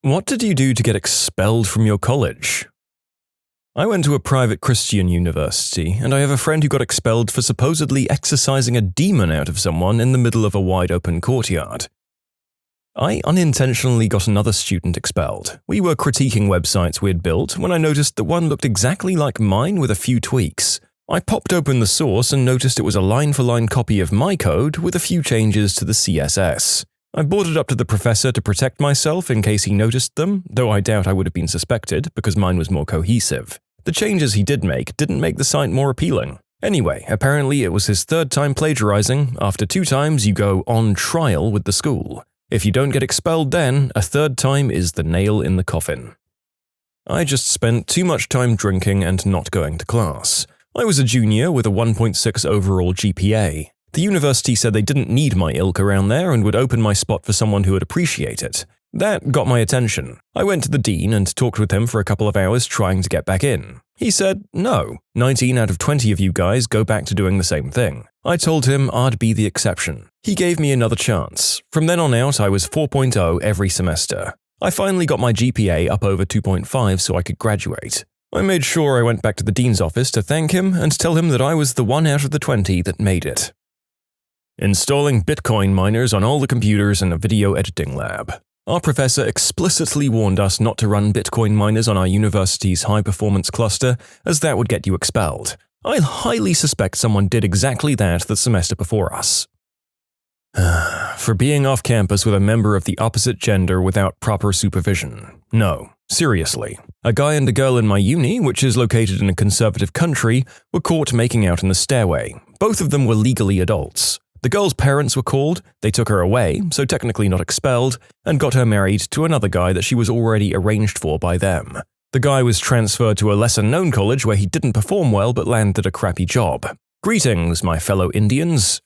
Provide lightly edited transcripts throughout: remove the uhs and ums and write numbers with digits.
What did you do to get expelled from your college? I went to a private Christian university, and I have a friend who got expelled for supposedly exorcising a demon out of someone in the middle of a wide-open courtyard. I unintentionally got another student expelled. We were critiquing websites we had built when I noticed that one looked exactly like mine with a few tweaks. I popped open the source and noticed it was a line-for-line copy of my code with a few changes to the CSS. I brought it up to the professor to protect myself in case he noticed them, though I doubt I would have been suspected because mine was more cohesive. The changes he did make didn't make the site more appealing. Anyway, apparently it was his third time plagiarizing. After 2 times, you go on trial with the school. If you don't get expelled then, a third time is the nail in the coffin. I just spent too much time drinking and not going to class. I was a junior with a 1.6 overall GPA. The university said they didn't need my ilk around there and would open my spot for someone who would appreciate it. That got my attention. I went to the dean and talked with him for a couple of hours trying to get back in. He said, no, 19 out of 20 of you guys go back to doing the same thing. I told him I'd be the exception. He gave me another chance. From then on out, I was 4.0 every semester. I finally got my GPA up over 2.5 so I could graduate. I made sure I went back to the dean's office to thank him and tell him that I was the 1 out of the 20 that made it. Installing Bitcoin miners on all the computers in a video editing lab. Our professor explicitly warned us not to run Bitcoin miners on our university's high-performance cluster, as that would get you expelled. I highly suspect someone did exactly that the semester before us. For being off campus with a member of the opposite gender without proper supervision. No, seriously. A guy and a girl in my uni, which is located in a conservative country, were caught making out in the stairway. Both of them were legally adults. The girl's parents were called, they took her away, so technically not expelled, and got her married to another guy that she was already arranged for by them. The guy was transferred to a lesser-known college where he didn't perform well but landed a crappy job. Greetings, my fellow Indians.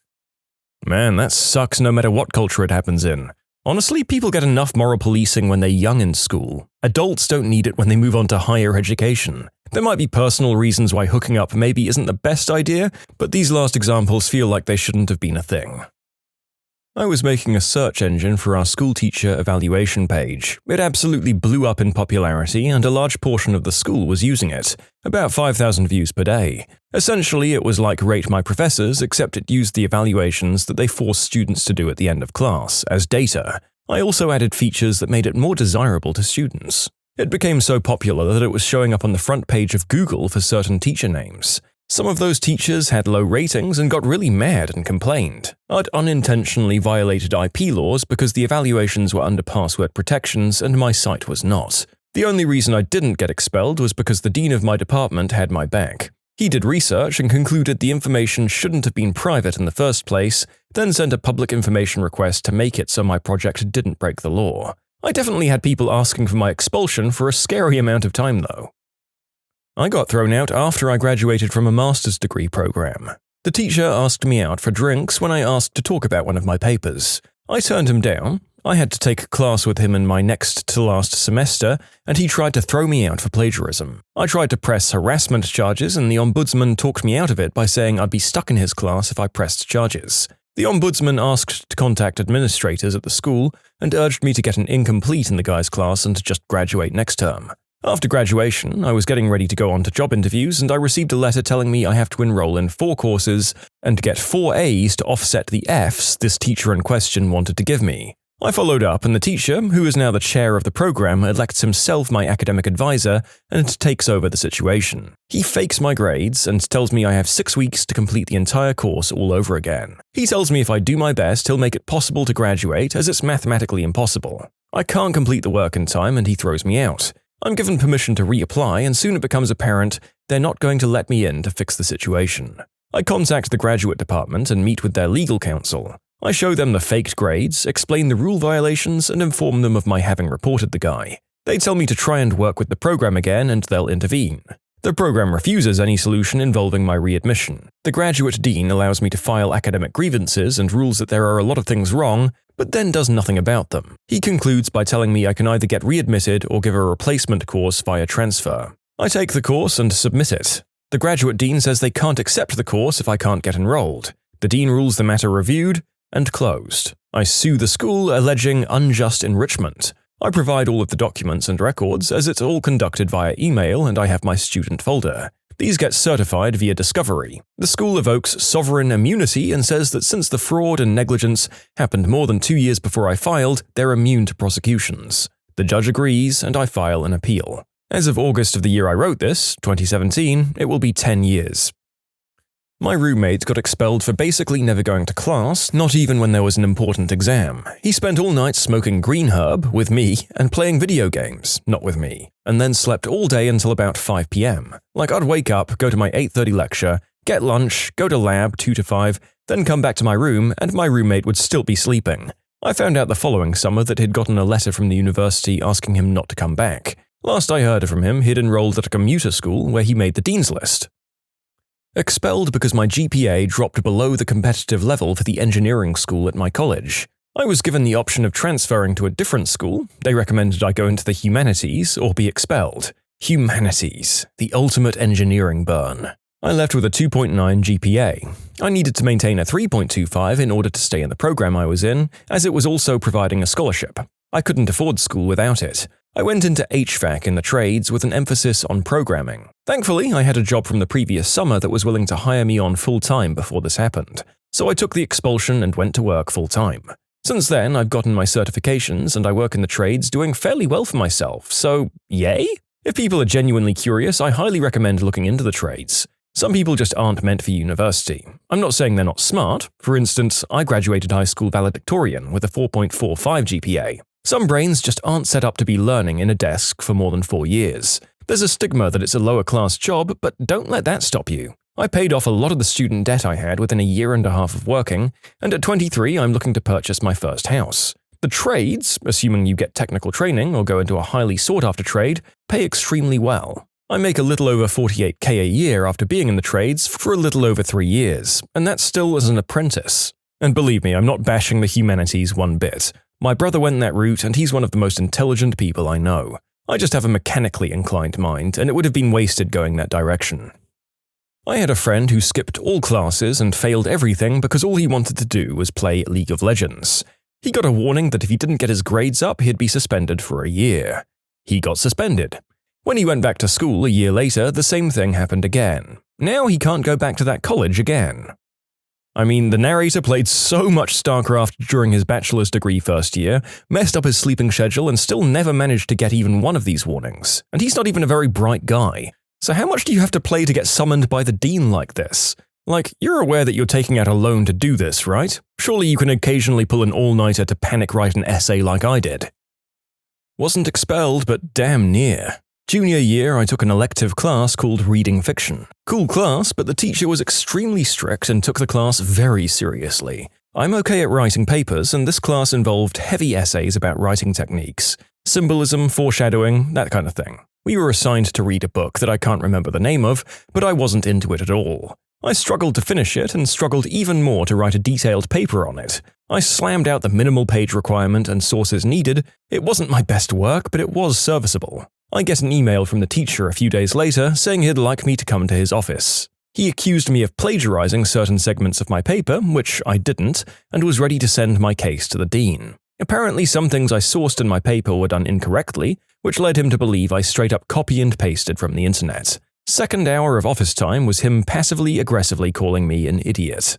Man, that sucks no matter what culture it happens in. Honestly, people get enough moral policing when they're young in school. Adults don't need it when they move on to higher education. There might be personal reasons why hooking up maybe isn't the best idea, but these last examples feel like they shouldn't have been a thing. I was making a search engine for our school teacher evaluation page. It absolutely blew up in popularity and a large portion of the school was using it, about 5,000 views per day. Essentially, it was like Rate My Professors, except it used the evaluations that they forced students to do at the end of class as data. I also added features that made it more desirable to students. It became so popular that it was showing up on the front page of Google for certain teacher names. Some of those teachers had low ratings and got really mad and complained. I'd unintentionally violated IP laws because the evaluations were under password protections and my site was not. The only reason I didn't get expelled was because the dean of my department had my back. He did research and concluded the information shouldn't have been private in the first place, then sent a public information request to make it so my project didn't break the law. I definitely had people asking for my expulsion for a scary amount of time though. I got thrown out after I graduated from a master's degree program. The teacher asked me out for drinks when I asked to talk about one of my papers. I turned him down. I had to take a class with him in my next to last semester, and he tried to throw me out for plagiarism. I tried to press harassment charges, and the ombudsman talked me out of it by saying I'd be stuck in his class if I pressed charges. The ombudsman asked to contact administrators at the school and urged me to get an incomplete in the guy's class and to just graduate next term. After graduation, I was getting ready to go on to job interviews and I received a letter telling me I have to enroll in 4 courses and get 4 A's to offset the F's this teacher in question wanted to give me. I followed up and the teacher, who is now the chair of the program, elects himself my academic advisor and takes over the situation. He fakes my grades and tells me I have 6 weeks to complete the entire course all over again. He tells me if I do my best, he'll make it possible to graduate as it's mathematically impossible. I can't complete the work in time and he throws me out. I'm given permission to reapply and soon it becomes apparent they're not going to let me in to fix the situation. I contact the graduate department and meet with their legal counsel. I show them the faked grades, explain the rule violations, and inform them of my having reported the guy. They tell me to try and work with the program again and they'll intervene. The program refuses any solution involving my readmission. The graduate dean allows me to file academic grievances and rules that there are a lot of things wrong, but then does nothing about them. He concludes by telling me I can either get readmitted or give a replacement course via transfer. I take the course and submit it. The graduate dean says they can't accept the course if I can't get enrolled. The dean rules the matter reviewed and closed. I sue the school alleging unjust enrichment. I provide all of the documents and records as it's all conducted via email and I have my student folder. These get certified via discovery. The school evokes sovereign immunity and says that since the fraud and negligence happened more than 2 years before I filed, they're immune to prosecutions. The judge agrees and I file an appeal. As of August of the year I wrote this, 2017, it will be 10 years. My roommate got expelled for basically never going to class, not even when there was an important exam. He spent all night smoking green herb with me and playing video games, not with me, and then slept all day until about 5 p.m. Like I'd wake up, go to my 8:30 lecture, get lunch, go to lab 2 to 5, then come back to my room and my roommate would still be sleeping. I found out the following summer that he'd gotten a letter from the university asking him not to come back. Last I heard from him, he'd enrolled at a commuter school where he made the dean's list. Expelled because my GPA dropped below the competitive level for the engineering school at my college. I was given the option of transferring to a different school. They recommended I go into the humanities or be expelled. Humanities, the ultimate engineering burn. I left with a 2.9 GPA. I needed to maintain a 3.25 in order to stay in the program I was in, as it was also providing a scholarship. I couldn't afford school without it. I went into HVAC in the trades with an emphasis on programming. Thankfully, I had a job from the previous summer that was willing to hire me on full-time before this happened. So I took the expulsion and went to work full-time. Since then, I've gotten my certifications and I work in the trades doing fairly well for myself, so yay? If people are genuinely curious, I highly recommend looking into the trades. Some people just aren't meant for university. I'm not saying they're not smart. For instance, I graduated high school valedictorian with a 4.45 GPA. Some brains just aren't set up to be learning in a desk for more than 4 years. There's a stigma that it's a lower-class job, but don't let that stop you. I paid off a lot of the student debt I had within a year and a half of working, and at 23 I'm looking to purchase my first house. The trades, assuming you get technical training or go into a highly sought-after trade, pay extremely well. I make a little over 48k a year after being in the trades for a little over 3 years, and that's still as an apprentice. And believe me, I'm not bashing the humanities one bit. My brother went that route and he's one of the most intelligent people I know. I just have a mechanically inclined mind and it would have been wasted going that direction. I had a friend who skipped all classes and failed everything because all he wanted to do was play League of Legends. He got a warning that if he didn't get his grades up, he'd be suspended for a year. He got suspended. When he went back to school a year later, the same thing happened again. Now he can't go back to that college again. I mean, the narrator played so much StarCraft during his bachelor's degree first year, messed up his sleeping schedule and still never managed to get even one of these warnings. And he's not even a very bright guy. So how much do you have to play to get summoned by the dean like this? Like, you're aware that you're taking out a loan to do this, right? Surely you can occasionally pull an all-nighter to panic write an essay like I did. Wasn't expelled, but damn near. Junior year, I took an elective class called Reading Fiction. Cool class, but the teacher was extremely strict and took the class very seriously. I'm okay at writing papers, and this class involved heavy essays about writing techniques, symbolism, foreshadowing, that kind of thing. We were assigned to read a book that I can't remember the name of, but I wasn't into it at all. I struggled to finish it and struggled even more to write a detailed paper on it. I slammed out the minimal page requirement and sources needed. It wasn't my best work, but it was serviceable. I get an email from the teacher a few days later saying he'd like me to come to his office. He accused me of plagiarizing certain segments of my paper, which I didn't, and was ready to send my case to the dean. Apparently some things I sourced in my paper were done incorrectly, which led him to believe I straight up copy and pasted from the internet. Second hour of office time was him passively aggressively calling me an idiot.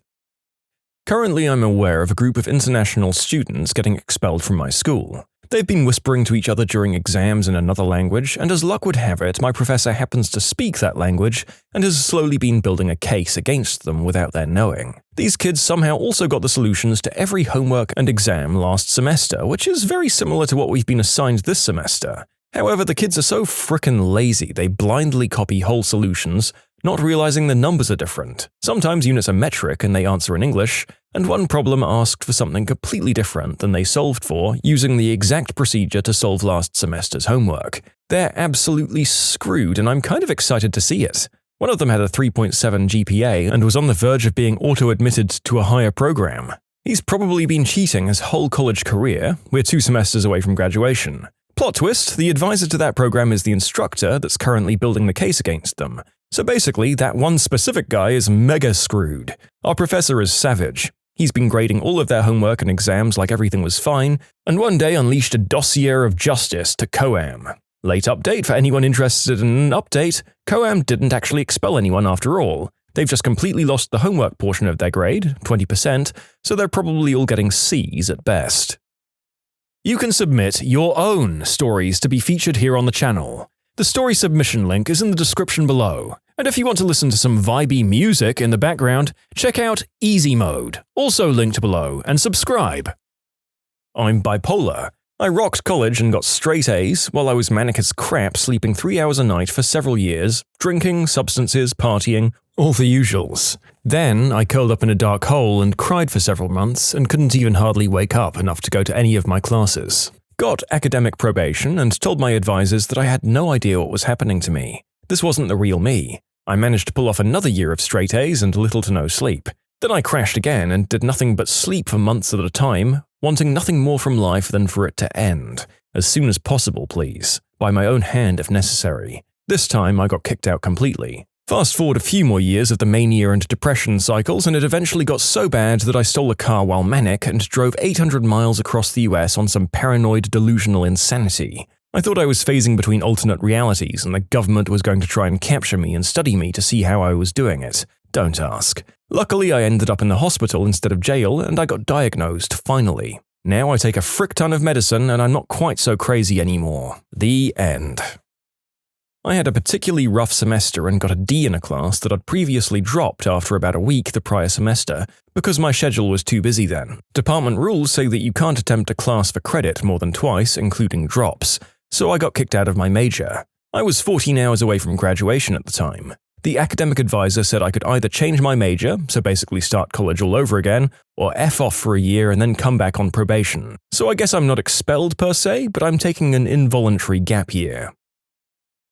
Currently I'm aware of a group of international students getting expelled from my school. They've been whispering to each other during exams in another language, and as luck would have it, my professor happens to speak that language and has slowly been building a case against them without their knowing. These kids somehow also got the solutions to every homework and exam last semester, which is very similar to what we've been assigned this semester. However, the kids are so frickin' lazy they blindly copy whole solutions, not realizing the numbers are different. Sometimes units are metric and they answer in English, and one problem asked for something completely different than they solved for using the exact procedure to solve last semester's homework. They're absolutely screwed, and I'm kind of excited to see it. One of them had a 3.7 GPA and was on the verge of being auto-admitted to a higher program. He's probably been cheating his whole college career. We're 2 semesters away from graduation. Plot twist, the advisor to that program is the instructor that's currently building the case against them. So basically, that one specific guy is mega screwed. Our professor is savage. He's been grading all of their homework and exams like everything was fine, and one day unleashed a dossier of justice to COAM. Late update for anyone interested in an update, COAM didn't actually expel anyone after all. They've just completely lost the homework portion of their grade, 20%, so they're probably all getting C's at best. You can submit your own stories to be featured here on the channel. The story submission link is in the description below. And if you want to listen to some vibey music in the background, check out easymode, also linked below, and subscribe. I'm bipolar. I rocked college and got straight A's while I was manic as crap, sleeping 3 hours a night for several years, drinking, substances, partying, all the usuals. Then I curled up in a dark hole and cried for several months and couldn't even hardly wake up enough to go to any of my classes. Got academic probation and told my advisors that I had no idea what was happening to me. This wasn't the real me. I managed to pull off another year of straight A's and little to no sleep. Then I crashed again and did nothing but sleep for months at a time, wanting nothing more from life than for it to end. As soon as possible, please. By my own hand if necessary. This time I got kicked out completely. Fast forward a few more years of the mania and depression cycles, and it eventually got so bad that I stole a car while manic and drove 800 miles across the US on some paranoid delusional insanity. I thought I was phasing between alternate realities and the government was going to try and capture me and study me to see how I was doing it. Don't ask. Luckily, I ended up in the hospital instead of jail and I got diagnosed, finally. Now I take a frick ton of medicine and I'm not quite so crazy anymore. The end. I had a particularly rough semester and got a D in a class that I'd previously dropped after about a week the prior semester because my schedule was too busy then. Department rules say that you can't attempt a class for credit more than twice, including drops, so I got kicked out of my major. I was 14 hours away from graduation at the time. The academic advisor said I could either change my major, so basically start college all over again, or F off for a year and then come back on probation. So I guess I'm not expelled per se, but I'm taking an involuntary gap year.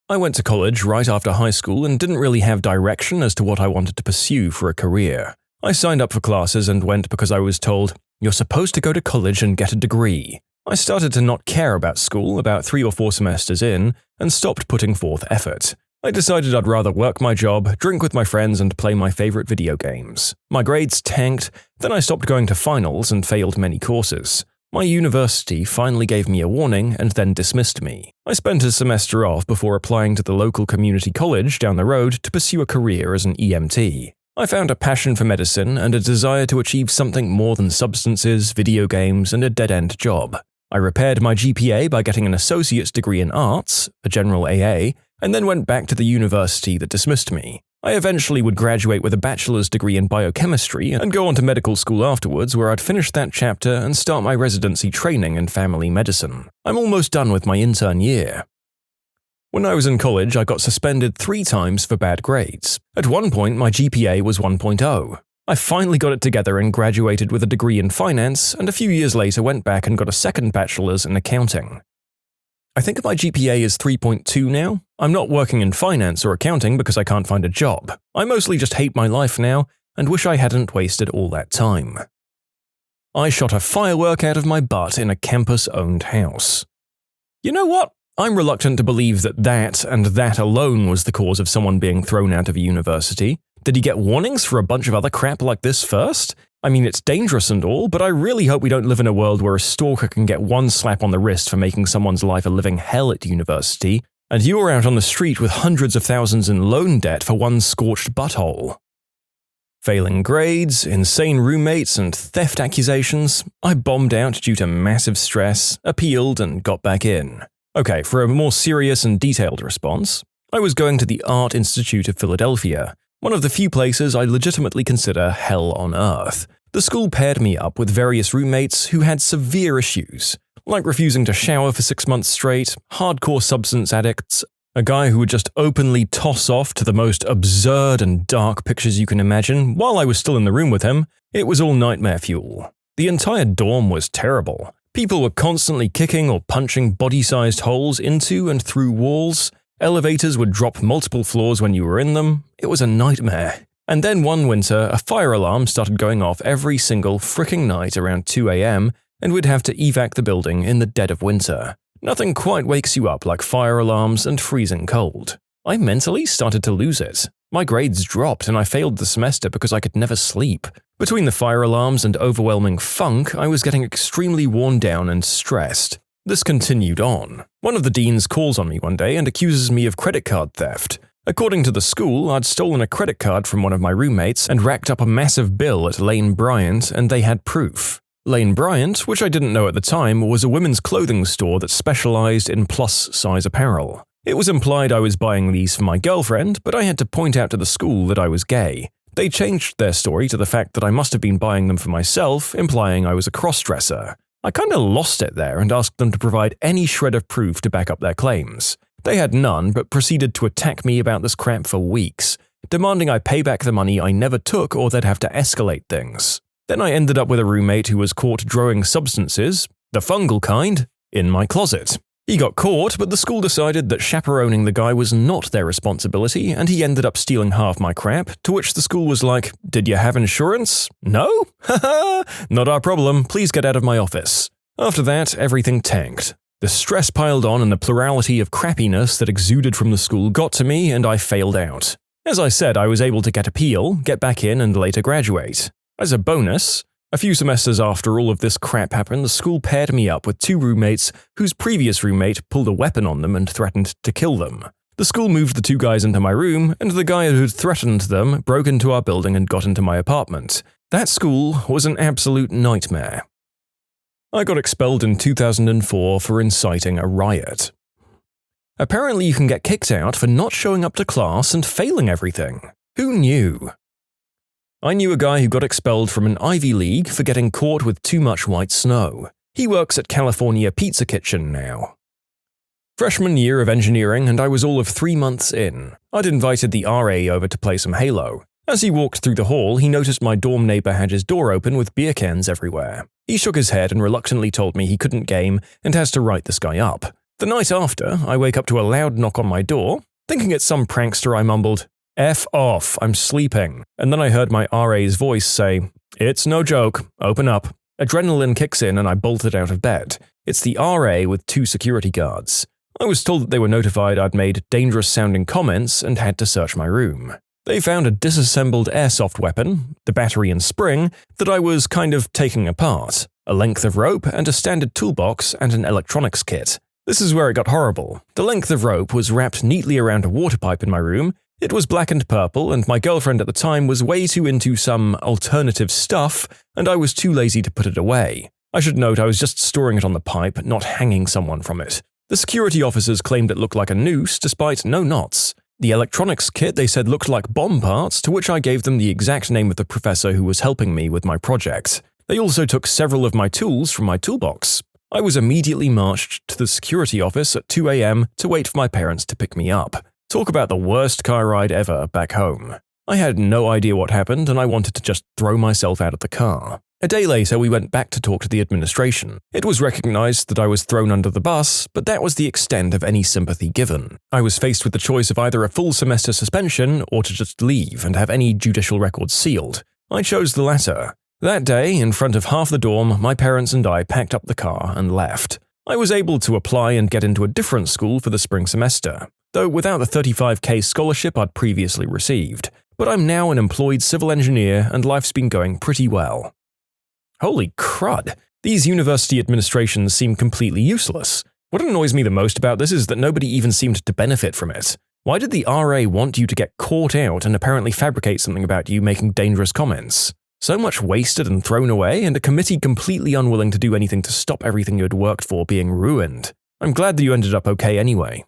I went to college right after high school and didn't really have direction as to what I wanted to pursue for a career. I signed up for classes and went because I was told, "You're supposed to go to college and get a degree." I started to not care about school about 3 or 4 semesters in and stopped putting forth effort. I decided I'd rather work my job, drink with my friends, and play my favorite video games. My grades tanked, then I stopped going to finals and failed many courses. My university finally gave me a warning and then dismissed me. I spent a semester off before applying to the local community college down the road to pursue a career as an EMT. I found a passion for medicine and a desire to achieve something more than substances, video games, and a dead-end job. I repaired my GPA by getting an associate's degree in arts, a general AA, and then went back to the university that dismissed me. I eventually would graduate with a bachelor's degree in biochemistry and go on to medical school afterwards, where I'd finish that chapter and start my residency training in family medicine. I'm almost done with my intern year. When I was in college, I got suspended 3 times for bad grades. At one point, my GPA was 1.0. I finally got it together and graduated with a degree in finance, and a few years later went back and got a second bachelor's in accounting. I think my GPA is 3.2 now. I'm not working in finance or accounting because I can't find a job. I mostly just hate my life now and wish I hadn't wasted all that time. I shot a firework out of my butt in a campus-owned house. You know what? I'm reluctant to believe that and that alone was the cause of someone being thrown out of a university. Did he get warnings for a bunch of other crap like this first? I mean, it's dangerous and all, but I really hope we don't live in a world where a stalker can get one slap on the wrist for making someone's life a living hell at university, and you're out on the street with hundreds of thousands in loan debt for one scorched butthole. Failing grades, insane roommates, and theft accusations, I bombed out due to massive stress, appealed, and got back in. Okay, for a more serious and detailed response, I was going to the Art Institute of Philadelphia, one of the few places I legitimately consider hell on earth. The school paired me up with various roommates who had severe issues, like refusing to shower for 6 months straight, hardcore substance addicts, a guy who would just openly toss off to the most absurd and dark pictures you can imagine while I was still in the room with him. It was all nightmare fuel. The entire dorm was terrible. People were constantly kicking or punching body-sized holes into and through walls. Elevators would drop multiple floors when you were in them. It was a nightmare. And then one winter, a fire alarm started going off every single fricking night around 2 a.m., and we'd have to evac the building in the dead of winter. Nothing quite wakes you up like fire alarms and freezing cold. I mentally started to lose it. My grades dropped and I failed the semester because I could never sleep. Between the fire alarms and overwhelming funk, I was getting extremely worn down and stressed. This continued on. One of the deans calls on me one day and accuses me of credit card theft. According to the school, I'd stolen a credit card from one of my roommates and racked up a massive bill at Lane Bryant, and they had proof. Lane Bryant, which I didn't know at the time, was a women's clothing store that specialized in plus-size apparel. It was implied I was buying these for my girlfriend, but I had to point out to the school that I was gay. They changed their story to the fact that I must have been buying them for myself, implying I was a cross-dresser. I kinda lost it there and asked them to provide any shred of proof to back up their claims. They had none, but proceeded to attack me about this crap for weeks, demanding I pay back the money I never took or they'd have to escalate things. Then I ended up with a roommate who was caught growing substances, the fungal kind, in my closet. He got caught, but the school decided that chaperoning the guy was not their responsibility, and he ended up stealing half my crap, to which the school was like, "Did you have insurance? No? Haha, not our problem, please get out of my office." After that, everything tanked. The stress piled on and the plurality of crappiness that exuded from the school got to me, and I failed out. As I said, I was able to get appeal, get back in, and later graduate. As a bonus, a few semesters after all of this crap happened, the school paired me up with 2 roommates whose previous roommate pulled a weapon on them and threatened to kill them. The school moved the 2 guys into my room, and the guy who had threatened them broke into our building and got into my apartment. That school was an absolute nightmare. I got expelled in 2004 for inciting a riot. Apparently you can get kicked out for not showing up to class and failing everything. Who knew? I knew a guy who got expelled from an Ivy League for getting caught with too much white snow. He works at California Pizza Kitchen now. Freshman year of engineering, and I was all of 3 months in. I'd invited the RA over to play some Halo. As he walked through the hall, he noticed my dorm neighbor had his door open with beer cans everywhere. He shook his head and reluctantly told me he couldn't game and has to write this guy up. The night after, I wake up to a loud knock on my door. Thinking it's some prankster, I mumbled, "F off, I'm sleeping." And then I heard my RA's voice say, "It's no joke, open up." Adrenaline kicks in and I bolted out of bed. It's the RA with 2 security guards. I was told that they were notified I'd made dangerous-sounding comments and had to search my room. They found a disassembled airsoft weapon, the battery and spring, that I was kind of taking apart, a length of rope and a standard toolbox and an electronics kit. This is where it got horrible. The length of rope was wrapped neatly around a water pipe in my room. It was black and purple, and my girlfriend at the time was way too into some alternative stuff, and I was too lazy to put it away. I should note I was just storing it on the pipe, not hanging someone from it. The security officers claimed it looked like a noose, despite no knots. The electronics kit they said looked like bomb parts, to which I gave them the exact name of the professor who was helping me with my project. They also took several of my tools from my toolbox. I was immediately marched to the security office at 2 a.m. to wait for my parents to pick me up. Talk about the worst car ride ever back home. I had no idea what happened and I wanted to just throw myself out of the car. A day later, we went back to talk to the administration. It was recognized that I was thrown under the bus, but that was the extent of any sympathy given. I was faced with the choice of either a full semester suspension or to just leave and have any judicial records sealed. I chose the latter. That day, in front of half the dorm, my parents and I packed up the car and left. I was able to apply and get into a different school for the spring semester, though without the $35,000 scholarship I'd previously received. But I'm now an employed civil engineer and life's been going pretty well. Holy crud, these university administrations seem completely useless. What annoys me the most about this is that nobody even seemed to benefit from it. Why did the RA want you to get caught out and apparently fabricate something about you making dangerous comments? So much wasted and thrown away, and a committee completely unwilling to do anything to stop everything you had worked for being ruined. I'm glad that you ended up okay anyway.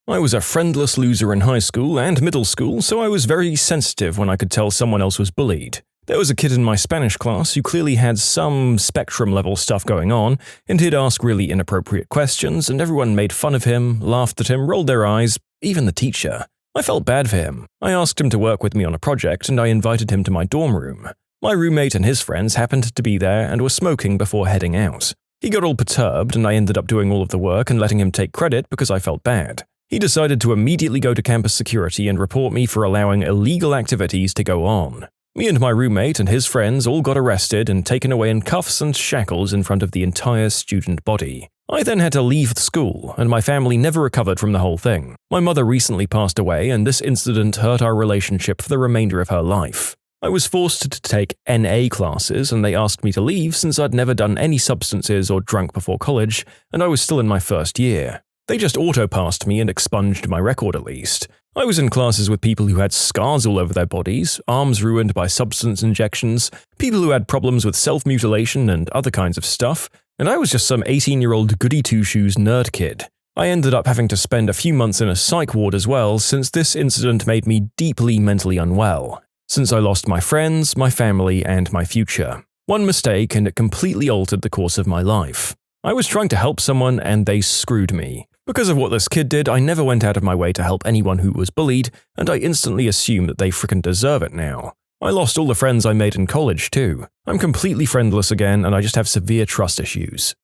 I was a friendless loser in high school and middle school, so I was very sensitive when I could tell someone else was bullied. There was a kid in my Spanish class who clearly had some spectrum-level stuff going on, and he'd ask really inappropriate questions, and everyone made fun of him, laughed at him, rolled their eyes, even the teacher. I felt bad for him. I asked him to work with me on a project, and I invited him to my dorm room. My roommate and his friends happened to be there and were smoking before heading out. He got all perturbed, and I ended up doing all of the work and letting him take credit because I felt bad. He decided to immediately go to campus security and report me for allowing illegal activities to go on. Me and my roommate and his friends all got arrested and taken away in cuffs and shackles in front of the entire student body. I then had to leave the school, and my family never recovered from the whole thing. My mother recently passed away, and this incident hurt our relationship for the remainder of her life. I was forced to take NA classes, and they asked me to leave since I'd never done any substances or drunk before college, and I was still in my first year. They just auto-passed me and expunged my record at least. I was in classes with people who had scars all over their bodies, arms ruined by substance injections, people who had problems with self-mutilation and other kinds of stuff, and I was just some 18-year-old goody-two-shoes nerd kid. I ended up having to spend a few months in a psych ward as well, since this incident made me deeply mentally unwell. Since I lost my friends, my family, and my future. One mistake and it completely altered the course of my life. I was trying to help someone and they screwed me. Because of what this kid did, I never went out of my way to help anyone who was bullied, and I instantly assume that they frickin' deserve it now. I lost all the friends I made in college too. I'm completely friendless again and I just have severe trust issues.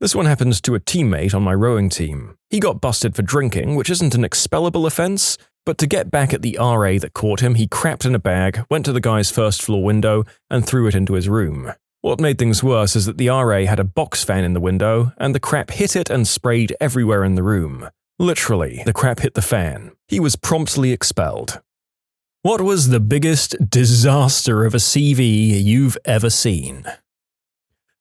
This one happened to a teammate on my rowing team. He got busted for drinking, which isn't an expellable offense, but to get back at the RA that caught him, he crapped in a bag, went to the guy's first floor window, and threw it into his room. What made things worse is that the RA had a box fan in the window, and the crap hit it and sprayed everywhere in the room. Literally, the crap hit the fan. He was promptly expelled. What was the biggest disaster of a CV you've ever seen?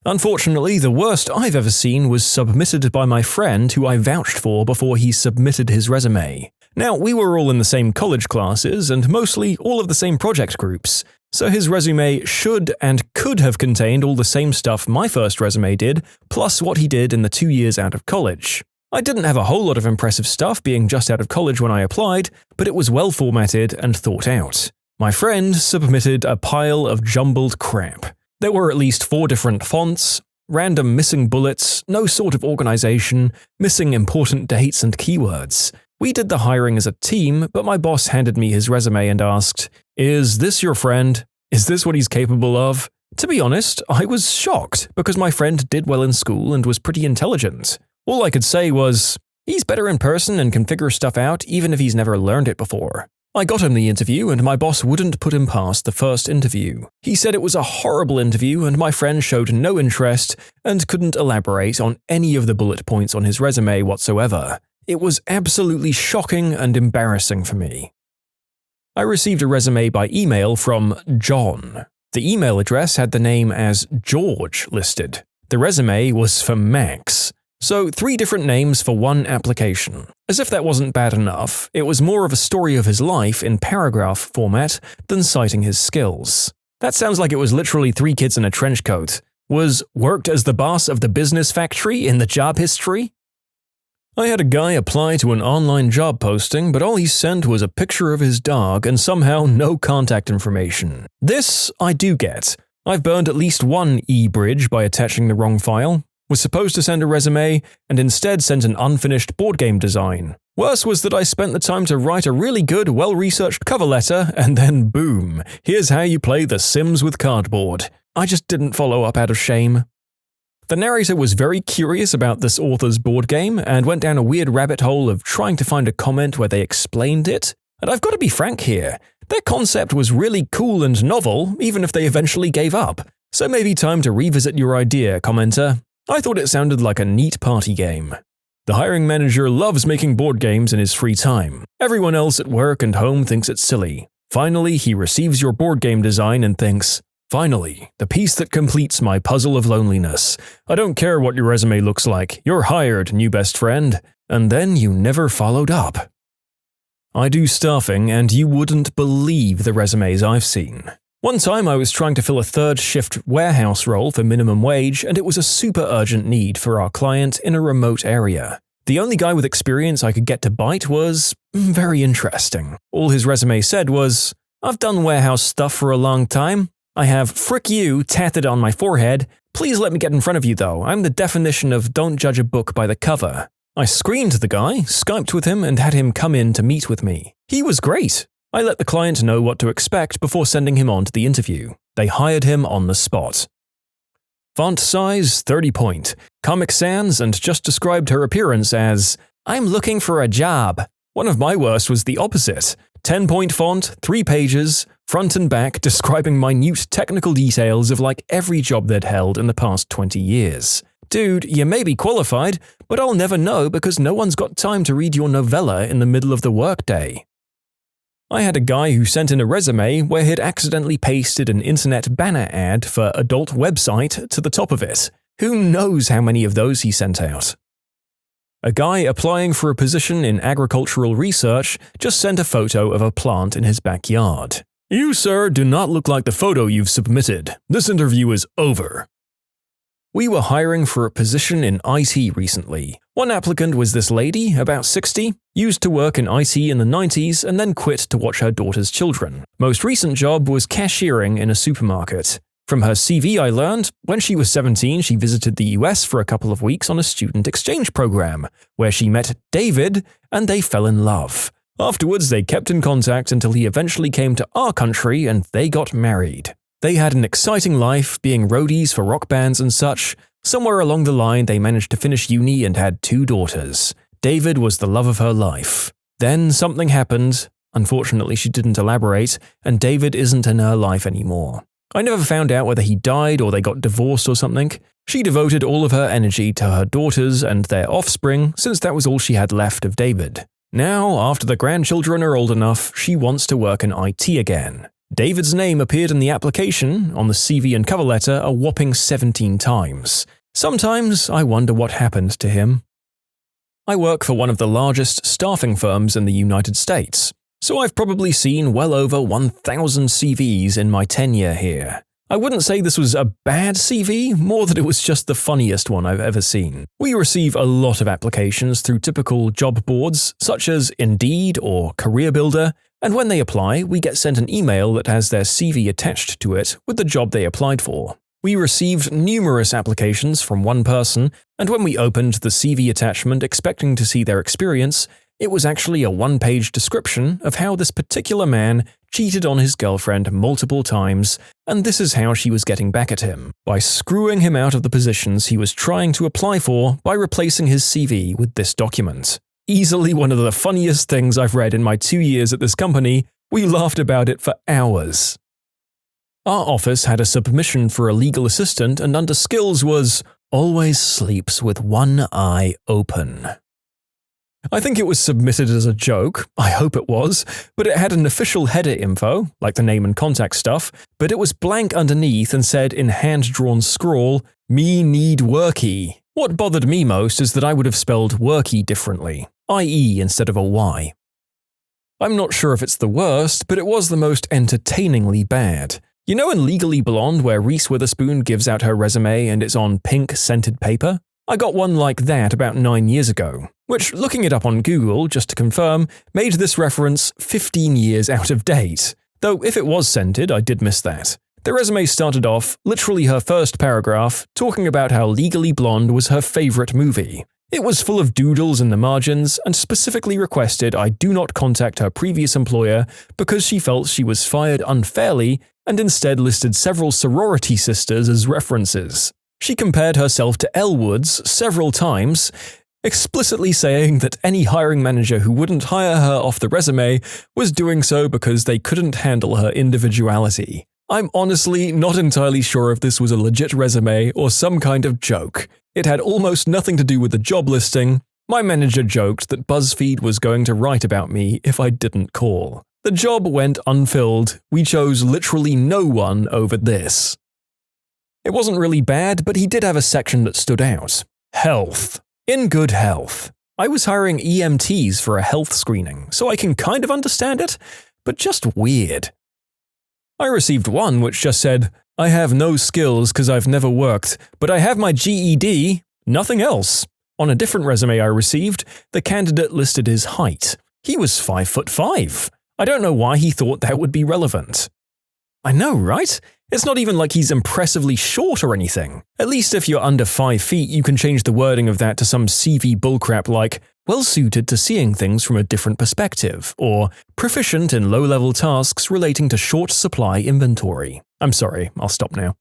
Unfortunately, the worst I've ever seen was submitted by my friend who I vouched for before he submitted his resume. Now, we were all in the same college classes and mostly all of the same project groups, so his resume should and could have contained all the same stuff my first resume did, plus what he did in the 2 years out of college. I didn't have a whole lot of impressive stuff being just out of college when I applied, but it was well formatted and thought out. My friend submitted a pile of jumbled crap. There were at least 4 different fonts, random missing bullets, no sort of organization, missing important dates and keywords. We did the hiring as a team, but my boss handed me his resume and asked, "Is this your friend? Is this what he's capable of?" To be honest, I was shocked because my friend did well in school and was pretty intelligent. All I could say was, he's better in person and can figure stuff out even if he's never learned it before. I got him the interview and my boss wouldn't put him past the first interview. He said it was a horrible interview and my friend showed no interest and couldn't elaborate on any of the bullet points on his resume whatsoever. It was absolutely shocking and embarrassing for me. I received a resume by email from John. The email address had the name as George listed. The resume was for Max. So 3 different names for one application. As if that wasn't bad enough, it was more of a story of his life in paragraph format than citing his skills. That sounds like it was literally 3 kids in a trench coat. Was worked as the boss of the business factory in the job history? I had a guy apply to an online job posting, but all he sent was a picture of his dog and somehow no contact information. This I do get. I've burned at least one e-bridge by attaching the wrong file. Was supposed to send a resume, and instead sent an unfinished board game design. Worse was that I spent the time to write a really good, well-researched cover letter, and then boom, here's how you play The Sims with cardboard. I just didn't follow up out of shame. The narrator was very curious about this author's board game, and went down a weird rabbit hole of trying to find a comment where they explained it. And I've got to be frank here, their concept was really cool and novel, even if they eventually gave up. So maybe time to revisit your idea, commenter. I thought it sounded like a neat party game. The hiring manager loves making board games in his free time. Everyone else at work and home thinks it's silly. Finally, he receives your board game design and thinks, "Finally, the piece that completes my puzzle of loneliness. I don't care what your resume looks like. You're hired, new best friend." And then you never followed up. I do staffing, and you wouldn't believe the resumes I've seen. One time I was trying to fill a 3rd shift warehouse role for minimum wage, and it was a super urgent need for our client in a remote area. The only guy with experience I could get to bite was very interesting. All his resume said was, "I've done warehouse stuff for a long time. I have 'frick you' tatted on my forehead. Please let me get in front of you though. I'm the definition of don't judge a book by the cover." I screened the guy, Skyped with him, and had him come in to meet with me. He was great. I let the client know what to expect before sending him on to the interview. They hired him on the spot. Font size 30 point. Comic Sans, and just described her appearance as, "I'm looking for a job." One of my worst was the opposite. 10-point font, 3 pages, front and back, describing minute technical details of like every job they'd held in the past 20 years. Dude, you may be qualified, but I'll never know because no one's got time to read your novella in the middle of the workday. I had a guy who sent in a resume where he'd accidentally pasted an internet banner ad for adult website to the top of it. Who knows how many of those he sent out? A guy applying for a position in agricultural research just sent a photo of a plant in his backyard. You, sir, do not look like the photo you've submitted. This interview is over. We were hiring for a position in IT recently. One applicant was this lady, about 60, used to work in IT in the 90s and then quit to watch her daughter's children. Most recent job was cashiering in a supermarket. From her CV I learned, when she was 17 she visited the US for a couple of weeks on a student exchange program, where she met David and they fell in love. Afterwards they kept in contact until he eventually came to our country and they got married. They had an exciting life, being roadies for rock bands and such. Somewhere along the line they managed to finish uni and had 2 daughters. David was the love of her life. Then something happened. Unfortunately she didn't elaborate, and David isn't in her life anymore. I never found out whether he died or they got divorced or something. She devoted all of her energy to her daughters and their offspring since that was all she had left of David. Now, after the grandchildren are old enough, she wants to work in IT again. David's name appeared in the application, on the CV and cover letter, a whopping 17 times. Sometimes I wonder what happened to him. I work for one of the largest staffing firms in the United States. So I've probably seen well over 1,000 CVs in my tenure here. I wouldn't say this was a bad CV, more that it was just the funniest one I've ever seen. We receive a lot of applications through typical job boards, such as Indeed or Career Builder, and when they apply, we get sent an email that has their CV attached to it with the job they applied for. We received numerous applications from one person, and when we opened the CV attachment expecting to see their experience, it was actually a 1-page description of how this particular man cheated on his girlfriend multiple times, and this is how she was getting back at him, by screwing him out of the positions he was trying to apply for by replacing his CV with this document. Easily one of the funniest things I've read in my 2 years at this company. We laughed about it for hours. Our office had a submission for a legal assistant, and under skills was, always sleeps with one eye open. I think it was submitted as a joke, I hope it was, but it had an official header info, like the name and contact stuff, but it was blank underneath and said in hand-drawn scrawl, "Me need worky." What bothered me most is that I would have spelled worky differently, i.e. instead of a Y. I'm not sure if it's the worst, but it was the most entertainingly bad. You know in Legally Blonde where Reese Witherspoon gives out her resume and it's on pink scented paper? I got one like that about 9 years ago, which, looking it up on Google just to confirm, made this reference 15 years out of date. Though if it was scented, I did miss that. The resume started off, literally her first paragraph, talking about how Legally Blonde was her favorite movie. It was full of doodles in the margins and specifically requested I do not contact her previous employer because she felt she was fired unfairly and instead listed several sorority sisters as references. She compared herself to Elle Woods several times, explicitly saying that any hiring manager who wouldn't hire her off the resume was doing so because they couldn't handle her individuality. I'm honestly not entirely sure if this was a legit resume or some kind of joke. It had almost nothing to do with the job listing. My manager joked that BuzzFeed was going to write about me if I didn't call. The job went unfilled. We chose literally no one over this. It wasn't really bad, but he did have a section that stood out. Health. In good health. I was hiring EMTs for a health screening, so I can kind of understand it, but just weird. I received one which just said, I have no skills because I've never worked, but I have my GED, nothing else. On a different resume I received, the candidate listed his height. He was 5'5". I don't know why he thought that would be relevant. I know, right? It's not even like he's impressively short or anything. At least if you're under 5 feet, you can change the wording of that to some CV bullcrap like, well-suited to seeing things from a different perspective, or proficient in low-level tasks relating to short supply inventory. I'm sorry, I'll stop now.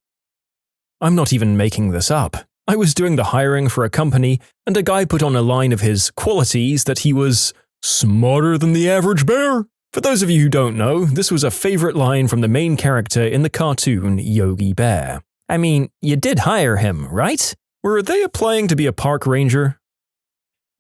I'm not even making this up. I was doing the hiring for a company, and a guy put on a line of his qualities that he was smarter than the average bear. For those of you who don't know, this was a favorite line from the main character in the cartoon Yogi Bear. I mean, you did hire him, right? Were they applying to be a park ranger?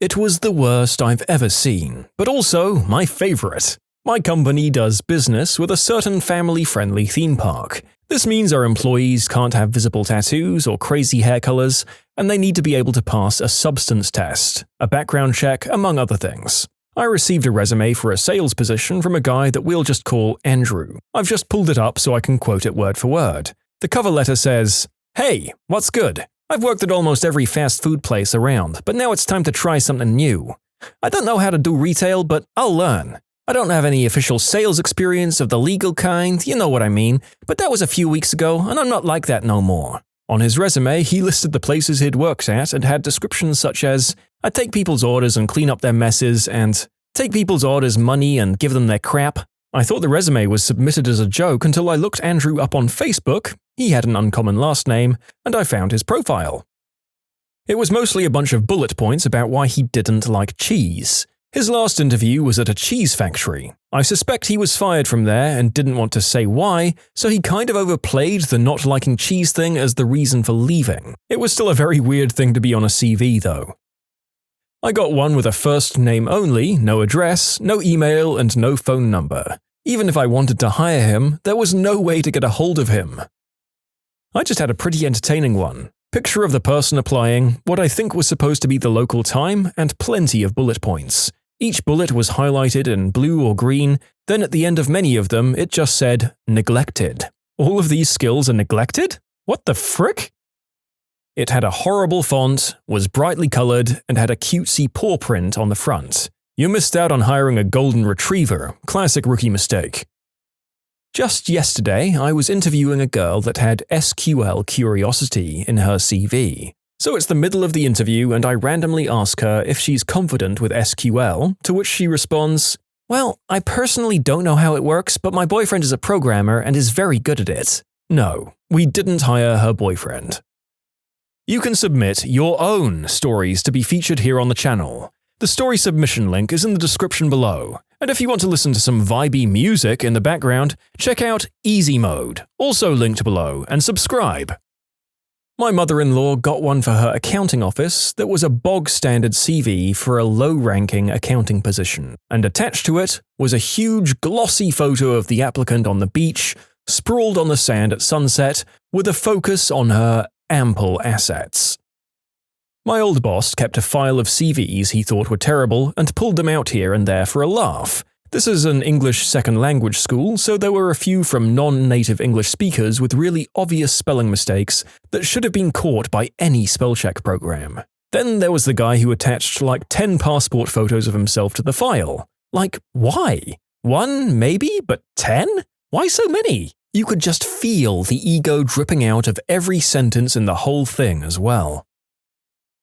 It was the worst I've ever seen, but also my favorite. My company does business with a certain family-friendly theme park. This means our employees can't have visible tattoos or crazy hair colors, and they need to be able to pass a substance test, a background check, among other things. I received a resume for a sales position from a guy that we'll just call Andrew. I've just pulled it up so I can quote it word for word. The cover letter says, "Hey, what's good? I've worked at almost every fast food place around, but now it's time to try something new. I don't know how to do retail, but I'll learn. I don't have any official sales experience of the legal kind, you know what I mean, but that was a few weeks ago, and I'm not like that no more." On his resume, he listed the places he'd worked at and had descriptions such as, "I take people's orders and clean up their messes," and "take people's orders money and give them their crap." I thought the resume was submitted as a joke until I looked Andrew up on Facebook, he had an uncommon last name, and I found his profile. It was mostly a bunch of bullet points about why he didn't like cheese. His last interview was at a cheese factory. I suspect he was fired from there and didn't want to say why, so he kind of overplayed the not liking cheese thing as the reason for leaving. It was still a very weird thing to be on a CV though. I got one with a first name only, no address, no email, and no phone number. Even if I wanted to hire him, there was no way to get a hold of him. I just had a pretty entertaining one. Picture of the person applying, what I think was supposed to be the local time, and plenty of bullet points. Each bullet was highlighted in blue or green, then at the end of many of them it just said, "neglected." All of these skills are neglected? What the frick? It had a horrible font, was brightly colored, and had a cutesy paw print on the front. You missed out on hiring a golden retriever, classic rookie mistake. Just yesterday, I was interviewing a girl that had SQL curiosity in her CV. So it's the middle of the interview and I randomly ask her if she's confident with SQL, to which she responds, "Well, I personally don't know how it works, but my boyfriend is a programmer and is very good at it." No, we didn't hire her boyfriend. You can submit your own stories to be featured here on the channel. The story submission link is in the description below. And if you want to listen to some vibey music in the background, check out easymode, also linked below, and subscribe. My mother-in-law got one for her accounting office that was a bog-standard CV for a low-ranking accounting position, and attached to it was a huge glossy photo of the applicant on the beach, sprawled on the sand at sunset, with a focus on her ample assets. My old boss kept a file of CVs he thought were terrible and pulled them out here and there for a laugh. This is an English second language school, so there were a few from non-native English speakers with really obvious spelling mistakes that should have been caught by any spell check program. Then there was the guy who attached like 10 passport photos of himself to the file. Like, why? 1, maybe, but 10? Why so many? You could just feel the ego dripping out of every sentence in the whole thing as well.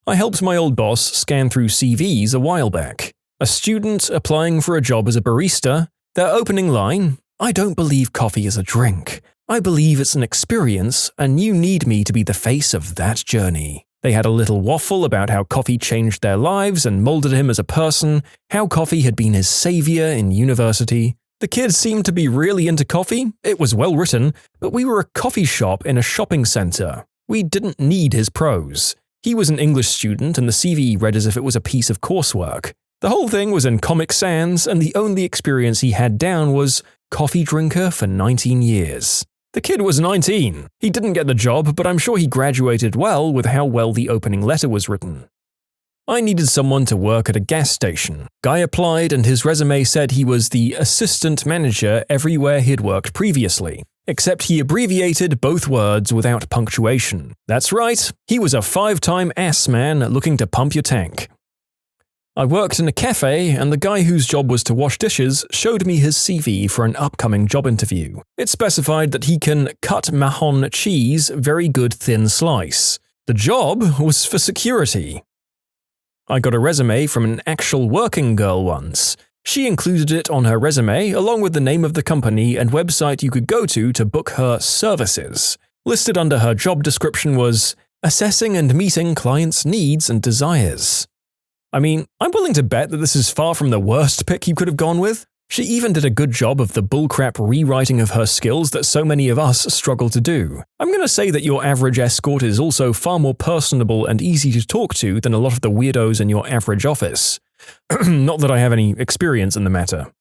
I helped my old boss scan through CVs a while back. A student applying for a job as a barista, their opening line, "I don't believe coffee is a drink. I believe it's an experience, and you need me to be the face of that journey." They had a little waffle about how coffee changed their lives and molded him as a person, how coffee had been his savior in university. The kid seemed to be really into coffee, it was well written, but we were a coffee shop in a shopping center. We didn't need his prose. He was an English student and the CV read as if it was a piece of coursework. The whole thing was in Comic Sans and the only experience he had down was coffee drinker for 19 years. The kid was 19. He didn't get the job, but I'm sure he graduated well with how well the opening letter was written. I needed someone to work at a gas station. Guy applied and his resume said he was the assistant manager everywhere he'd worked previously. Except he abbreviated both words without punctuation. That's right, he was a 5-time ass man looking to pump your tank. I worked in a cafe, and the guy whose job was to wash dishes showed me his CV for an upcoming job interview. It specified that he can cut mahon cheese very good thin slice. The job was for security. I got a resume from an actual working girl once. She included it on her resume along with the name of the company and website you could go to book her services. Listed under her job description was, "assessing and meeting clients' needs and desires." I mean, I'm willing to bet that this is far from the worst pick you could have gone with. She even did a good job of the bullcrap rewriting of her skills that so many of us struggle to do. I'm going to say that your average escort is also far more personable and easy to talk to than a lot of the weirdos in your average office. Not that I have any experience in the matter.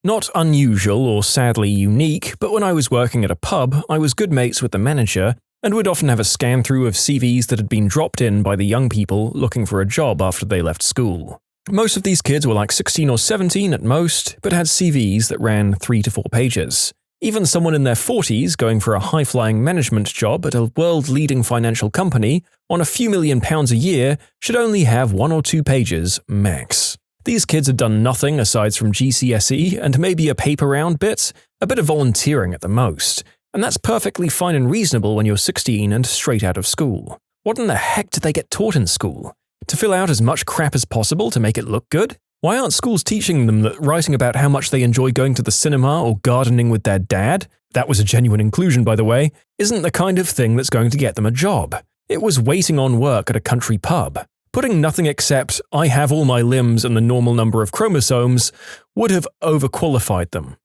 Not unusual or sadly unique, but when I was working at a pub, I was good mates with the manager and would often have a scan through of CVs that had been dropped in by the young people looking for a job after they left school. Most of these kids were like 16 or 17 at most, but had CVs that ran 3 to 4 pages. Even someone in their 40s going for a high-flying management job at a world-leading financial company on a few £1,000,000 a year should only have 1 or 2 pages max. These kids had done nothing aside from GCSE and maybe a paper round bit, a bit of volunteering at the most, and that's perfectly fine and reasonable when you're 16 and straight out of school. What in the heck did they get taught in school? To fill out as much crap as possible to make it look good? Why aren't schools teaching them that writing about how much they enjoy going to the cinema or gardening with their dad, that was a genuine inclusion by the way, isn't the kind of thing that's going to get them a job? It was waiting on work at a country pub. Putting nothing except, I have all my limbs and the normal number of chromosomes, would have overqualified them.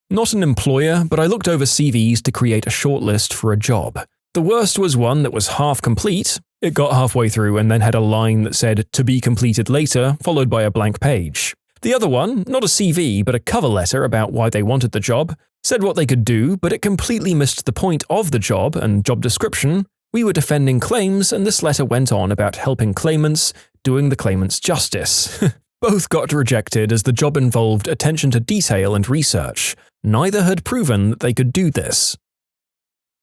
Not an employer, but I looked over CVs to create a shortlist for a job. The worst was one that was half complete. It got halfway through and then had a line that said, "To be completed later," followed by a blank page. The other one, not a CV, but a cover letter about why they wanted the job, said what they could do, but it completely missed the point of the job and job description. We were defending claims, and this letter went on about helping claimants, doing the claimants justice. Both got rejected as the job involved attention to detail and research. Neither had proven that they could do this.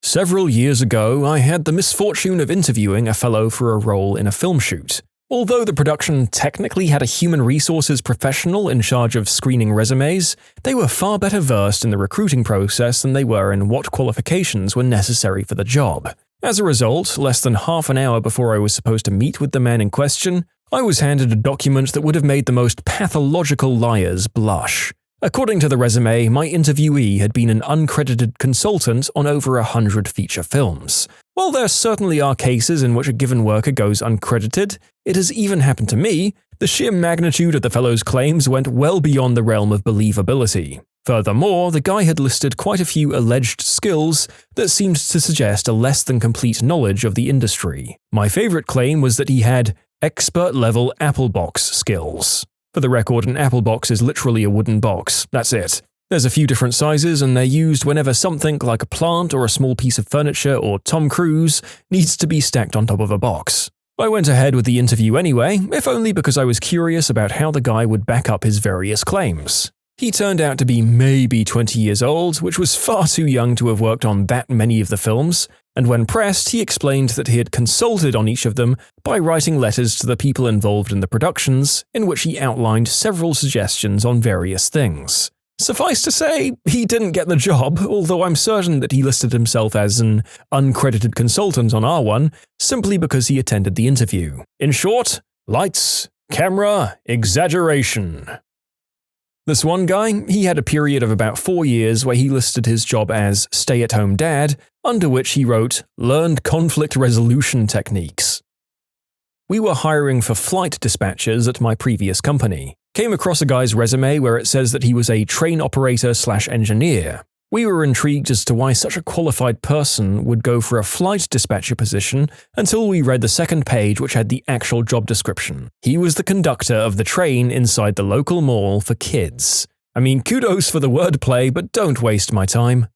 Several years ago, I had the misfortune of interviewing a fellow for a role in a film shoot. Although the production technically had a human resources professional in charge of screening resumes, they were far better versed in the recruiting process than they were in what qualifications were necessary for the job. As a result, less than half an hour before I was supposed to meet with the man in question, I was handed a document that would have made the most pathological liars blush. According to the resume, my interviewee had been an uncredited consultant on over 100 feature films. While there certainly are cases in which a given worker goes uncredited, it has even happened to me, the sheer magnitude of the fellow's claims went well beyond the realm of believability. Furthermore, the guy had listed quite a few alleged skills that seemed to suggest a less than complete knowledge of the industry. My favorite claim was that he had expert-level apple box skills. For the record, an apple box is literally a wooden box. That's it. There's a few different sizes, and they're used whenever something like a plant or a small piece of furniture or Tom Cruise needs to be stacked on top of a box. I went ahead with the interview anyway, if only because I was curious about how the guy would back up his various claims. He turned out to be maybe 20 years old, which was far too young to have worked on that many of the films, and when pressed, he explained that he had consulted on each of them by writing letters to the people involved in the productions, in which he outlined several suggestions on various things. Suffice to say, he didn't get the job, although I'm certain that he listed himself as an uncredited consultant on R1 simply because he attended the interview. In short, lights, camera, exaggeration. This one guy, he had a period of about 4 years where he listed his job as stay-at-home dad, under which he wrote, "Learned conflict resolution techniques." We were hiring for flight dispatchers at my previous company. Came across a guy's resume where it says that he was a train operator/engineer. We were intrigued as to why such a qualified person would go for a flight dispatcher position until we read the second page, which had the actual job description. He was the conductor of the train inside the local mall for kids. I mean, kudos for the wordplay, but don't waste my time.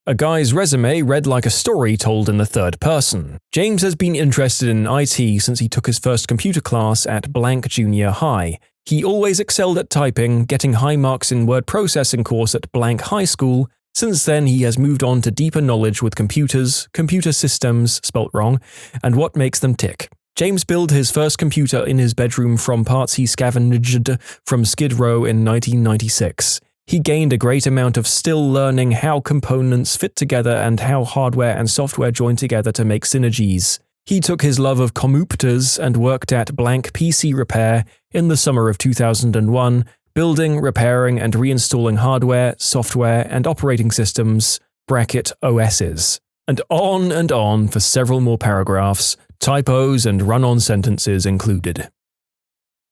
A guy's resume read like a story told in the third person. James has been interested in IT since he took his first computer class at blank junior high. He always excelled at typing, getting high marks in word processing course at blank high school. Since then, he has moved on to deeper knowledge with computers, computer systems, spelt wrong, and what makes them tick. James built his first computer in his bedroom from parts he scavenged from Skid Row in 1996. He gained a great amount of still learning how components fit together and how hardware and software join together to make synergies. He took his love of computers and worked at blank PC repair in the summer of 2001, building, repairing, and reinstalling hardware, software, and operating systems, bracket OSs. And on for several more paragraphs, typos and run-on sentences included.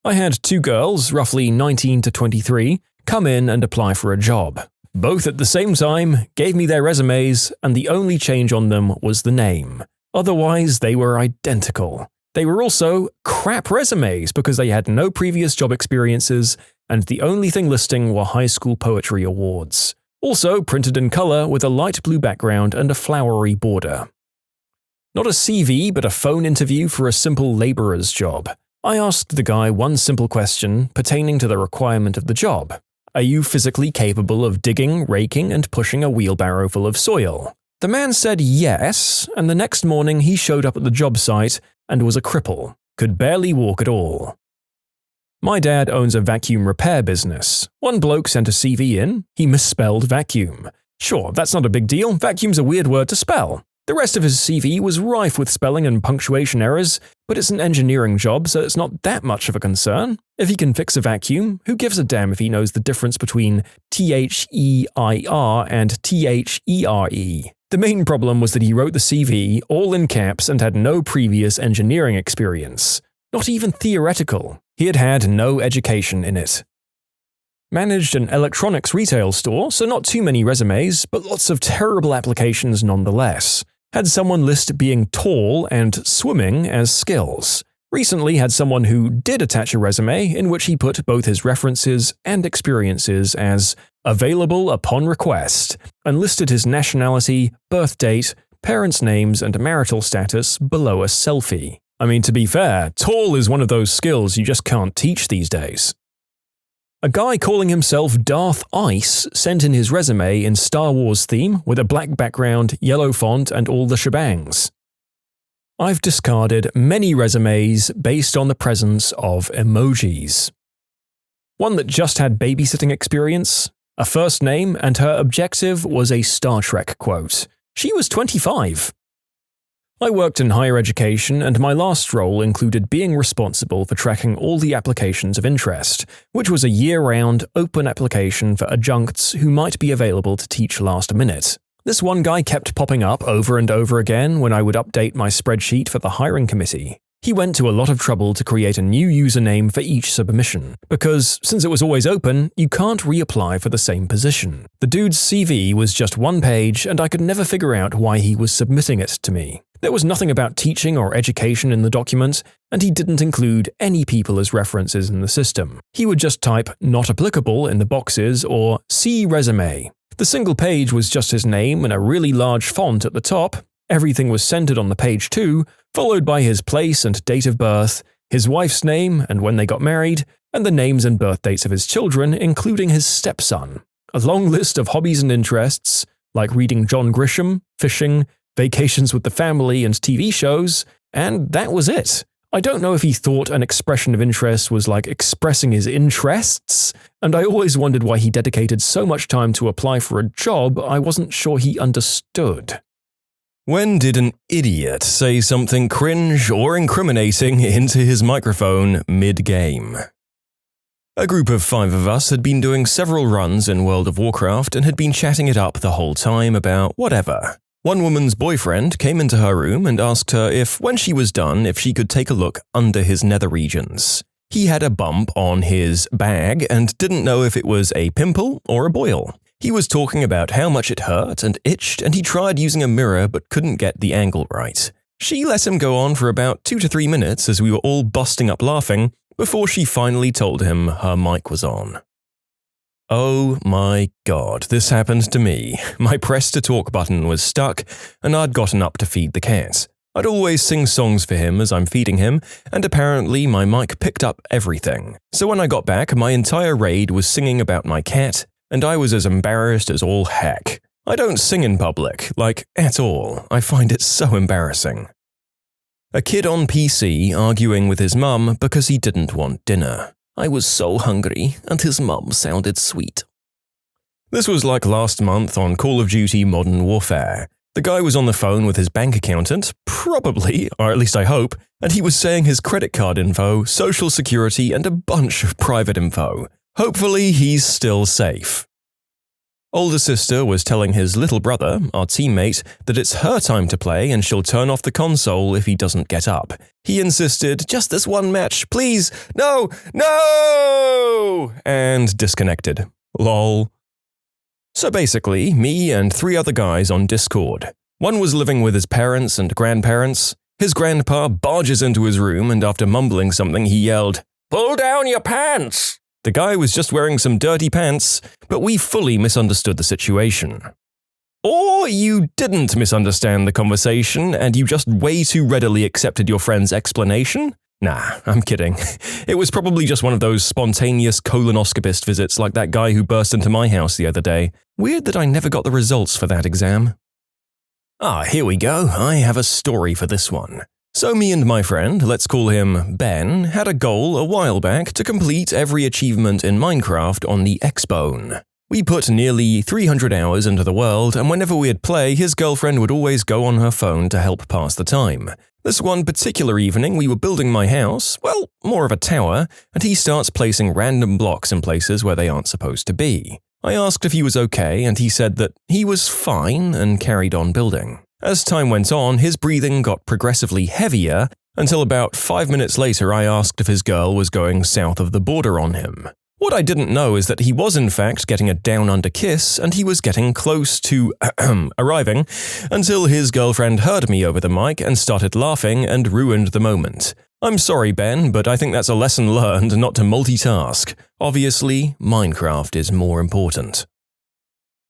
I had two girls, roughly 19 to 23, come in and apply for a job. Both at the same time gave me their resumes, and the only change on them was the name. Otherwise, they were identical. They were also crap resumes because they had no previous job experiences, and the only thing listing were high school poetry awards. Also printed in color with a light blue background and a flowery border. Not a CV, but a phone interview for a simple laborer's job. I asked the guy one simple question pertaining to the requirement of the job. Are you physically capable of digging, raking, and pushing a wheelbarrow full of soil? The man said yes, and the next morning he showed up at the job site and was a cripple, could barely walk at all. My dad owns a vacuum repair business. One bloke sent a CV in, he misspelled vacuum. Sure, that's not a big deal, vacuum's a weird word to spell. The rest of his CV was rife with spelling and punctuation errors, but it's an engineering job, so it's not that much of a concern. If he can fix a vacuum, who gives a damn if he knows the difference between THEIR and THERE? The main problem was that he wrote the CV all in caps and had no previous engineering experience. Not even theoretical. He had had no education in it. Managed an electronics retail store, so not too many resumes, but lots of terrible applications nonetheless. Had someone list being tall and swimming as skills. Recently had someone who did attach a resume in which he put both his references and experiences as available upon request, and listed his nationality, birth date, parents' names, and marital status below a selfie. I mean, to be fair, tall is one of those skills you just can't teach these days. A guy calling himself Darth Ice sent in his resume in Star Wars theme with a black background, yellow font, and all the shebangs. I've discarded many resumes based on the presence of emojis. One that just had babysitting experience, a first name, and her objective was a Star Trek quote. She was 25. I worked in higher education, and my last role included being responsible for tracking all the applications of interest, which was a year-round, open application for adjuncts who might be available to teach last minute. This one guy kept popping up over and over again when I would update my spreadsheet for the hiring committee. He went to a lot of trouble to create a new username for each submission, because since it was always open, you can't reapply for the same position. The dude's CV was just one page, and I could never figure out why he was submitting it to me. There was nothing about teaching or education in the document, and he didn't include any people as references in the system. He would just type "not applicable" in the boxes or "see resume." The single page was just his name in a really large font at the top. Everything was centered on the page too, followed by his place and date of birth, his wife's name and when they got married, and the names and birth dates of his children, including his stepson. A long list of hobbies and interests, like reading John Grisham, fishing, vacations with the family, and TV shows, and that was it. I don't know if he thought an expression of interest was like expressing his interests, and I always wondered why he dedicated so much time to apply for a job I wasn't sure he understood. When did an idiot say something cringe or incriminating into his microphone mid-game? A group of 5 of us had been doing several runs in World of Warcraft and had been chatting it up the whole time about whatever. One woman's boyfriend came into her room and asked her if, when she was done, if she could take a look under his nether regions. He had a bump on his bag and didn't know if it was a pimple or a boil. He was talking about how much it hurt and itched, and he tried using a mirror but couldn't get the angle right. She let him go on for about 2 to 3 minutes as we were all busting up laughing before she finally told him her mic was on. Oh my god, this happened to me. My press to talk button was stuck, and I'd gotten up to feed the cat. I'd always sing songs for him as I'm feeding him, and apparently my mic picked up everything. So when I got back, my entire raid was singing about my cat, and I was as embarrassed as all heck. I don't sing in public, like, at all. I find it so embarrassing. A kid on PC arguing with his mum because he didn't want dinner. I was so hungry, and his mum sounded sweet. This was like last month on Call of Duty Modern Warfare. The guy was on the phone with his bank accountant, probably, or at least I hope, and he was saying his credit card info, social security, and a bunch of private info. Hopefully he's still safe. Older sister was telling his little brother, our teammate, that it's her time to play and she'll turn off the console if he doesn't get up. He insisted, "Just this one match, please! No! No!" and disconnected. Lol. So basically, me and 3 other guys on Discord. One was living with his parents and grandparents. His grandpa barges into his room and after mumbling something he yelled, "Pull down your pants!" The guy was just wearing some dirty pants, but we fully misunderstood the situation. Or you didn't misunderstand the conversation and you just way too readily accepted your friend's explanation? Nah, I'm kidding. It was probably just one of those spontaneous colonoscopist visits like that guy who burst into my house the other day. Weird that I never got the results for that exam. Here we go. I have a story for this one. So me and my friend, let's call him Ben, had a goal a while back to complete every achievement in Minecraft on the X-Bone. We put nearly 300 hours into the world, and whenever we'd play, his girlfriend would always go on her phone to help pass the time. This one particular evening, we were building my house, well, more of a tower, and he starts placing random blocks in places where they aren't supposed to be. I asked if he was okay, and he said that he was fine and carried on building. As time went on, his breathing got progressively heavier, until about 5 minutes later I asked if his girl was going south of the border on him. What I didn't know is that he was in fact getting a down-under kiss, and he was getting close to arriving, until his girlfriend heard me over the mic and started laughing and ruined the moment. I'm sorry, Ben, but I think that's a lesson learned not to multitask. Obviously, Minecraft is more important.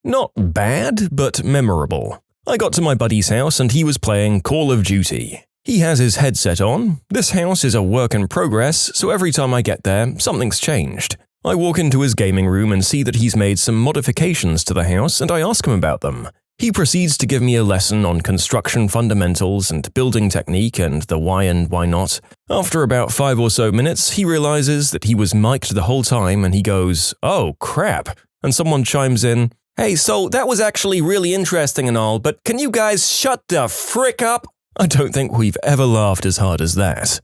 Not bad, but memorable. I got to my buddy's house and he was playing Call of Duty. He has his headset on. This house is a work in progress, so every time I get there, something's changed. I walk into his gaming room and see that he's made some modifications to the house and I ask him about them. He proceeds to give me a lesson on construction fundamentals and building technique and the why and why not. After about 5 or so minutes, he realizes that he was mic'd the whole time and he goes, "Oh crap," and someone chimes in, "Hey, so that was actually really interesting and all, but can you guys shut the frick up?" I don't think we've ever laughed as hard as that.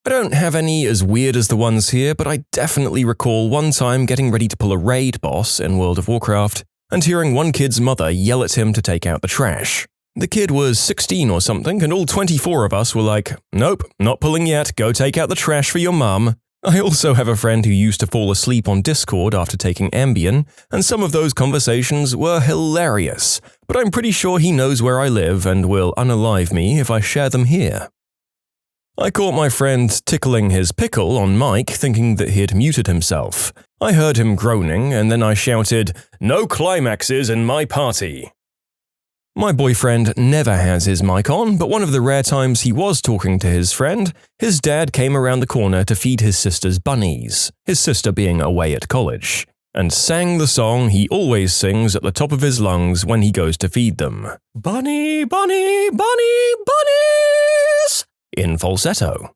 I don't have any as weird as the ones here, but I definitely recall one time getting ready to pull a raid boss in World of Warcraft and hearing one kid's mother yell at him to take out the trash. The kid was 16 or something, and all 24 of us were like, "Nope, not pulling yet, go take out the trash for your mum." I also have a friend who used to fall asleep on Discord after taking Ambien, and some of those conversations were hilarious, but I'm pretty sure he knows where I live and will unalive me if I share them here. I caught my friend tickling his pickle on mic thinking that he had muted himself. I heard him groaning and then I shouted, "No climaxes in my party." My boyfriend never has his mic on, but one of the rare times he was talking to his friend, his dad came around the corner to feed his sister's bunnies, his sister being away at college, and sang the song he always sings at the top of his lungs when he goes to feed them. "Bunny, bunny, bunny, bunnies!" in falsetto.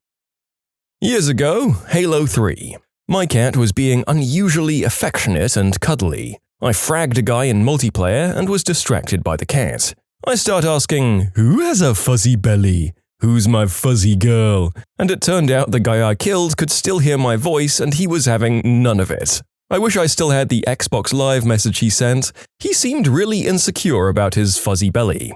Years ago, Halo 3. My cat was being unusually affectionate and cuddly. I fragged a guy in multiplayer and was distracted by the cat. I start asking, "Who has a fuzzy belly? Who's my fuzzy girl?" And it turned out the guy I killed could still hear my voice and he was having none of it. I wish I still had the Xbox Live message he sent. He seemed really insecure about his fuzzy belly.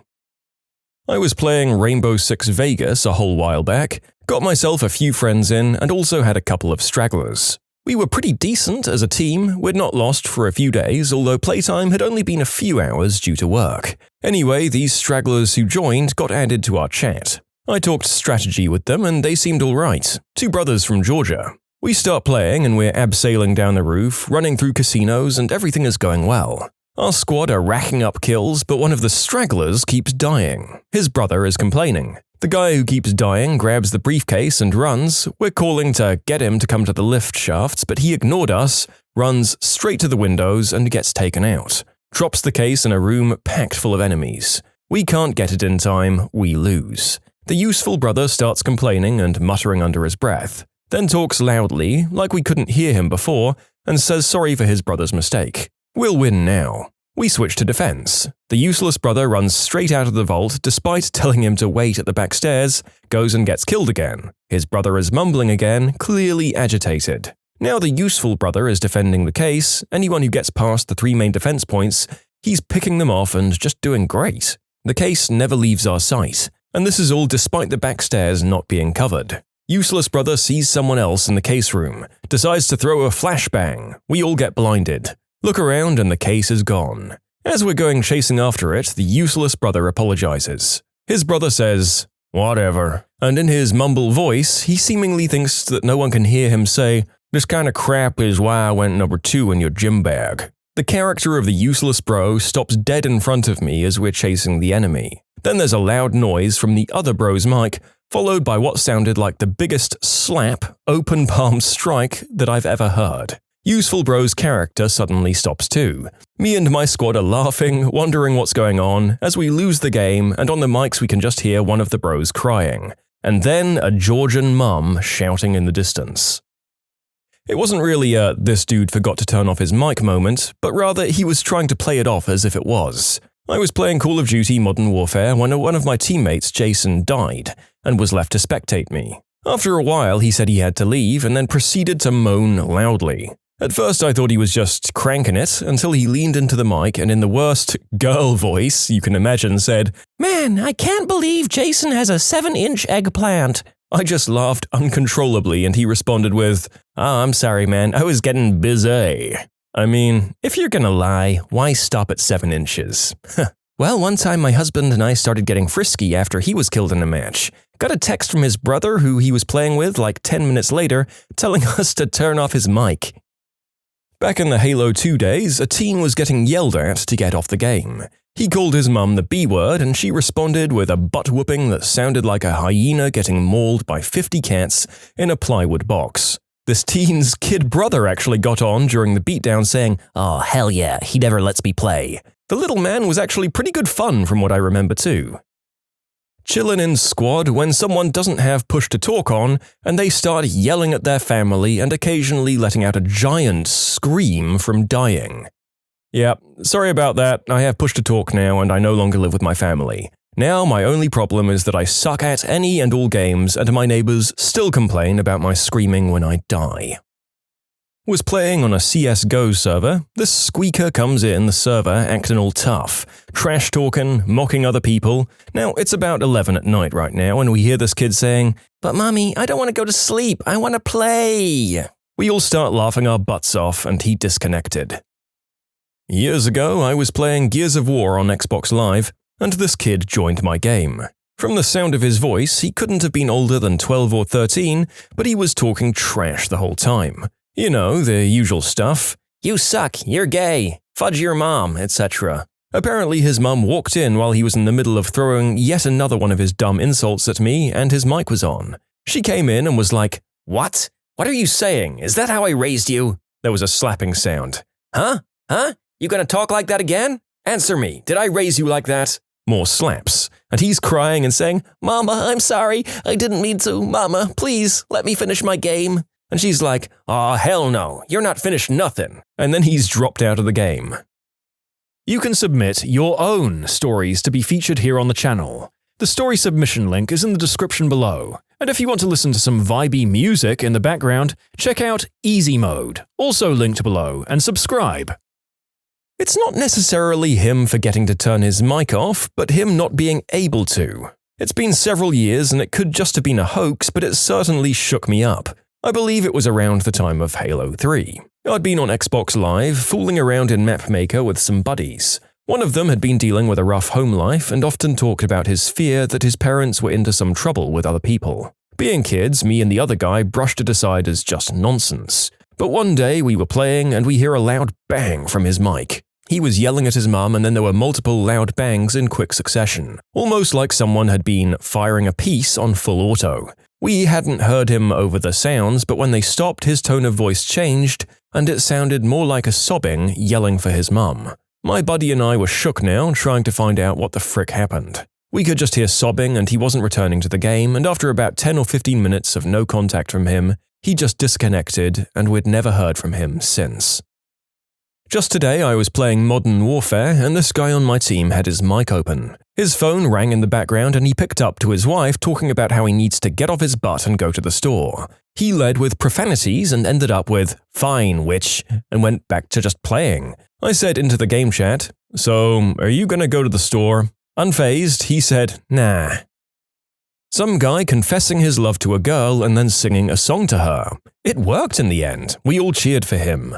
I was playing Rainbow Six Vegas a whole while back, got myself a few friends in, and also had a couple of stragglers. We were pretty decent as a team, we'd not lost for a few days, although playtime had only been a few hours due to work. Anyway, these stragglers who joined got added to our chat. I talked strategy with them and they seemed alright. 2 brothers from Georgia. We start playing and we're abseiling down the roof, running through casinos, and everything is going well. Our squad are racking up kills, but one of the stragglers keeps dying. His brother is complaining. The guy who keeps dying grabs the briefcase and runs. We're calling to get him to come to the lift shafts, but he ignored us, runs straight to the windows and gets taken out. Drops the case in a room packed full of enemies. We can't get it in time, we lose. The useful brother starts complaining and muttering under his breath, then talks loudly, like we couldn't hear him before, and says sorry for his brother's mistake. We'll win now. We switch to defense. The useless brother runs straight out of the vault despite telling him to wait at the back stairs, goes and gets killed again. His brother is mumbling again, clearly agitated. Now the useful brother is defending the case. Anyone who gets past the 3 main defense points, he's picking them off and just doing great. The case never leaves our sight, and this is all despite the backstairs not being covered. Useless brother sees someone else in the case room, decides to throw a flashbang. We all get blinded. Look around and the case is gone. As we're going chasing after it, the useless brother apologizes. His brother says, "Whatever," and in his mumble voice, he seemingly thinks that no one can hear him say, "This kind of crap is why I went number 2 in your gym bag." The character of the useless bro stops dead in front of me as we're chasing the enemy. Then there's a loud noise from the other bro's mic, followed by what sounded like the biggest slap, open palm strike that I've ever heard. Useful bro's character suddenly stops too. Me and my squad are laughing, wondering what's going on, as we lose the game, and on the mics we can just hear one of the bros crying. And then a Georgian mum shouting in the distance. It wasn't really a "this dude forgot to turn off his mic" moment, but rather he was trying to play it off as if it was. I was playing Call of Duty Modern Warfare when one of my teammates, Jason, died, and was left to spectate me. After a while he said he had to leave and then proceeded to moan loudly. At first I thought he was just cranking it, until he leaned into the mic and in the worst girl voice you can imagine said, "Man, I can't believe Jason has a 7-inch eggplant." I just laughed uncontrollably and he responded with, I'm sorry man, I was getting busy." I mean, if you're gonna lie, why stop at 7 inches? Well, one time my husband and I started getting frisky after he was killed in a match. Got a text from his brother who he was playing with like 10 minutes later, telling us to turn off his mic. Back in the Halo 2 days, a teen was getting yelled at to get off the game. He called his mum the B-word and she responded with a butt-whooping that sounded like a hyena getting mauled by 50 cats in a plywood box. This teen's kid brother actually got on during the beatdown saying, "Oh, hell yeah, he never lets me play." The little man was actually pretty good fun from what I remember too. Chillin' in squad when someone doesn't have push to talk on and they start yelling at their family and occasionally letting out a giant scream from dying. Yeah, sorry about that, I have push to talk now and I no longer live with my family. Now my only problem is that I suck at any and all games and my neighbors still complain about my screaming when I die. Was playing on a CSGO server, this squeaker comes in the server acting all tough, trash-talking, mocking other people. Now, it's about 11 at night right now and we hear this kid saying, "But mommy, I don't want to go to sleep, I want to play." We all start laughing our butts off and he disconnected. Years ago, I was playing Gears of War on Xbox Live, and this kid joined my game. From the sound of his voice, he couldn't have been older than 12 or 13, but he was talking trash the whole time. You know, the usual stuff. "You suck, you're gay, fudge your mom," etc. Apparently his mum walked in while he was in the middle of throwing yet another one of his dumb insults at me and his mic was on. She came in and was like, "What? What are you saying? Is that how I raised you?" There was a slapping sound. Huh? You gonna talk like that again? Answer me, did I raise you like that? More slaps. And he's crying and saying, "Mama, I'm sorry, I didn't mean to. Mama, please, let me finish my game." And she's like, "Aw, hell no, you're not finished nothing." And then he's dropped out of the game. You can submit your own stories to be featured here on the channel. The story submission link is in the description below. And if you want to listen to some vibey music in the background, check out easymode, also linked below, and subscribe. It's not necessarily him forgetting to turn his mic off, but him not being able to. It's been several years and it could just have been a hoax, but it certainly shook me up. I believe it was around the time of Halo 3. I'd been on Xbox Live, fooling around in Mapmaker with some buddies. One of them had been dealing with a rough home life and often talked about his fear that his parents were into some trouble with other people. Being kids, me and the other guy brushed it aside as just nonsense. But one day we were playing and we hear a loud bang from his mic. He was yelling at his mum and then there were multiple loud bangs in quick succession, almost like someone had been firing a piece on full auto. We hadn't heard him over the sounds, but when they stopped his tone of voice changed and it sounded more like a sobbing, yelling for his mum. My buddy and I were shook now, trying to find out what the frick happened. We could just hear sobbing and he wasn't returning to the game, and after about 10 or 15 minutes of no contact from him, he just disconnected and we'd never heard from him since. Just today I was playing Modern Warfare and this guy on my team had his mic open. His phone rang in the background and he picked up to his wife talking about how he needs to get off his butt and go to the store. He led with profanities and ended up with, "Fine, witch," and went back to just playing. I said into the game chat, "So, are you gonna go to the store?" Unfazed, he said, "Nah." Some guy confessing his love to a girl and then singing a song to her. It worked in the end. We all cheered for him.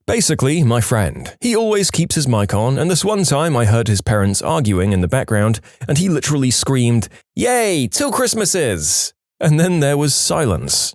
Basically, my friend. He always keeps his mic on, and this one time I heard his parents arguing in the background, and he literally screamed, "Yay, 2 Christmases!" And then there was silence.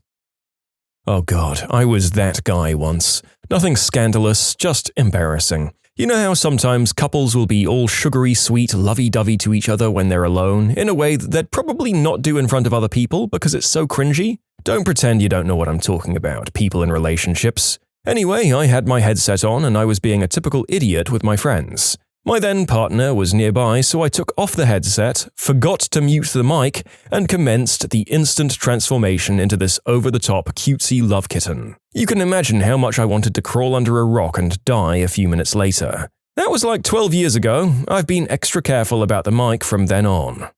Oh god, I was that guy once. Nothing scandalous, just embarrassing. You know how sometimes couples will be all sugary sweet lovey-dovey to each other when they're alone, in a way that they'd probably not do in front of other people because it's so cringy? Don't pretend you don't know what I'm talking about, people in relationships. Anyway, I had my headset on and I was being a typical idiot with my friends. My then partner was nearby, so I took off the headset, forgot to mute the mic, and commenced the instant transformation into this over-the-top cutesy love kitten. You can imagine how much I wanted to crawl under a rock and die a few minutes later. That was like 12 years ago. I've been extra careful about the mic from then on.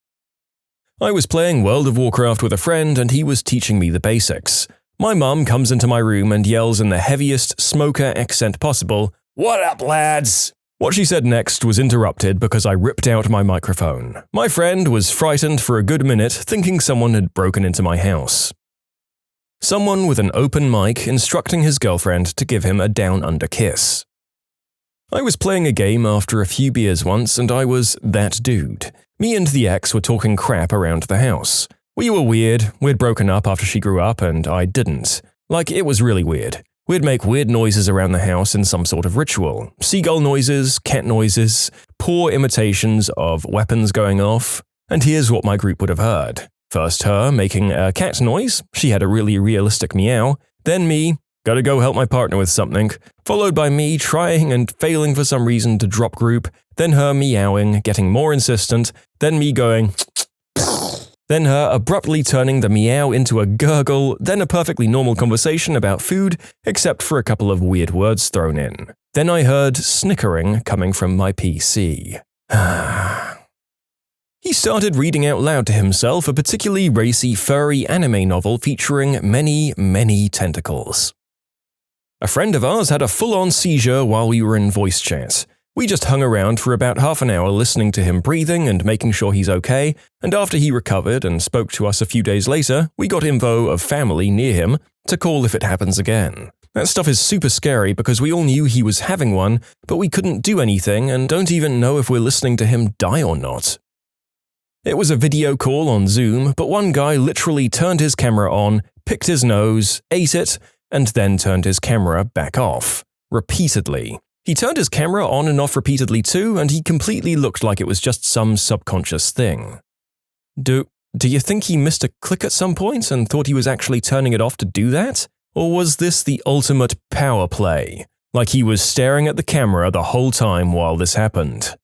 I was playing World of Warcraft with a friend and he was teaching me the basics. My mum comes into my room and yells in the heaviest smoker accent possible, "What up, lads?" What she said next was interrupted because I ripped out my microphone. My friend was frightened for a good minute, thinking someone had broken into my house. Someone with an open mic instructing his girlfriend to give him a down-under kiss. I was playing a game after a few beers once and I was that dude. Me and the ex were talking crap around the house. We were weird, we'd broken up after she grew up and I didn't. Like, it was really weird. We'd make weird noises around the house in some sort of ritual. Seagull noises, cat noises, poor imitations of weapons going off. And here's what my group would have heard. First her making a cat noise, she had a really realistic meow. Then me, gotta go help my partner with something. Followed by me trying and failing for some reason to drop group. Then her meowing, getting more insistent. Then me going then her abruptly turning the meow into a gurgle, then a perfectly normal conversation about food, except for a couple of weird words thrown in. Then I heard snickering coming from my PC. He started reading out loud to himself a particularly racy, furry anime novel featuring many, many tentacles. A friend of ours had a full-on seizure while we were in voice chat. We just hung around for about half an hour listening to him breathing and making sure he's okay, and after he recovered and spoke to us a few days later, we got info of family near him to call if it happens again. That stuff is super scary because we all knew he was having one, but we couldn't do anything and don't even know if we're listening to him die or not. It was a video call on Zoom, but one guy literally turned his camera on, picked his nose, ate it, and then turned his camera back off. Repeatedly. He turned his camera on and off repeatedly too, and he completely looked like it was just some subconscious thing. Do you think he missed a click at some point and thought he was actually turning it off to do that? Or was this the ultimate power play? Like he was staring at the camera the whole time while this happened?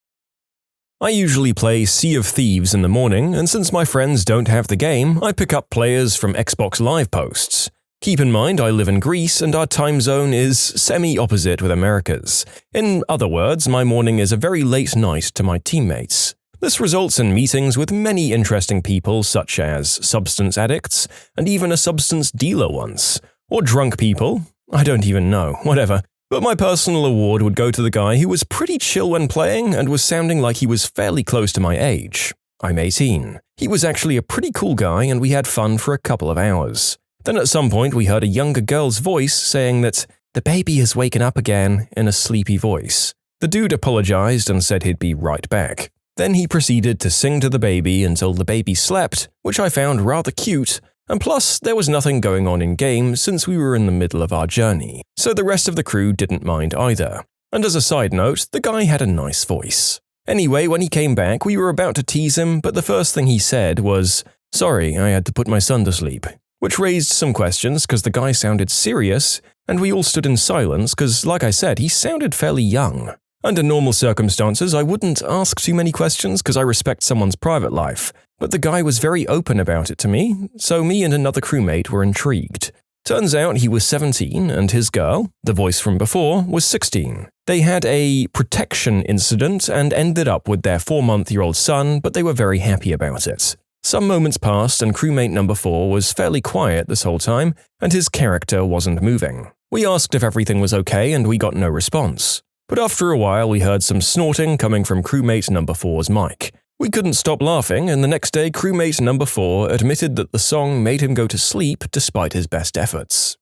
I usually play Sea of Thieves in the morning, and since my friends don't have the game, I pick up players from Xbox Live posts. Keep in mind I live in Greece and our time zone is semi-opposite with America's. In other words, my morning is a very late night to my teammates. This results in meetings with many interesting people such as substance addicts and even a substance dealer once. Or drunk people. I don't even know, whatever. But my personal award would go to the guy who was pretty chill when playing and was sounding like he was fairly close to my age. I'm 18. He was actually a pretty cool guy and we had fun for a couple of hours. Then at some point we heard a younger girl's voice saying that the baby has waken up again in a sleepy voice. The dude apologized and said he'd be right back. Then he proceeded to sing to the baby until the baby slept, which I found rather cute, and plus there was nothing going on in-game since we were in the middle of our journey, so the rest of the crew didn't mind either. And as a side note, the guy had a nice voice. Anyway, when he came back, we were about to tease him, but the first thing he said was, "Sorry, I had to put my son to sleep." Which raised some questions because the guy sounded serious, and we all stood in silence because, like I said, he sounded fairly young. Under normal circumstances, I wouldn't ask too many questions because I respect someone's private life, but the guy was very open about it to me, so me and another crewmate were intrigued. Turns out he was 17 and his girl, the voice from before, was 16. They had a protection incident and ended up with their 4-month-old son, but they were very happy about it. Some moments passed and crewmate number 4 was fairly quiet this whole time, and his character wasn't moving. We asked if everything was okay and we got no response. But after a while we heard some snorting coming from crewmate number 4's mic. We couldn't stop laughing, and the next day crewmate number 4 admitted that the song made him go to sleep despite his best efforts.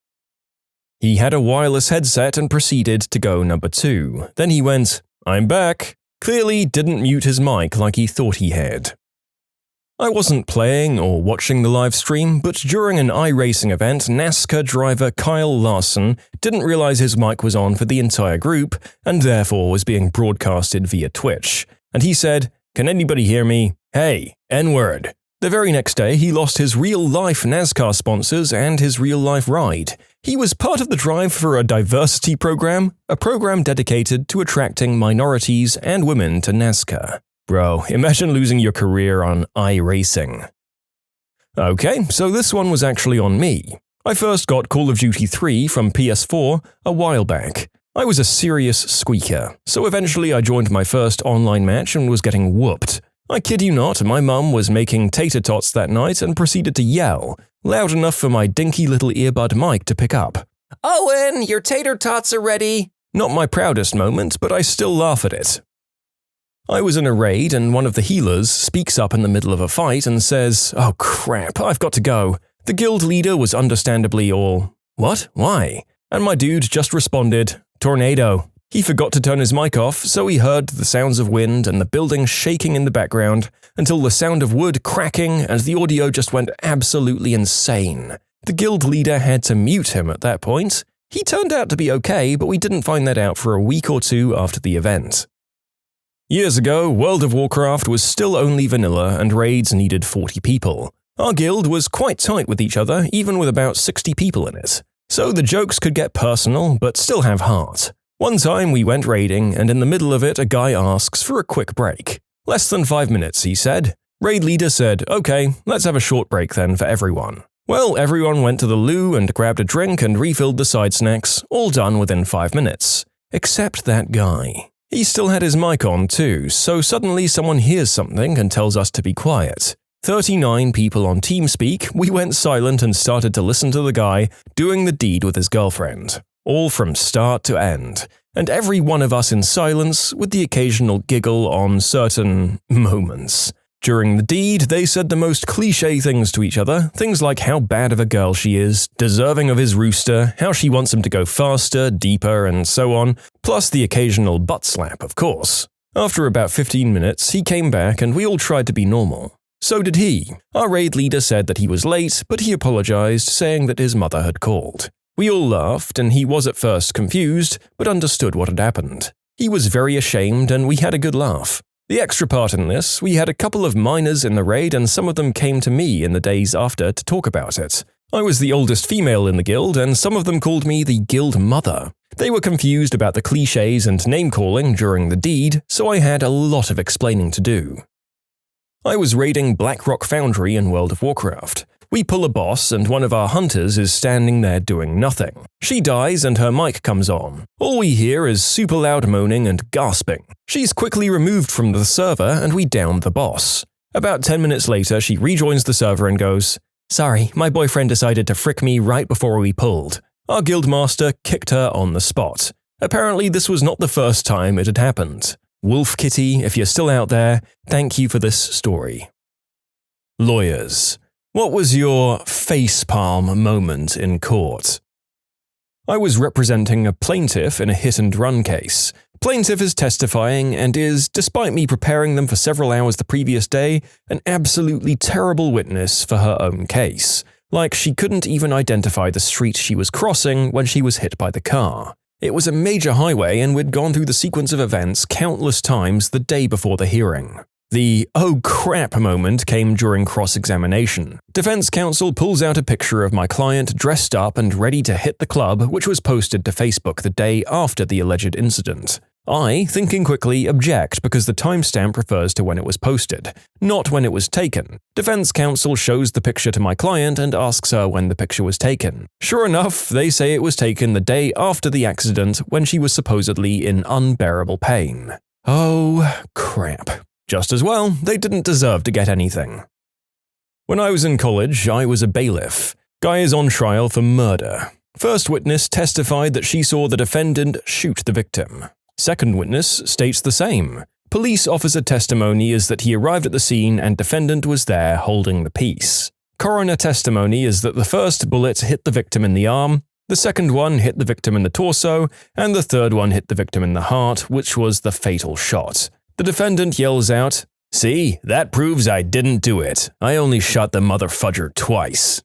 He had a wireless headset and proceeded to go number 2. Then he went, "I'm back." Clearly didn't mute his mic like he thought he had. I wasn't playing or watching the live stream, but during an iRacing event, NASCAR driver Kyle Larson didn't realize his mic was on for the entire group and therefore was being broadcasted via Twitch. And he said, "Can anybody hear me? Hey, N-word." The very next day, he lost his real-life NASCAR sponsors and his real-life ride. He was part of the drive for a diversity program, a program dedicated to attracting minorities and women to NASCAR. Bro, imagine losing your career on iRacing. Okay, so this one was actually on me. I first got Call of Duty 3 from PS4 a while back. I was a serious squeaker, so eventually I joined my first online match and was getting whooped. I kid you not, my mum was making tater tots that night and proceeded to yell, loud enough for my dinky little earbud mic to pick up. "Owen, your tater tots are ready!" Not my proudest moment, but I still laugh at it. I was in a raid and one of the healers speaks up in the middle of a fight and says, "Oh crap, I've got to go." The guild leader was understandably all, "What? Why?" And my dude just responded, "Tornado." He forgot to turn his mic off, so he heard the sounds of wind and the building shaking in the background until the sound of wood cracking and the audio just went absolutely insane. The guild leader had to mute him at that point. He turned out to be okay, but we didn't find that out for a week or two after the event. Years ago, World of Warcraft was still only vanilla and raids needed 40 people. Our guild was quite tight with each other, even with about 60 people in it. So the jokes could get personal, but still have heart. One time we went raiding, and in the middle of it a guy asks for a quick break. Less than 5 minutes, he said. Raid leader said, "Okay, let's have a short break then for everyone." Well, everyone went to the loo and grabbed a drink and refilled the side snacks, all done within 5 minutes. Except that guy. He still had his mic on too, so suddenly someone hears something and tells us to be quiet. 39 people on TeamSpeak, we went silent and started to listen to the guy doing the deed with his girlfriend. All from start to end, and every one of us in silence with the occasional giggle on certain moments. During the deed, they said the most cliché things to each other, things like how bad of a girl she is, deserving of his rooster, how she wants him to go faster, deeper, and so on, plus the occasional butt slap, of course. After about 15 minutes, he came back and we all tried to be normal. So did he. Our raid leader said that he was late, but he apologized, saying that his mother had called. We all laughed, and he was at first confused, but understood what had happened. He was very ashamed, and we had a good laugh. The extra part in this, we had a couple of minors in the raid, and some of them came to me in the days after to talk about it. I was the oldest female in the guild, and some of them called me the guild mother. They were confused about the clichés and name-calling during the deed, so I had a lot of explaining to do. I was raiding Blackrock Foundry in World of Warcraft. We pull a boss and one of our hunters is standing there doing nothing. She dies and her mic comes on. All we hear is super loud moaning and gasping. She's quickly removed from the server and we down the boss. About 10 minutes later, she rejoins the server and goes, "Sorry, my boyfriend decided to frick me right before we pulled." Our guildmaster kicked her on the spot. Apparently this was not the first time it had happened. Wolf Kitty, if you're still out there, thank you for this story. Lawyers. What was your facepalm moment in court? I was representing a plaintiff in a hit-and-run case. Plaintiff is testifying and is, despite me preparing them for several hours the previous day, an absolutely terrible witness for her own case. Like she couldn't even identify the street she was crossing when she was hit by the car. It was a major highway and we'd gone through the sequence of events countless times the day before the hearing. The "oh crap" moment came during cross-examination. Defense counsel pulls out a picture of my client dressed up and ready to hit the club, which was posted to Facebook the day after the alleged incident. I, thinking quickly, object because the timestamp refers to when it was posted, not when it was taken. Defense counsel shows the picture to my client and asks her when the picture was taken. Sure enough, they say it was taken the day after the accident when she was supposedly in unbearable pain. Oh crap. Just as well, they didn't deserve to get anything. When I was in college, I was a bailiff. Guy is on trial for murder. First witness testified that she saw the defendant shoot the victim. Second witness states the same. Police officer testimony is that he arrived at the scene and defendant was there holding the piece. Coroner testimony is that the first bullet hit the victim in the arm, the second one hit the victim in the torso, and the third one hit the victim in the heart, which was the fatal shot. The defendant yells out, "See, that proves I didn't do it. I only shot the motherfudger twice."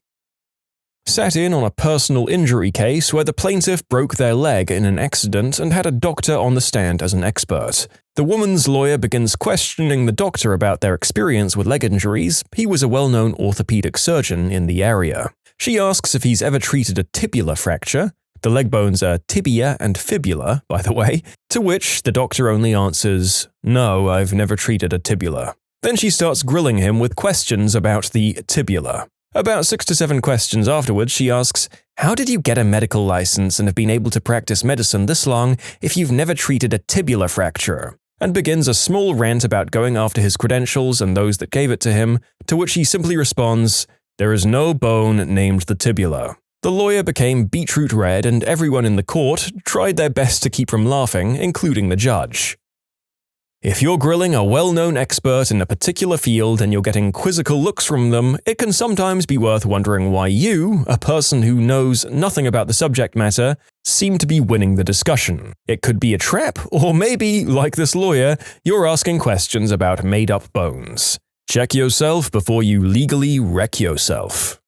Sat in on a personal injury case where the plaintiff broke their leg in an accident and had a doctor on the stand as an expert. The woman's lawyer begins questioning the doctor about their experience with leg injuries. He was a well-known orthopedic surgeon in the area. She asks if he's ever treated a tibular fracture. The leg bones are tibia and fibula, by the way, to which the doctor only answers, "No, I've never treated a tibula." Then she starts grilling him with questions about the tibula. About 6 to 7 questions afterwards, she asks, "How did you get a medical license and have been able to practice medicine this long if you've never treated a tibular fracture?" And begins a small rant about going after his credentials and those that gave it to him, to which he simply responds, "There is no bone named the tibula." The lawyer became beetroot red and everyone in the court tried their best to keep from laughing, including the judge. If you're grilling a well-known expert in a particular field and you're getting quizzical looks from them, it can sometimes be worth wondering why you, a person who knows nothing about the subject matter, seem to be winning the discussion. It could be a trap, or maybe, like this lawyer, you're asking questions about made-up bones. Check yourself before you legally wreck yourself.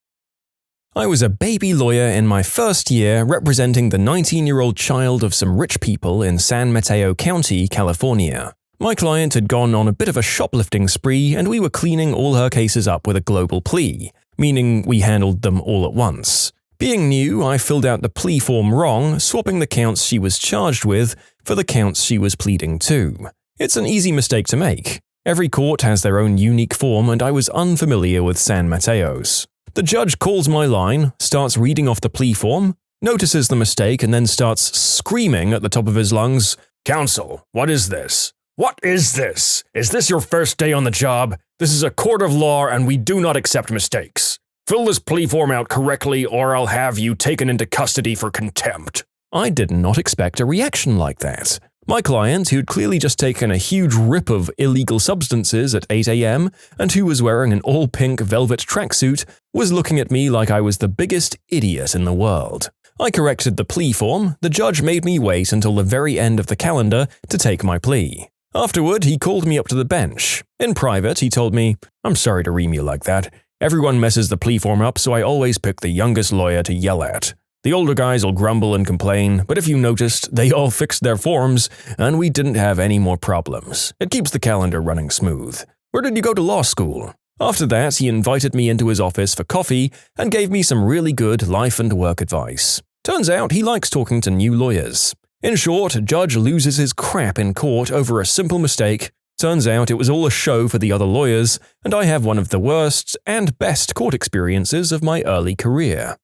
I was a baby lawyer in my first year representing the 19-year-old child of some rich people in San Mateo County, California. My client had gone on a bit of a shoplifting spree and we were cleaning all her cases up with a global plea, meaning we handled them all at once. Being new, I filled out the plea form wrong, swapping the counts she was charged with for the counts she was pleading to. It's an easy mistake to make. Every court has their own unique form and I was unfamiliar with San Mateo's. The judge calls my line, starts reading off the plea form, notices the mistake and then starts screaming at the top of his lungs, "Counsel, what is this? What is this? Is this your first day on the job? This is a court of law and we do not accept mistakes. Fill this plea form out correctly or I'll have you taken into custody for contempt." I did not expect a reaction like that. My client, who'd clearly just taken a huge rip of illegal substances at 8 a.m. and who was wearing an all-pink velvet tracksuit, was looking at me like I was the biggest idiot in the world. I corrected the plea form. The judge made me wait until the very end of the calendar to take my plea. Afterward, he called me up to the bench. In private, he told me, "I'm sorry to ream you like that. Everyone messes the plea form up, so I always pick the youngest lawyer to yell at. The older guys will grumble and complain, but if you noticed, they all fixed their forms, and we didn't have any more problems. It keeps the calendar running smooth. Where did you go to law school?" After that, he invited me into his office for coffee and gave me some really good life and work advice. Turns out he likes talking to new lawyers. In short, a judge loses his crap in court over a simple mistake. Turns out it was all a show for the other lawyers, and I have one of the worst and best court experiences of my early career.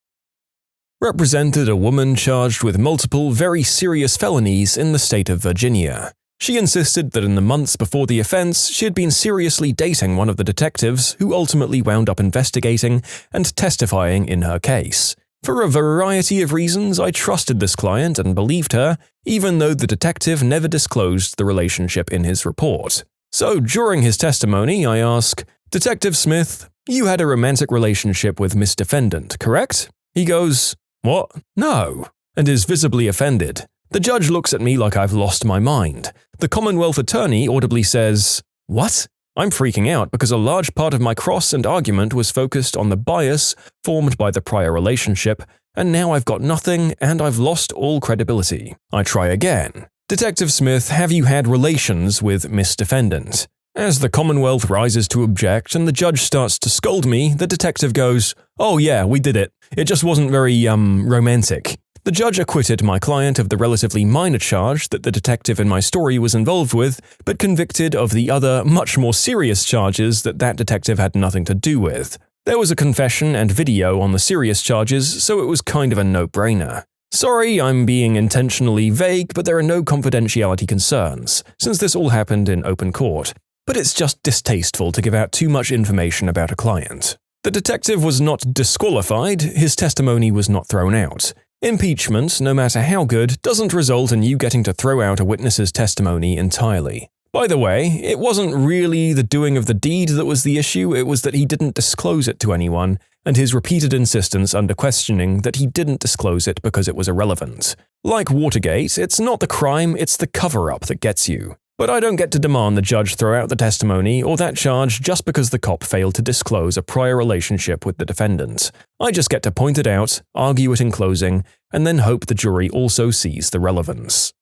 Represented a woman charged with multiple very serious felonies in the state of Virginia. She insisted that in the months before the offense, she had been seriously dating one of the detectives who ultimately wound up investigating and testifying in her case. For a variety of reasons, I trusted this client and believed her, even though the detective never disclosed the relationship in his report. So during his testimony, I ask, "Detective Smith, you had a romantic relationship with Miss Defendant, correct?" He goes, "What? No," and is visibly offended. The judge looks at me like I've lost my mind. The Commonwealth attorney audibly says, "What?" I'm freaking out because a large part of my cross and argument was focused on the bias formed by the prior relationship, and now I've got nothing and I've lost all credibility. I try again. "Detective Smith, have you had relations with Miss Defendant?" As the Commonwealth rises to object and the judge starts to scold me, the detective goes, "Oh yeah, we did it. It just wasn't very, romantic." The judge acquitted my client of the relatively minor charge that the detective in my story was involved with, but convicted of the other, much more serious charges that detective had nothing to do with. There was a confession and video on the serious charges, so it was kind of a no-brainer. Sorry, I'm being intentionally vague, but there are no confidentiality concerns, since this all happened in open court. But it's just distasteful to give out too much information about a client. The detective was not disqualified, his testimony was not thrown out. Impeachment, no matter how good, doesn't result in you getting to throw out a witness's testimony entirely. By the way, it wasn't really the doing of the deed that was the issue, it was that he didn't disclose it to anyone, and his repeated insistence under questioning that he didn't disclose it because it was irrelevant. Like Watergate, it's not the crime, it's the cover-up that gets you. But I don't get to demand the judge throw out the testimony or that charge just because the cop failed to disclose a prior relationship with the defendant. I just get to point it out, argue it in closing, and then hope the jury also sees the relevance.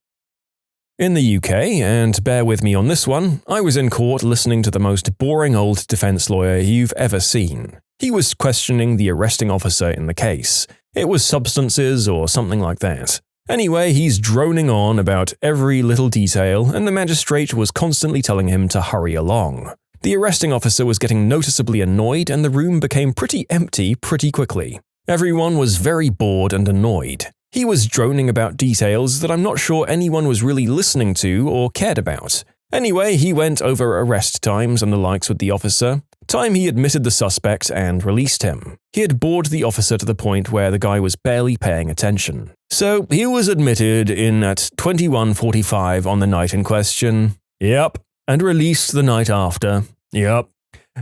In the UK, and bear with me on this one, I was in court listening to the most boring old defense lawyer you've ever seen. He was questioning the arresting officer in the case. It was substances or something like that. Anyway, he's droning on about every little detail, and the magistrate was constantly telling him to hurry along. The arresting officer was getting noticeably annoyed, and the room became pretty empty pretty quickly. Everyone was very bored and annoyed. He was droning about details that I'm not sure anyone was really listening to or cared about. Anyway, he went over arrest times and the likes with the officer, time he admitted the suspect and released him. He had bored the officer to the point where the guy was barely paying attention. So he was admitted in at 21:45 on the night in question. Yep. And released the night after. Yep.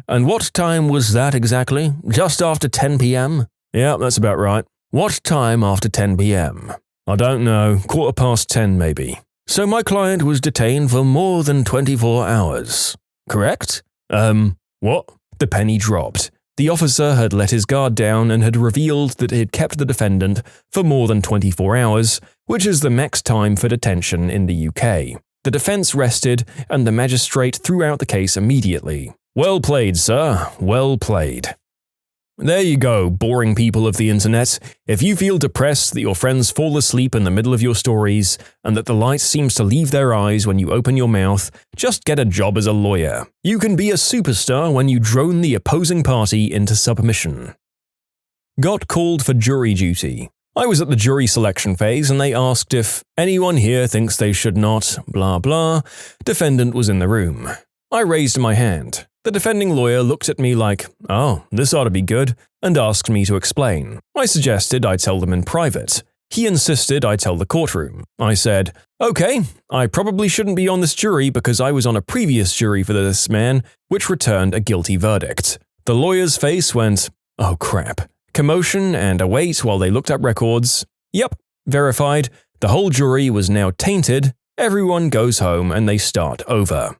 And what time was that exactly? Just after 10 p.m.? Yep, that's about right. What time after 10 p.m.? I don't know, 10:15 maybe. So my client was detained for more than 24 hours. Correct? What? The penny dropped. The officer had let his guard down and had revealed that he had kept the defendant for more than 24 hours, which is the max time for detention in the UK. The defense rested, and the magistrate threw out the case immediately. Well played, sir. Well played. There you go, boring people of the internet. If you feel depressed that your friends fall asleep in the middle of your stories, and that the light seems to leave their eyes when you open your mouth, just get a job as a lawyer. You can be a superstar when you drone the opposing party into submission. Got called for jury duty. I was at the jury selection phase and they asked if anyone here thinks they should not, blah blah. Defendant was in the room. I raised my hand. The defending lawyer looked at me like, oh, this ought to be good, and asked me to explain. I suggested I tell them in private. He insisted I tell the courtroom. I said, okay, I probably shouldn't be on this jury because I was on a previous jury for this man, which returned a guilty verdict. The lawyer's face went, oh crap. Commotion and a wait while they looked up records. Yep, verified. The whole jury was now tainted. Everyone goes home and they start over.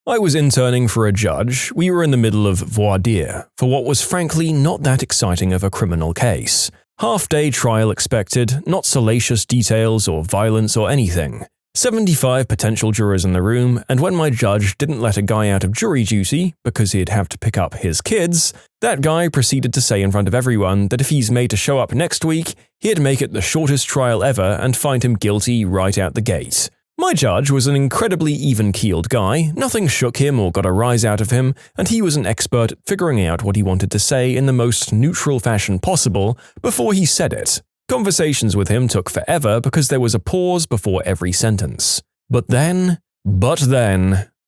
I was interning for a judge. We were in the middle of voir dire for what was frankly not that exciting of a criminal case. Half-day trial expected, not salacious details or violence or anything. 75 potential jurors in the room, and when my judge didn't let a guy out of jury duty because he'd have to pick up his kids, that guy proceeded to say in front of everyone that if he's made to show up next week, he'd make it the shortest trial ever and find him guilty right out the gate. My judge was an incredibly even-keeled guy, nothing shook him or got a rise out of him, and he was an expert at figuring out what he wanted to say in the most neutral fashion possible before he said it. Conversations with him took forever because there was a pause before every sentence. But then,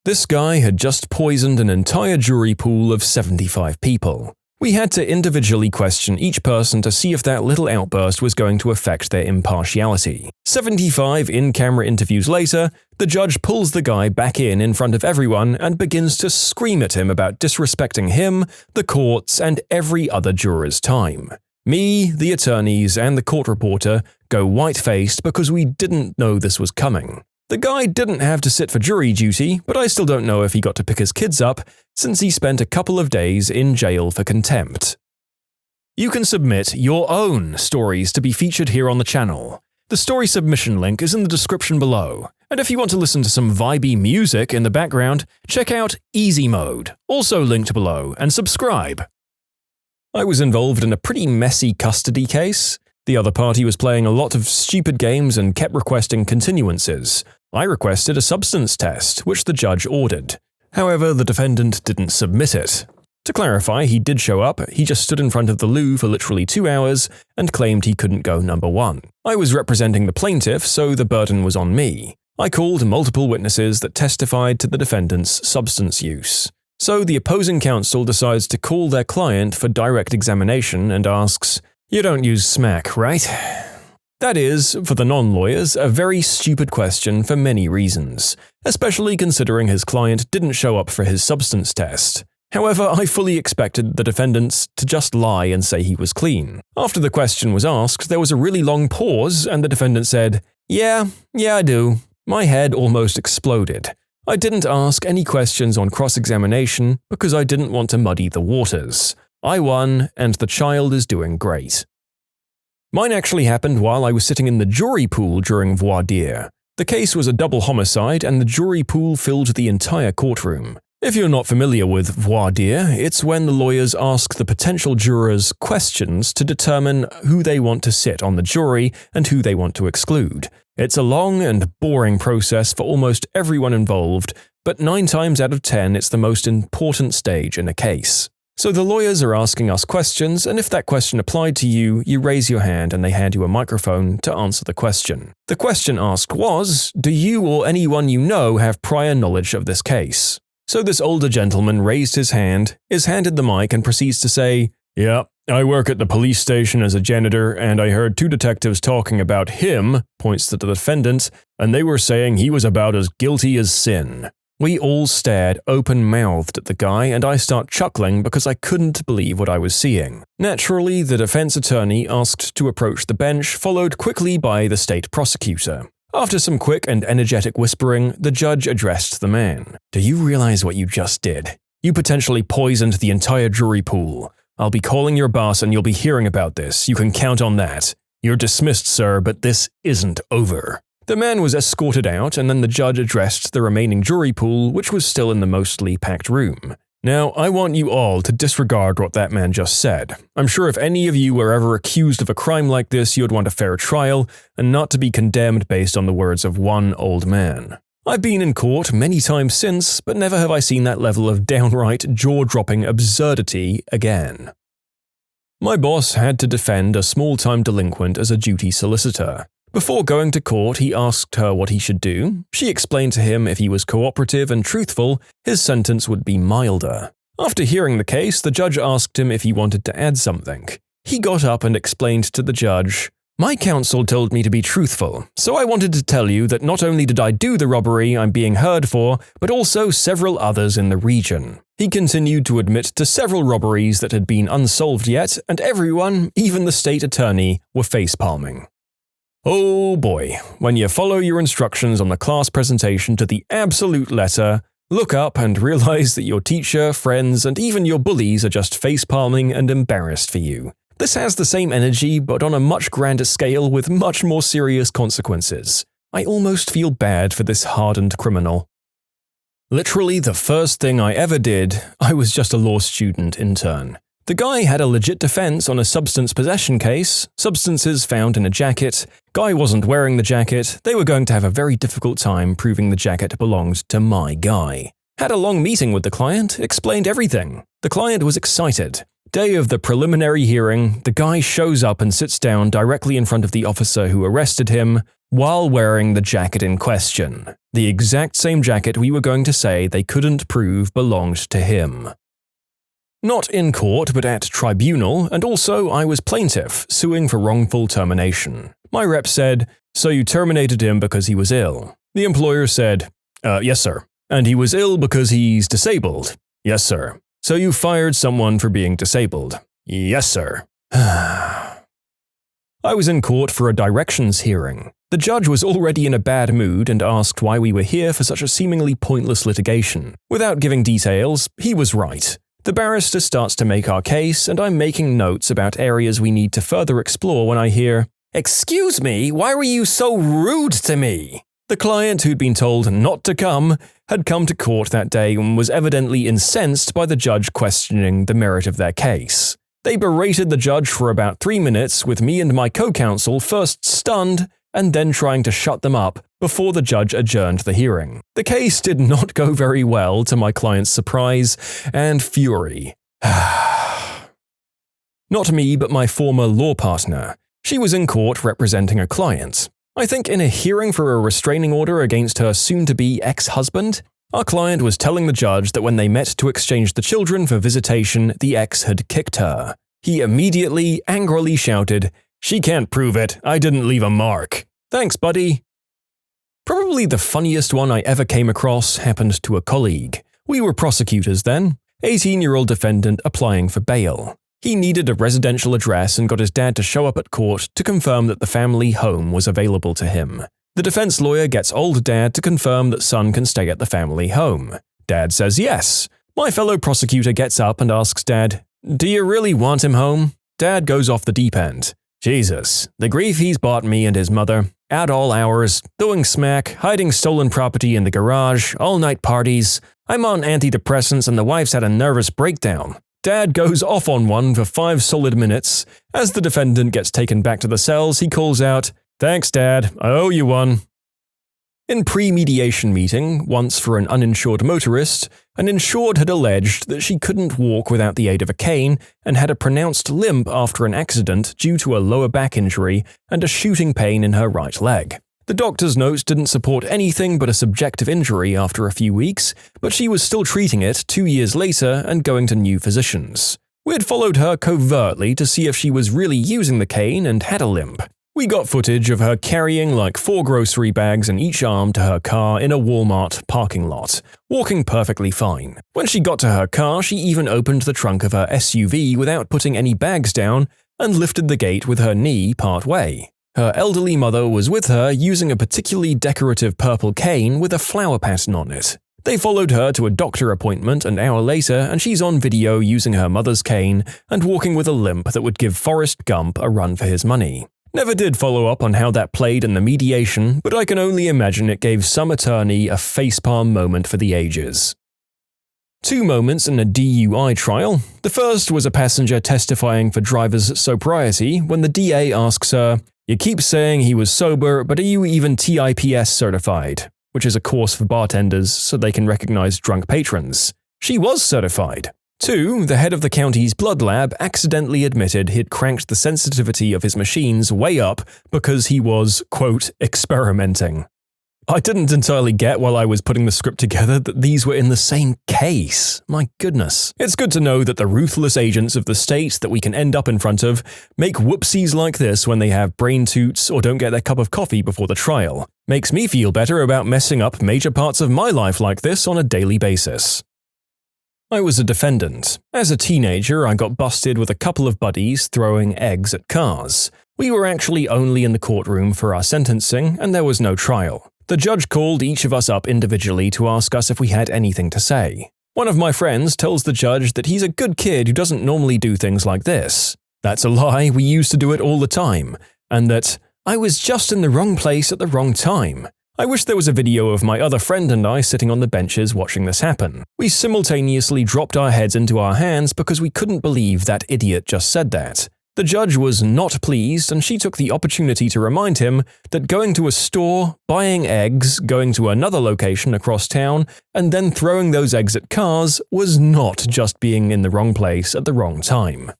this guy had just poisoned an entire jury pool of 75 people. We had to individually question each person to see if that little outburst was going to affect their impartiality. 75 in-camera interviews later, the judge pulls the guy back in front of everyone and begins to scream at him about disrespecting him, the courts, and every other juror's time. Me, the attorneys, and the court reporter go white-faced because we didn't know this was coming. The guy didn't have to sit for jury duty, but I still don't know if he got to pick his kids up since he spent a couple of days in jail for contempt. You can submit your own stories to be featured here on the channel. The story submission link is in the description below. And if you want to listen to some vibey music in the background, check out easymode, also linked below, and subscribe. I was involved in a pretty messy custody case. The other party was playing a lot of stupid games and kept requesting continuances. I requested a substance test, which the judge ordered. However, the defendant didn't submit it. To clarify, he did show up, he just stood in front of the loo for literally 2 hours and claimed he couldn't go number 1. I was representing the plaintiff, so the burden was on me. I called multiple witnesses that testified to the defendant's substance use. So the opposing counsel decides to call their client for direct examination and asks, "You don't use smack, right?" That is, for the non-lawyers, a very stupid question for many reasons, especially considering his client didn't show up for his substance test. However, I fully expected the defendants to just lie and say he was clean. After the question was asked, there was a really long pause and the defendant said, Yeah, I do. My head almost exploded. I didn't ask any questions on cross-examination because I didn't want to muddy the waters. I won, and the child is doing great. Mine actually happened while I was sitting in the jury pool during voir dire. The case was a double homicide and the jury pool filled the entire courtroom. If you're not familiar with voir dire, it's when the lawyers ask the potential jurors questions to determine who they want to sit on the jury and who they want to exclude. It's a long and boring process for almost everyone involved, but 9 times out of 10 it's the most important stage in a case. So the lawyers are asking us questions, and if that question applied to you, you raise your hand and they hand you a microphone to answer the question. The question asked was, do you or anyone you know have prior knowledge of this case? So this older gentleman raised his hand, is handed the mic and proceeds to say, "Yeah, I work at the police station as a janitor and I heard 2 detectives talking about him," points to the defendant, "and they were saying he was about as guilty as sin." We all stared open-mouthed at the guy and I start chuckling because I couldn't believe what I was seeing. Naturally, the defense attorney asked to approach the bench, followed quickly by the state prosecutor. After some quick and energetic whispering, the judge addressed the man. "Do you realize what you just did? You potentially poisoned the entire jury pool. I'll be calling your boss and you'll be hearing about this. You can count on that. You're dismissed, sir, but this isn't over." The man was escorted out and then the judge addressed the remaining jury pool, which was still in the mostly packed room. Now, I want you all to disregard what that man just said. I'm sure if any of you were ever accused of a crime like this, you'd want a fair trial and not to be condemned based on the words of one old man. I've been in court many times since, but never have I seen that level of downright jaw-dropping absurdity again. My boss had to defend a small-time delinquent as a duty solicitor. Before going to court, he asked her what he should do. She explained to him if he was cooperative and truthful, his sentence would be milder. After hearing the case, the judge asked him if he wanted to add something. He got up and explained to the judge, "My counsel told me to be truthful, so I wanted to tell you that not only did I do the robbery I'm being heard for, but also several others in the region." He continued to admit to several robberies that had been unsolved yet, and everyone, even the state attorney, were facepalming. Oh boy, when you follow your instructions on the class presentation to the absolute letter, look up and realize that your teacher, friends, and even your bullies are just facepalming and embarrassed for you. This has the same energy, but on a much grander scale with much more serious consequences. I almost feel bad for this hardened criminal. Literally the first thing I ever did, I was just a law student intern. The guy had a legit defense on a substance possession case, substances found in a jacket, guy wasn't wearing the jacket, they were going to have a very difficult time proving the jacket belonged to my guy. Had a long meeting with the client, explained everything. The client was excited. Day of the preliminary hearing, the guy shows up and sits down directly in front of the officer who arrested him while wearing the jacket in question. The exact same jacket we were going to say they couldn't prove belonged to him. Not in court, but at tribunal, and also I was plaintiff, suing for wrongful termination. My rep said, "So you terminated him because he was ill?" The employer said, "Yes, sir." "And he was ill because he's disabled?" "Yes, sir." "So you fired someone for being disabled?" "Yes, sir." I was in court for a directions hearing. The judge was already in a bad mood and asked why we were here for such a seemingly pointless litigation. Without giving details, he was right. The barrister starts to make our case, and I'm making notes about areas we need to further explore when I hear, "Excuse me, why were you so rude to me?" The client, who'd been told not to come, had come to court that day and was evidently incensed by the judge questioning the merit of their case. They berated the judge for about 3 minutes, with me and my co-counsel first stunned and then trying to shut them up before the judge adjourned the hearing. The case did not go very well, to my client's surprise and fury. Not me, but my former law partner. She was in court representing a client. I think in a hearing for a restraining order against her soon-to-be ex-husband. Our client was telling the judge that when they met to exchange the children for visitation, the ex had kicked her. He immediately, angrily shouted, "She can't prove it. I didn't leave a mark." "Thanks, buddy." Probably the funniest one I ever came across happened to a colleague. We were prosecutors then. 18-year-old defendant applying for bail. He needed a residential address and got his dad to show up at court to confirm that the family home was available to him. The defense lawyer gets old dad to confirm that son can stay at the family home. Dad says yes. My fellow prosecutor gets up and asks dad, "Do you really want him home?" Dad goes off the deep end. "Jesus, the grief he's bought me and his mother. At all hours, doing smack, hiding stolen property in the garage, all-night parties. I'm on antidepressants and the wife's had a nervous breakdown." Dad goes off on one for 5 solid minutes. As the defendant gets taken back to the cells, he calls out, "Thanks, Dad, I owe you one." In pre-mediation meeting, once for an uninsured motorist, an insured had alleged that she couldn't walk without the aid of a cane and had a pronounced limp after an accident due to a lower back injury and a shooting pain in her right leg. The doctor's notes didn't support anything but a subjective injury after a few weeks, but she was still treating it 2 years later and going to new physicians. We had followed her covertly to see if she was really using the cane and had a limp. We got footage of her carrying like 4 grocery bags in each arm to her car in a Walmart parking lot, walking perfectly fine. When she got to her car, she even opened the trunk of her SUV without putting any bags down and lifted the gate with her knee part way. Her elderly mother was with her using a particularly decorative purple cane with a flower pattern on it. They followed her to a doctor appointment an hour later and she's on video using her mother's cane and walking with a limp that would give Forrest Gump a run for his money. Never did follow up on how that played in the mediation, but I can only imagine it gave some attorney a facepalm moment for the ages. 2 moments in a DUI trial. The first was a passenger testifying for driver's sobriety when the DA asks her, "You keep saying he was sober, but are you even TIPS certified?" Which is a course for bartenders so they can recognize drunk patrons. She was certified. 2. The head of the county's blood lab accidentally admitted he'd cranked the sensitivity of his machines way up because he was, quote, experimenting. I didn't entirely get while I was putting the script together that these were in the same case. My goodness. It's good to know that the ruthless agents of the state that we can end up in front of make whoopsies like this when they have brain toots or don't get their cup of coffee before the trial. Makes me feel better about messing up major parts of my life like this on a daily basis. I was a defendant. As a teenager, I got busted with a couple of buddies throwing eggs at cars. We were actually only in the courtroom for our sentencing, and there was no trial. The judge called each of us up individually to ask us if we had anything to say. One of my friends tells the judge that he's a good kid who doesn't normally do things like this. That's a lie, we used to do it all the time. And that, "I was just in the wrong place at the wrong time." I wish there was a video of my other friend and I sitting on the benches watching this happen. We simultaneously dropped our heads into our hands because we couldn't believe that idiot just said that. The judge was not pleased and she took the opportunity to remind him that going to a store, buying eggs, going to another location across town, and then throwing those eggs at cars was not just being in the wrong place at the wrong time.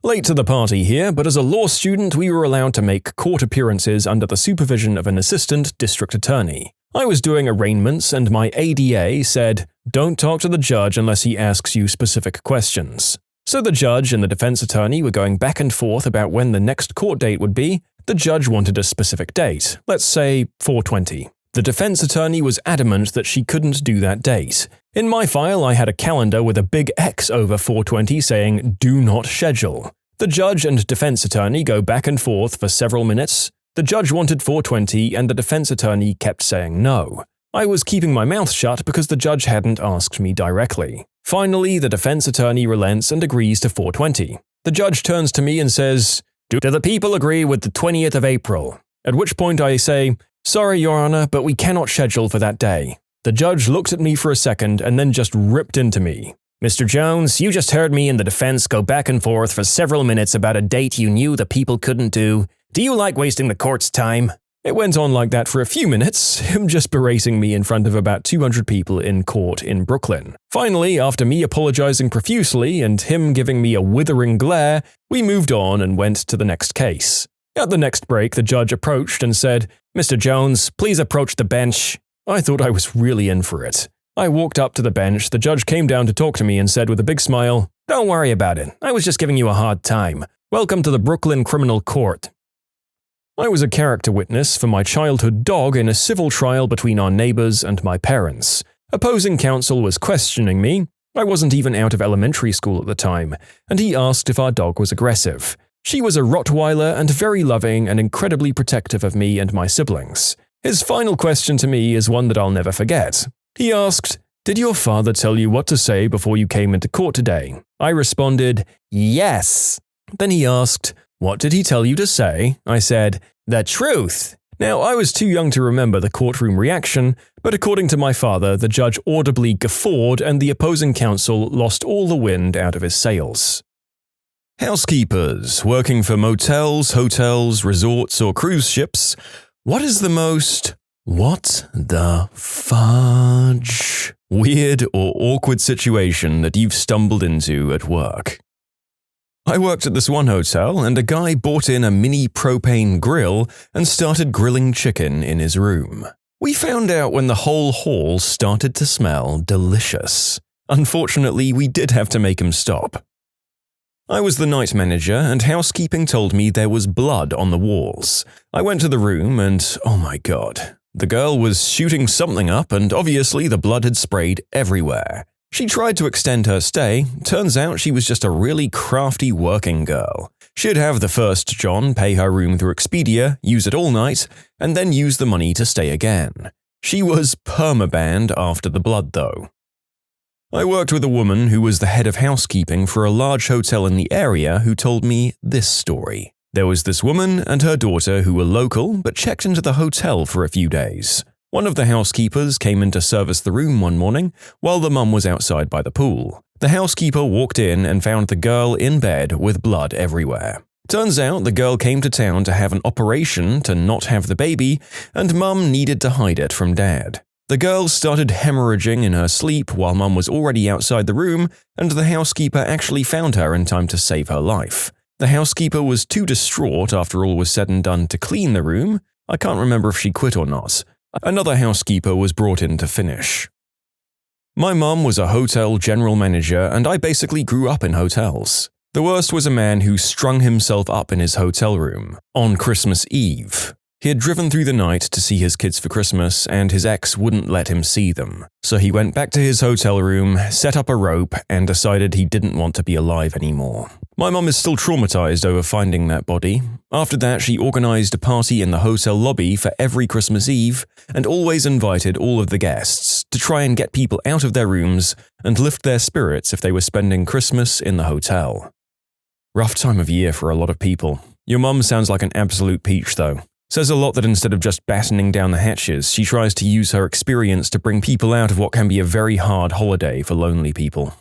Late to the party here, but as a law student we were allowed to make court appearances under the supervision of an assistant district attorney. I was doing arraignments and my ADA said, "Don't talk to the judge unless he asks you specific questions." So the judge and the defense attorney were going back and forth about when the next court date would be. The judge wanted a specific date, let's say 4/20. The defense attorney was adamant that she couldn't do that date. In my file, I had a calendar with a big X over 4/20 saying, "Do not schedule." The judge and defense attorney go back and forth for several minutes. The judge wanted 4/20 and the defense attorney kept saying no. I was keeping my mouth shut because the judge hadn't asked me directly. Finally, the defense attorney relents and agrees to 4/20. The judge turns to me and says, "Do the people agree with the 20th of April?" At which point I say, "Sorry, Your Honor, but we cannot schedule for that day." The judge looked at me for a second and then just ripped into me. "Mr. Jones, you just heard me and the defense go back and forth for several minutes about a date you knew the people couldn't do. Do you like wasting the court's time?" It went on like that for a few minutes, him just berating me in front of about 200 people in court in Brooklyn. Finally, after me apologizing profusely and him giving me a withering glare, we moved on and went to the next case. At the next break, the judge approached and said, "Mr. Jones, please approach the bench." I thought I was really in for it. I walked up to the bench, the judge came down to talk to me and said with a big smile, "Don't worry about it, I was just giving you a hard time. Welcome to the Brooklyn Criminal Court." I was a character witness for my childhood dog in a civil trial between our neighbors and my parents. Opposing counsel was questioning me. I wasn't even out of elementary school at the time, and he asked if our dog was aggressive. She was a Rottweiler and very loving and incredibly protective of me and my siblings. His final question to me is one that I'll never forget. He asked, "Did your father tell you what to say before you came into court today?" I responded, "Yes." Then he asked, "What did he tell you to say?" I said, "The truth." Now, I was too young to remember the courtroom reaction, but according to my father, the judge audibly guffawed and the opposing counsel lost all the wind out of his sails. Housekeepers working for motels, hotels, resorts, or cruise ships. What is the most what the fudge weird or awkward situation that you've stumbled into at work? I worked at this one hotel, and a guy bought in a mini propane grill and started grilling chicken in his room. We found out when the whole hall started to smell delicious. Unfortunately, we did have to make him stop. I was the night manager, and housekeeping told me there was blood on the walls. I went to the room and, oh my god, the girl was shooting something up and obviously the blood had sprayed everywhere. She tried to extend her stay. Turns out she was just a really crafty working girl. She'd have the first John pay her room through Expedia, use it all night, and then use the money to stay again. She was permabanned after the blood though. I worked with a woman who was the head of housekeeping for a large hotel in the area who told me this story. There was this woman and her daughter who were local but checked into the hotel for a few days. One of the housekeepers came in to service the room one morning while the mum was outside by the pool. The housekeeper walked in and found the girl in bed with blood everywhere. Turns out the girl came to town to have an operation to not have the baby, and mum needed to hide it from dad. The girl started hemorrhaging in her sleep while mum was already outside the room, and the housekeeper actually found her in time to save her life. The housekeeper was too distraught after all was said and done to clean the room. I can't remember if she quit or not. Another housekeeper was brought in to finish. My mum was a hotel general manager, and I basically grew up in hotels. The worst was a man who strung himself up in his hotel room on Christmas Eve. He had driven through the night to see his kids for Christmas, and his ex wouldn't let him see them. So he went back to his hotel room, set up a rope, and decided he didn't want to be alive anymore. My mum is still traumatized over finding that body. After that, she organized a party in the hotel lobby for every Christmas Eve and always invited all of the guests to try and get people out of their rooms and lift their spirits if they were spending Christmas in the hotel. Rough time of year for a lot of people. Your mum sounds like an absolute peach though. Says a lot that instead of just battening down the hatches, she tries to use her experience to bring people out of what can be a very hard holiday for lonely people.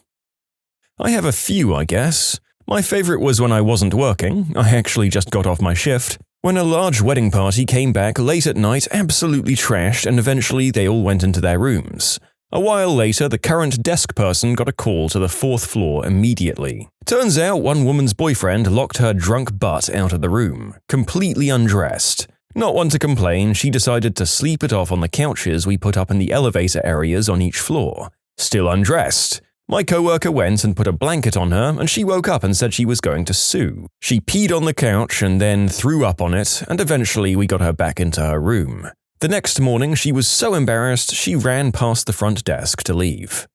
I have a few, I guess. My favorite was when I wasn't working. I actually just got off my shift. When a large wedding party came back late at night, absolutely trashed, and eventually they all went into their rooms. A while later, the current desk person got a call to the 4th floor immediately. Turns out one woman's boyfriend locked her drunk butt out of the room, completely undressed. Not one to complain, she decided to sleep it off on the couches we put up in the elevator areas on each floor. Still undressed. My coworker went and put a blanket on her, and she woke up and said she was going to sue. She peed on the couch and then threw up on it, and eventually we got her back into her room. The next morning, she was so embarrassed she ran past the front desk to leave.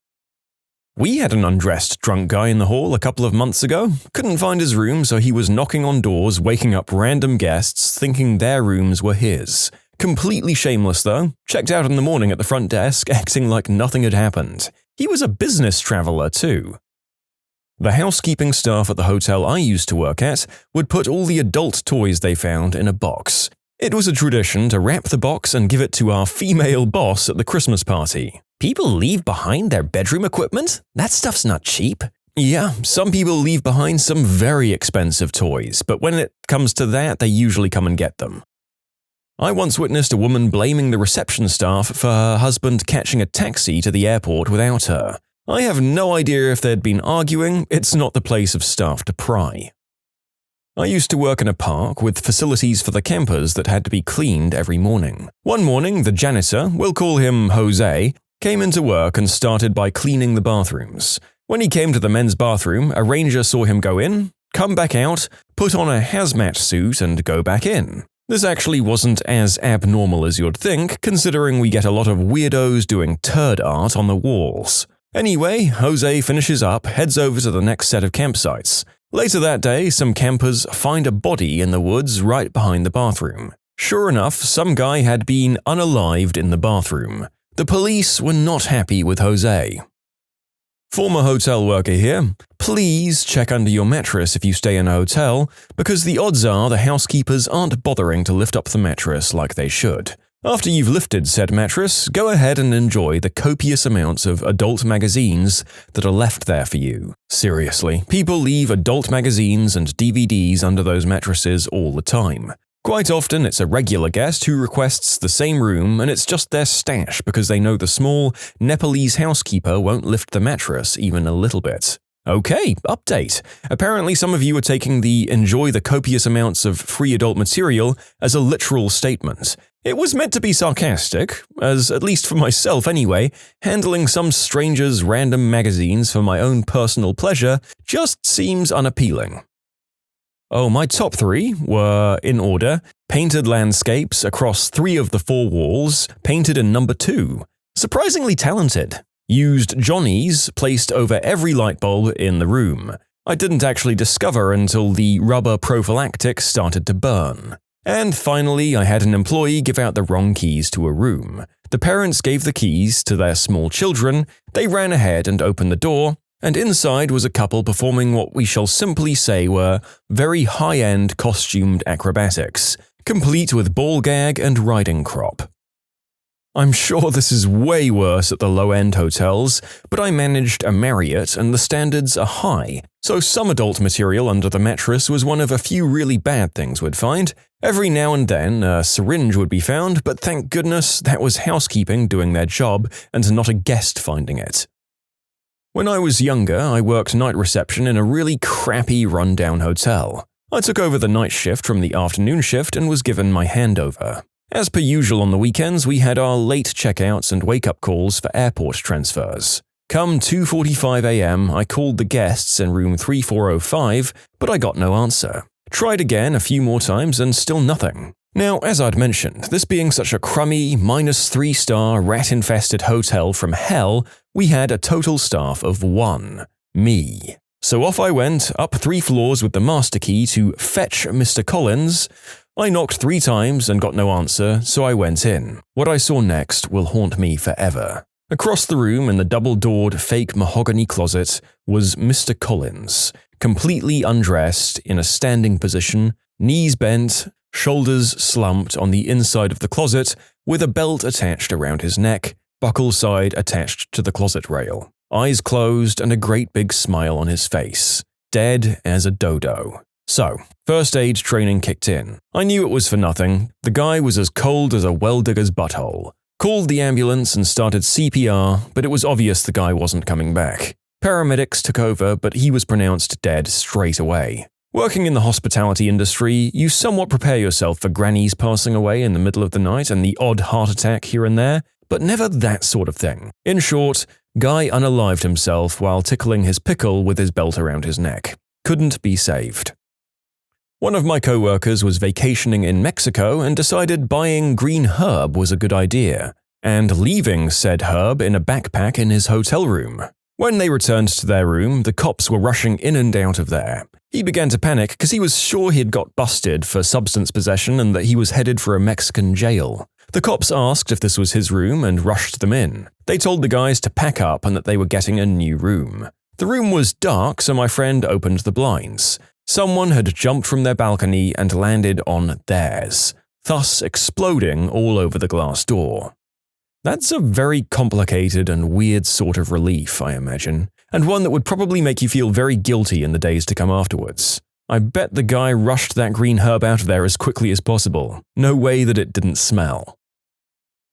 We had an undressed drunk guy in the hall a couple of months ago. Couldn't find his room, so he was knocking on doors, waking up random guests, thinking their rooms were his. Completely shameless though. Checked out in the morning at the front desk, acting like nothing had happened. He was a business traveler too. The housekeeping staff at the hotel I used to work at would put all the adult toys they found in a box. It was a tradition to wrap the box and give it to our female boss at the Christmas party. People leave behind their bedroom equipment? That stuff's not cheap. Yeah, some people leave behind some very expensive toys, but when it comes to that, they usually come and get them. I once witnessed a woman blaming the reception staff for her husband catching a taxi to the airport without her. I have no idea if they'd been arguing. It's not the place of staff to pry. I used to work in a park with facilities for the campers that had to be cleaned every morning. One morning, the janitor, we'll call him Jose, came into work and started by cleaning the bathrooms. When he came to the men's bathroom, a ranger saw him go in, come back out, put on a hazmat suit and go back in. This actually wasn't as abnormal as you'd think, considering we get a lot of weirdos doing turd art on the walls. Anyway, Jose finishes up, heads over to the next set of campsites. Later that day, some campers find a body in the woods right behind the bathroom. Sure enough, some guy had been unalived in the bathroom. The police were not happy with Jose. Former hotel worker here, please check under your mattress if you stay in a hotel, because the odds are the housekeepers aren't bothering to lift up the mattress like they should. After you've lifted said mattress, go ahead and enjoy the copious amounts of adult magazines that are left there for you. Seriously, people leave adult magazines and DVDs under those mattresses all the time. Quite often it's a regular guest who requests the same room and it's just their stash because they know the small Nepalese housekeeper won't lift the mattress even a little bit. Okay, update. Apparently some of you are taking the enjoy the copious amounts of free adult material as a literal statement. It was meant to be sarcastic, as at least for myself anyway, handling some stranger's random magazines for my own personal pleasure just seems unappealing. Oh, my top 3 were, in order, painted landscapes across 3 of the 4 walls, painted in number 2. Surprisingly talented. Used Johnnies placed over every light bulb in the room. I didn't actually discover until the rubber prophylactic started to burn. And finally, I had an employee give out the wrong keys to a room. The parents gave the keys to their small children, they ran ahead and opened the door, and inside was a couple performing what we shall simply say were very high-end costumed acrobatics, complete with ball gag and riding crop. I'm sure this is way worse at the low-end hotels, but I managed a Marriott and the standards are high, so some adult material under the mattress was one of a few really bad things we'd find. Every now and then a syringe would be found, but thank goodness that was housekeeping doing their job and not a guest finding it. When I was younger, I worked night reception in a really crappy rundown hotel. I took over the night shift from the afternoon shift and was given my handover. As per usual on the weekends, we had our late checkouts and wake-up calls for airport transfers. Come 2:45 a.m., I called the guests in room 3405, but I got no answer. Tried again a few more times and still nothing. Now, as I'd mentioned, this being such a crummy, -3-star, rat-infested hotel from hell, we had a total staff of 1. Me. So off I went, up 3 floors with the master key to fetch Mr. Collins. I knocked 3 times and got no answer, so I went in. What I saw next will haunt me forever. Across the room in the double-doored fake mahogany closet was Mr. Collins, completely undressed in a standing position, knees bent, shoulders slumped on the inside of the closet, with a belt attached around his neck, buckle side attached to the closet rail. Eyes closed and a great big smile on his face. Dead as a dodo. So, first aid training kicked in. I knew it was for nothing. The guy was as cold as a well-digger's butthole. Called the ambulance and started CPR, but it was obvious the guy wasn't coming back. Paramedics took over, but he was pronounced dead straight away. Working in the hospitality industry, you somewhat prepare yourself for grannies passing away in the middle of the night and the odd heart attack here and there, but never that sort of thing. In short, guy unalived himself while tickling his pickle with his belt around his neck. Couldn't be saved. One of my co-workers was vacationing in Mexico and decided buying green herb was a good idea, and leaving said herb in a backpack in his hotel room. When they returned to their room, the cops were rushing in and out of there. He began to panic because he was sure he'd got busted for substance possession and that he was headed for a Mexican jail. The cops asked if this was his room and rushed them in. They told the guys to pack up and that they were getting a new room. The room was dark, so my friend opened the blinds. Someone had jumped from their balcony and landed on theirs, thus exploding all over the glass door. That's a very complicated and weird sort of relief, I imagine, and one that would probably make you feel very guilty in the days to come afterwards. I bet the guy rushed that green herb out of there as quickly as possible. No way that it didn't smell.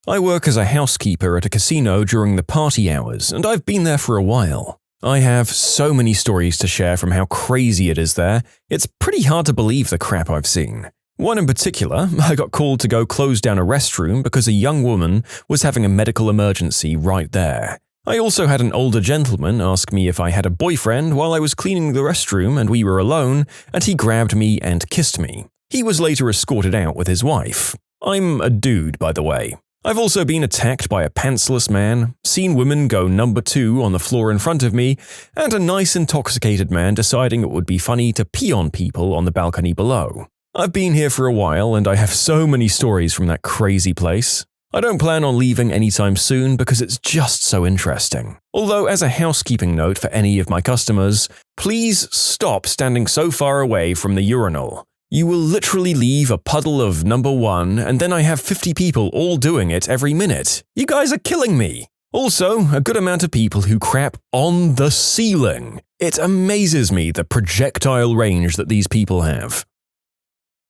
I work as a housekeeper at a casino during the party hours, and I've been there for a while. I have so many stories to share from how crazy it is there, it's pretty hard to believe the crap I've seen. One in particular, I got called to go close down a restroom because a young woman was having a medical emergency right there. I also had an older gentleman ask me if I had a boyfriend while I was cleaning the restroom and we were alone, and he grabbed me and kissed me. He was later escorted out with his wife. I'm a dude, by the way. I've also been attacked by a pantsless man, seen women go number 2 on the floor in front of me, and a nice intoxicated man deciding it would be funny to pee on people on the balcony below. I've been here for a while and I have so many stories from that crazy place. I don't plan on leaving anytime soon because it's just so interesting. Although, as a housekeeping note for any of my customers, please stop standing so far away from the urinal. You will literally leave a puddle of number 1 and then I have 50 people all doing it every minute. You guys are killing me. Also, a good amount of people who crap on the ceiling. It amazes me the projectile range that these people have.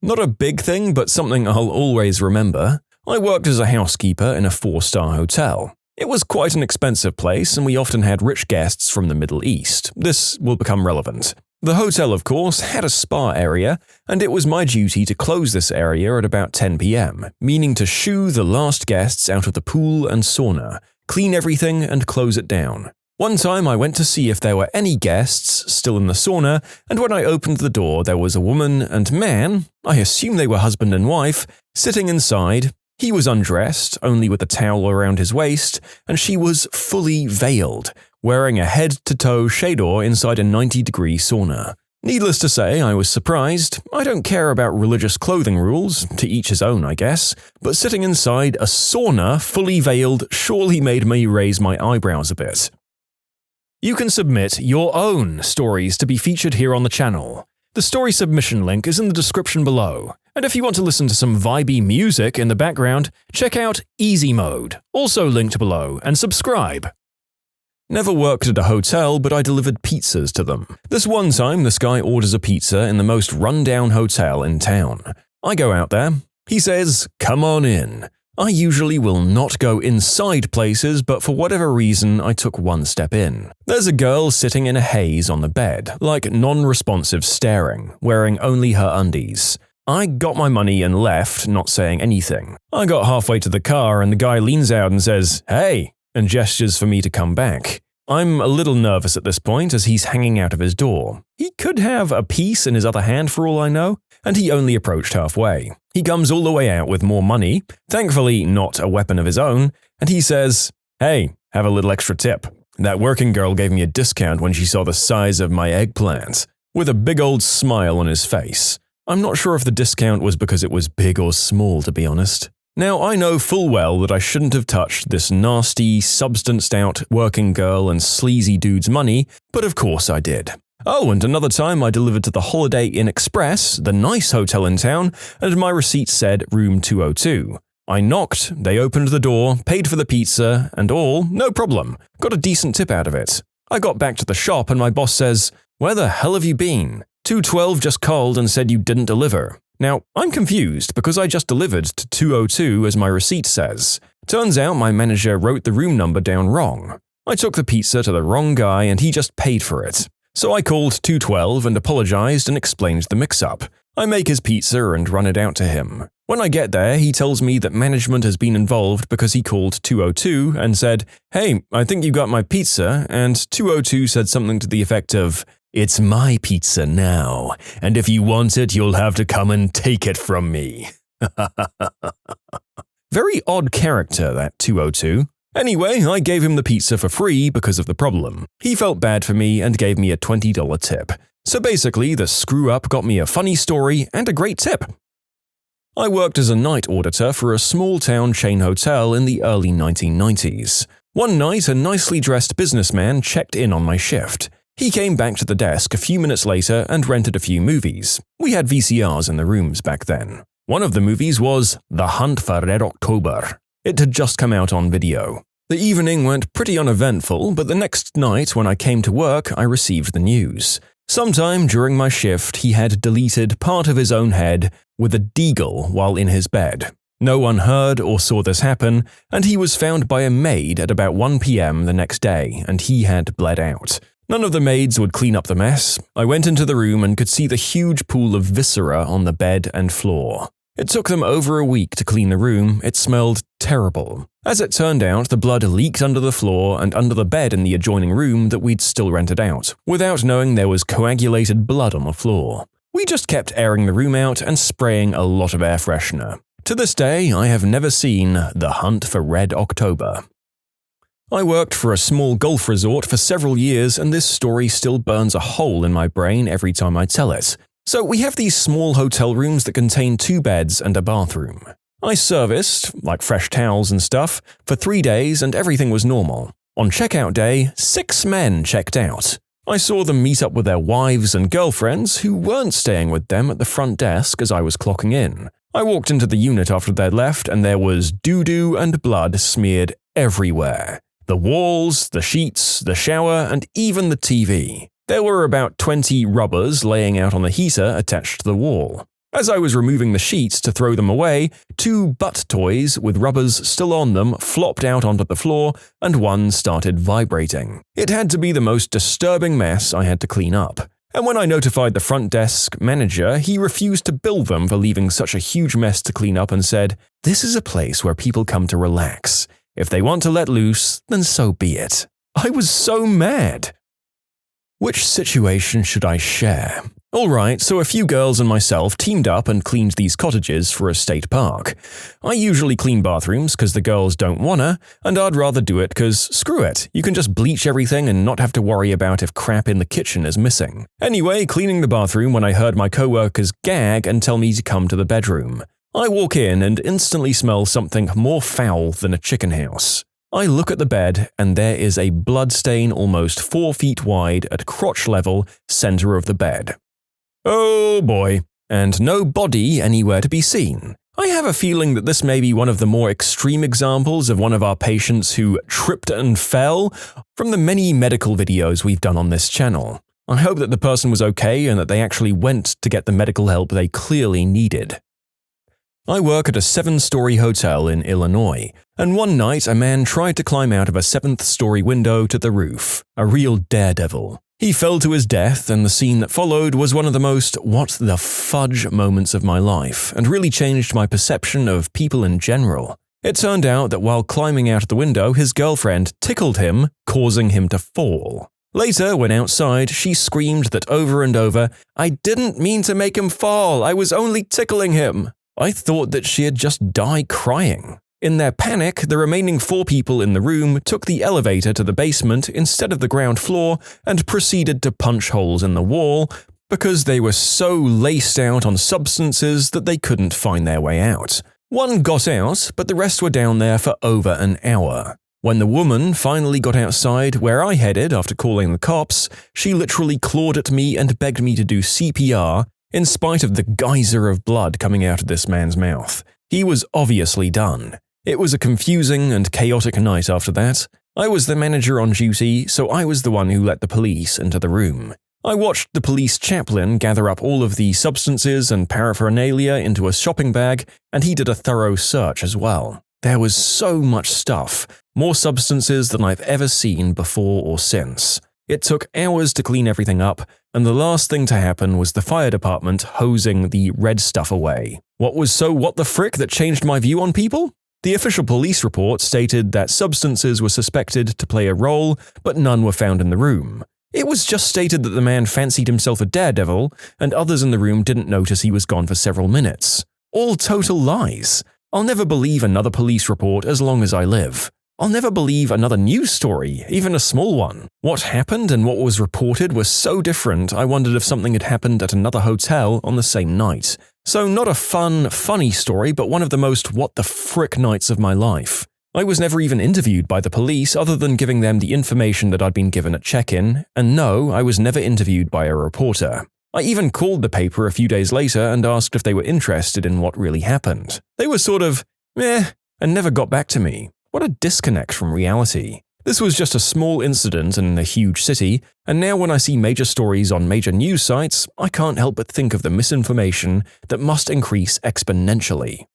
Not a big thing, but something I'll always remember. I worked as a housekeeper in a 4-star hotel. It was quite an expensive place and we often had rich guests from the Middle East. This will become relevant. The hotel, of course, had a spa area, and it was my duty to close this area at about 10 p.m., meaning to shoo the last guests out of the pool and sauna, clean everything and close it down. One time I went to see if there were any guests still in the sauna, and when I opened the door there was a woman and man, I assume they were husband and wife, sitting inside. He was undressed, only with a towel around his waist, and she was fully veiled, wearing a head-to-toe chador inside a 90-degree sauna. Needless to say, I was surprised. I don't care about religious clothing rules, to each his own, I guess, but sitting inside a sauna fully veiled surely made me raise my eyebrows a bit. You can submit your own stories to be featured here on the channel. The story submission link is in the description below. And if you want to listen to some vibey music in the background, check out easymode, also linked below, and subscribe. Never worked at a hotel, but I delivered pizzas to them. This one time, this guy orders a pizza in the most run-down hotel in town. I go out there. He says, "Come on in." I usually will not go inside places, but for whatever reason, I took one step in. There's a girl sitting in a haze on the bed, like non-responsive staring, wearing only her undies. I got my money and left, not saying anything. I got halfway to the car and the guy leans out and says, "Hey," and gestures for me to come back. I'm a little nervous at this point as he's hanging out of his door. He could have a piece in his other hand for all I know, and he only approached halfway. He comes all the way out with more money, thankfully not a weapon of his own, and he says, "Hey, have a little extra tip. That working girl gave me a discount when she saw the size of my eggplant," with a big old smile on his face. I'm not sure if the discount was because it was big or small, to be honest. Now, I know full well that I shouldn't have touched this nasty, substanced-out working girl and sleazy dude's money, but of course I did. Oh, and another time I delivered to the Holiday Inn Express, the nice hotel in town, and my receipt said room 202. I knocked, they opened the door, paid for the pizza, and all, no problem. Got a decent tip out of it. I got back to the shop and my boss says, "Where the hell have you been? 212 just called and said you didn't deliver." Now, I'm confused because I just delivered to 202 as my receipt says. Turns out my manager wrote the room number down wrong. I took the pizza to the wrong guy and he just paid for it. So I called 212 and apologized and explained the mix-up. I make his pizza and run it out to him. When I get there, he tells me that management has been involved because he called 202 and said, "Hey, I think you got my pizza," and 202 said something to the effect of, "It's my pizza now, and if you want it, you'll have to come and take it from me." Very odd character, that 202. Anyway, I gave him the pizza for free because of the problem. He felt bad for me and gave me a $20 tip. So basically, the screw-up got me a funny story and a great tip. I worked as a night auditor for a small-town chain hotel in the early 1990s. One night, a nicely dressed businessman checked in on my shift. He came back to the desk a few minutes later and rented a few movies. We had VCRs in the rooms back then. One of the movies was The Hunt for Red October. It had just come out on video. The evening went pretty uneventful, but the next night when I came to work, I received the news. Sometime during my shift, he had deleted part of his own head with a deagle while in his bed. No one heard or saw this happen, and he was found by a maid at about 1 p.m. the next day, and he had bled out. None of the maids would clean up the mess. I went into the room and could see the huge pool of viscera on the bed and floor. It took them over a week to clean the room. It smelled terrible. As it turned out, the blood leaked under the floor and under the bed in the adjoining room that we'd still rented out, without knowing there was coagulated blood on the floor. We just kept airing the room out and spraying a lot of air freshener. To this day, I have never seen The Hunt for Red October. I worked for a small golf resort for several years, and this story still burns a hole in my brain every time I tell it. So we have these small hotel rooms that contain 2 beds and a bathroom. I serviced, like fresh towels and stuff, for 3 days and everything was normal. On checkout day, 6 men checked out. I saw them meet up with their wives and girlfriends who weren't staying with them at the front desk as I was clocking in. I walked into the unit after they'd left and there was doo-doo and blood smeared everywhere. The walls, the sheets, the shower, and even the TV. There were about 20 rubbers laying out on the heater attached to the wall. As I was removing the sheets to throw them away, 2 butt toys with rubbers still on them flopped out onto the floor and one started vibrating. It had to be the most disturbing mess I had to clean up. And when I notified the front desk manager, he refused to bill them for leaving such a huge mess to clean up and said, "This is a place where people come to relax. If they want to let loose, then so be it." I was so mad. Which situation should I share? Alright, so a few girls and myself teamed up and cleaned these cottages for a state park. I usually clean bathrooms because the girls don't wanna, and I'd rather do it because screw it, you can just bleach everything and not have to worry about if crap in the kitchen is missing. Anyway, cleaning the bathroom when I heard my co-workers gag and tell me to come to the bedroom. I walk in and instantly smell something more foul than a chicken house. I look at the bed and there is a blood stain almost 4 feet wide at crotch level, center of the bed. Oh boy, and no body anywhere to be seen. I have a feeling that this may be one of the more extreme examples of one of our patients who tripped and fell from the many medical videos we've done on this channel. I hope that the person was okay and that they actually went to get the medical help they clearly needed. I work at a 7-story hotel in Illinois, and one night a man tried to climb out of a 7th-story window to the roof, a real daredevil. He fell to his death, and the scene that followed was one of the most what the fudge moments of my life, and really changed my perception of people in general. It turned out that while climbing out of the window, his girlfriend tickled him, causing him to fall. Later, when outside, she screamed that over and over, "I didn't mean to make him fall, I was only tickling him." I thought that she had just died crying. In their panic, the remaining 4 people in the room took the elevator to the basement instead of the ground floor and proceeded to punch holes in the wall because they were so laced out on substances that they couldn't find their way out. One got out, but the rest were down there for over an hour. When the woman finally got outside where I headed after calling the cops, she literally clawed at me and begged me to do CPR in spite of the geyser of blood coming out of this man's mouth. He was obviously done. It was a confusing and chaotic night after that. I was the manager on duty, so I was the one who let the police into the room. I watched the police chaplain gather up all of the substances and paraphernalia into a shopping bag, and he did a thorough search as well. There was so much stuff, more substances than I've ever seen before or since. It took hours to clean everything up, and the last thing to happen was the fire department hosing the red stuff away. What was so what the frick that changed my view on people? The official police report stated that substances were suspected to play a role, but none were found in the room. It was just stated that the man fancied himself a daredevil, and others in the room didn't notice he was gone for several minutes. All total lies. I'll never believe another police report as long as I live. I'll never believe another news story, even a small one. What happened and what was reported was so different I wondered if something had happened at another hotel on the same night. So not a funny story, but one of the most what the frick nights of my life. I was never even interviewed by the police other than giving them the information that I'd been given at check-in, and no, I was never interviewed by a reporter. I even called the paper a few days later and asked if they were interested in what really happened. They were sort of, meh, and never got back to me. What a disconnect from reality. This was just a small incident in a huge city, and now when I see major stories on major news sites, I can't help but think of the misinformation that must increase exponentially.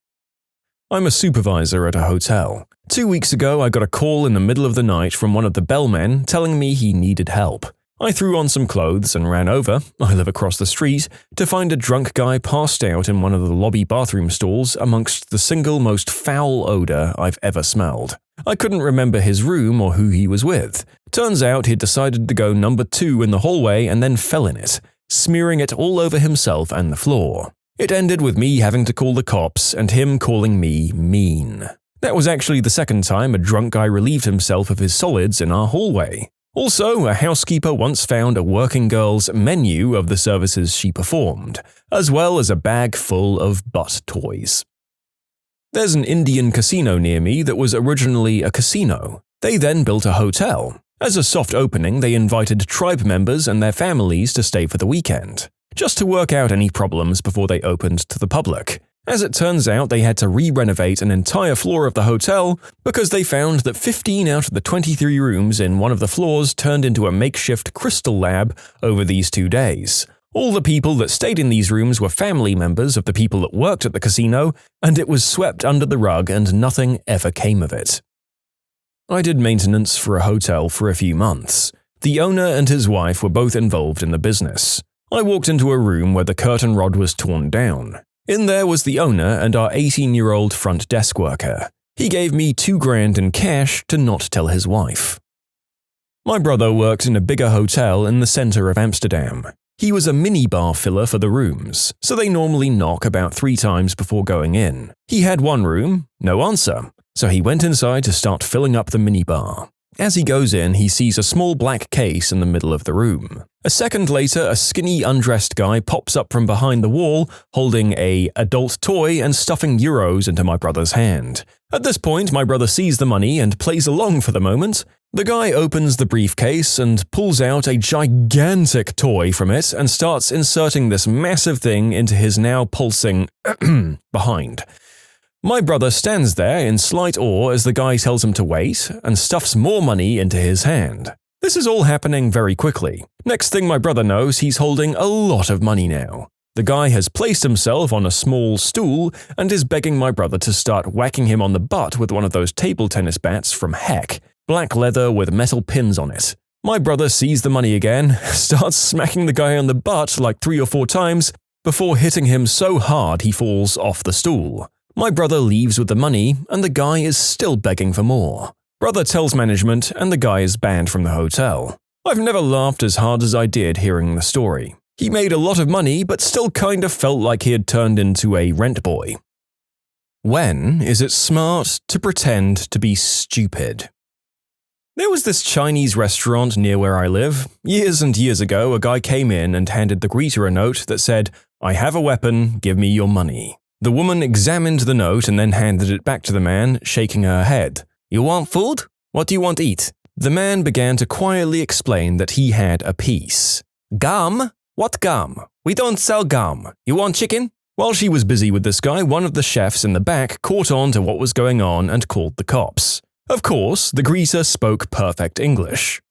I'm a supervisor at a hotel. 2 weeks ago, I got a call in the middle of the night from one of the bellmen telling me he needed help. I threw on some clothes and ran over, I live across the street, to find a drunk guy passed out in one of the lobby bathroom stalls amongst the single most foul odor I've ever smelled. I couldn't remember his room or who he was with. Turns out he'd decided to go number 2 in the hallway and then fell in it, smearing it all over himself and the floor. It ended with me having to call the cops and him calling me mean. That was actually the second time a drunk guy relieved himself of his solids in our hallway. Also, a housekeeper once found a working girl's menu of the services she performed, as well as a bag full of butt toys. There's an Indian casino near me that was originally a casino. They then built a hotel. As a soft opening, they invited tribe members and their families to stay for the weekend, just to work out any problems before they opened to the public. As it turns out, they had to re-renovate an entire floor of the hotel because they found that 15 out of the 23 rooms in one of the floors turned into a makeshift crystal lab over these 2 days. All the people that stayed in these rooms were family members of the people that worked at the casino, and it was swept under the rug and nothing ever came of it. I did maintenance for a hotel for a few months. The owner and his wife were both involved in the business. I walked into a room where the curtain rod was torn down. In there was the owner and our 18-year-old front desk worker. He gave me $2,000 in cash to not tell his wife. My brother worked in a bigger hotel in the center of Amsterdam. He was a minibar filler for the rooms, so they normally knock about 3 times before going in. He had one room, no answer, so he went inside to start filling up the minibar. As he goes in, he sees a small black case in the middle of the room. A second later, a skinny, undressed guy pops up from behind the wall, holding an adult toy and stuffing euros into my brother's hand. At this point, my brother sees the money and plays along for the moment. The guy opens the briefcase and pulls out a gigantic toy from it and starts inserting this massive thing into his now pulsing behind. My brother stands there in slight awe as the guy tells him to wait and stuffs more money into his hand. This is all happening very quickly. Next thing my brother knows, he's holding a lot of money now. The guy has placed himself on a small stool and is begging my brother to start whacking him on the butt with one of those table tennis bats from Heck, black leather with metal pins on it. My brother sees the money again, starts smacking the guy on the butt like 3 or 4 times before hitting him so hard he falls off the stool. My brother leaves with the money, and the guy is still begging for more. Brother tells management, and the guy is banned from the hotel. I've never laughed as hard as I did hearing the story. He made a lot of money, but still kind of felt like he had turned into a rent boy. When is it smart to pretend to be stupid? There was this Chinese restaurant near where I live. Years and years ago, a guy came in and handed the greeter a note that said, "I have a weapon, give me your money." The woman examined the note and then handed it back to the man, shaking her head. "You want food? What do you want to eat?" The man began to quietly explain that he had a piece. "Gum? What gum? We don't sell gum. You want chicken?" While she was busy with this guy, one of the chefs in the back caught on to what was going on and called the cops. Of course, the greeter spoke perfect English.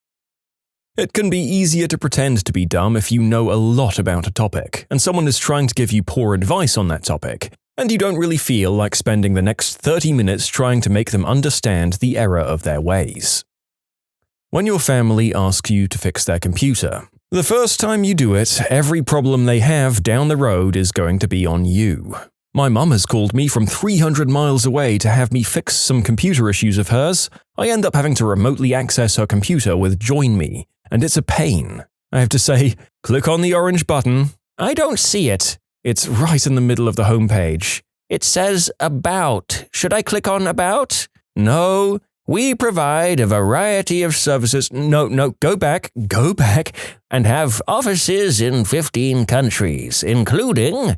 It can be easier to pretend to be dumb if you know a lot about a topic, and someone is trying to give you poor advice on that topic, and you don't really feel like spending the next 30 minutes trying to make them understand the error of their ways. When your family asks you to fix their computer, the first time you do it, every problem they have down the road is going to be on you. My mum has called me from 300 miles away to have me fix some computer issues of hers. I end up having to remotely access her computer with Join Me, and it's a pain. I have to say, click on the orange button. I don't see it. It's right in the middle of the homepage. It says About. Should I click on About? No. We provide a variety of services. No, go back, and have offices in 15 countries, including...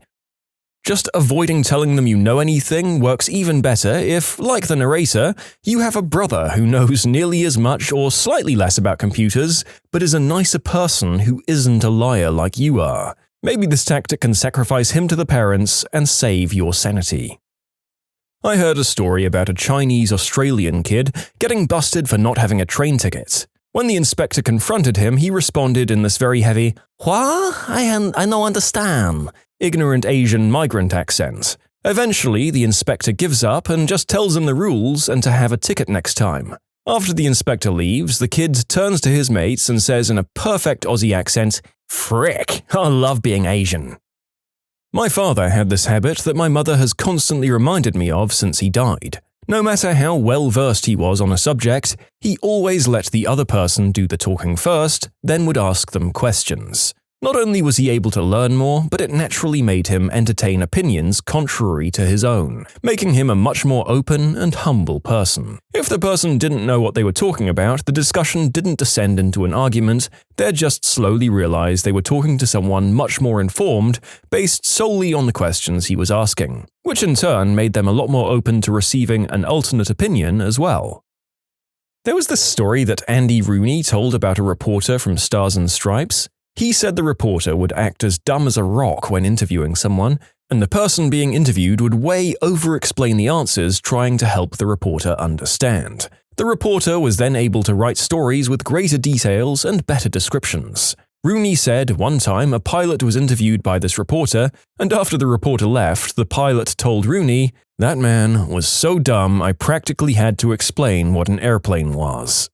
Just avoiding telling them you know anything works even better if, like the narrator, you have a brother who knows nearly as much or slightly less about computers, but is a nicer person who isn't a liar like you are. Maybe this tactic can sacrifice him to the parents and save your sanity. I heard a story about a Chinese-Australian kid getting busted for not having a train ticket. When the inspector confronted him, he responded in this very heavy, "What? I no understand," ignorant Asian migrant accent. Eventually, the inspector gives up and just tells him the rules and to have a ticket next time. After the inspector leaves, the kid turns to his mates and says in a perfect Aussie accent, "Frick, I love being Asian." My father had this habit that my mother has constantly reminded me of since he died. No matter how well-versed he was on a subject, he always let the other person do the talking first, then would ask them questions. Not only was he able to learn more, but it naturally made him entertain opinions contrary to his own, making him a much more open and humble person. If the person didn't know what they were talking about, the discussion didn't descend into an argument, they'd just slowly realize they were talking to someone much more informed, based solely on the questions he was asking, which in turn made them a lot more open to receiving an alternate opinion as well. There was this story that Andy Rooney told about a reporter from Stars and Stripes. He said the reporter would act as dumb as a rock when interviewing someone, and the person being interviewed would way over-explain the answers trying to help the reporter understand. The reporter was then able to write stories with greater details and better descriptions. Rooney said one time a pilot was interviewed by this reporter, and after the reporter left, the pilot told Rooney, "That man was so dumb I practically had to explain what an airplane was."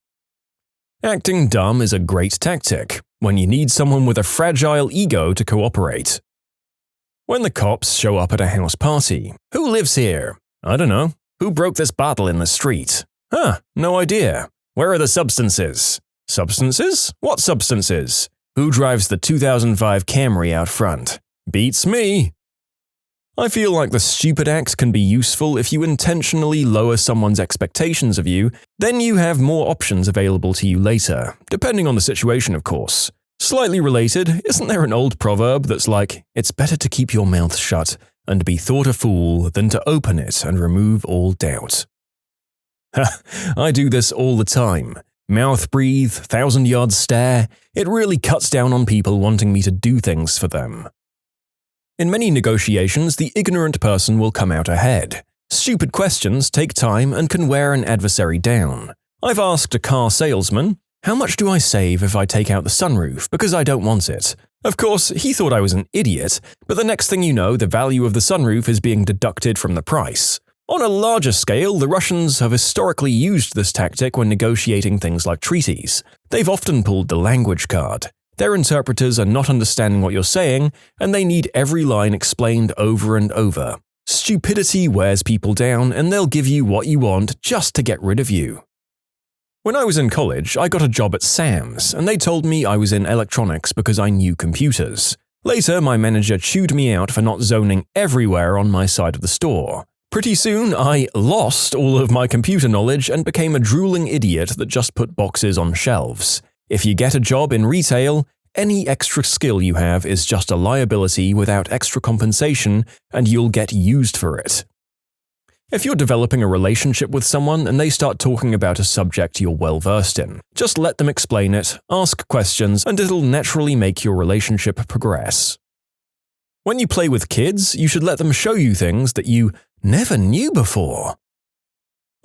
Acting dumb is a great tactic when you need someone with a fragile ego to cooperate. When the cops show up at a house party, "Who lives here?" "I don't know." "Who broke this bottle in the street?" "Huh, no idea." "Where are the substances?" "Substances? What substances?" "Who drives the 2005 Camry out front?" "Beats me." I feel like the stupid act can be useful if you intentionally lower someone's expectations of you, then you have more options available to you later, depending on the situation, of course. Slightly related, isn't there an old proverb that's like, "It's better to keep your mouth shut and be thought a fool than to open it and remove all doubt"? I do this all the time. Mouth breathe, 1,000-yard stare. It really cuts down on people wanting me to do things for them. In many negotiations, the ignorant person will come out ahead. Stupid questions take time and can wear an adversary down. I've asked a car salesman, "How much do I save if I take out the sunroof because I don't want it?" Of course, he thought I was an idiot, but the next thing you know, the value of the sunroof is being deducted from the price. On a larger scale, the Russians have historically used this tactic when negotiating things like treaties. They've often pulled the language card. Their interpreters are not understanding what you're saying, and they need every line explained over and over. Stupidity wears people down, and they'll give you what you want just to get rid of you. When I was in college, I got a job at Sam's, and they told me I was in electronics because I knew computers. Later, my manager chewed me out for not zoning everywhere on my side of the store. Pretty soon, I lost all of my computer knowledge and became a drooling idiot that just put boxes on shelves. If you get a job in retail, any extra skill you have is just a liability without extra compensation, and you'll get used for it. If you're developing a relationship with someone and they start talking about a subject you're well-versed in, just let them explain it, ask questions, and it'll naturally make your relationship progress. When you play with kids, you should let them show you things that you never knew before.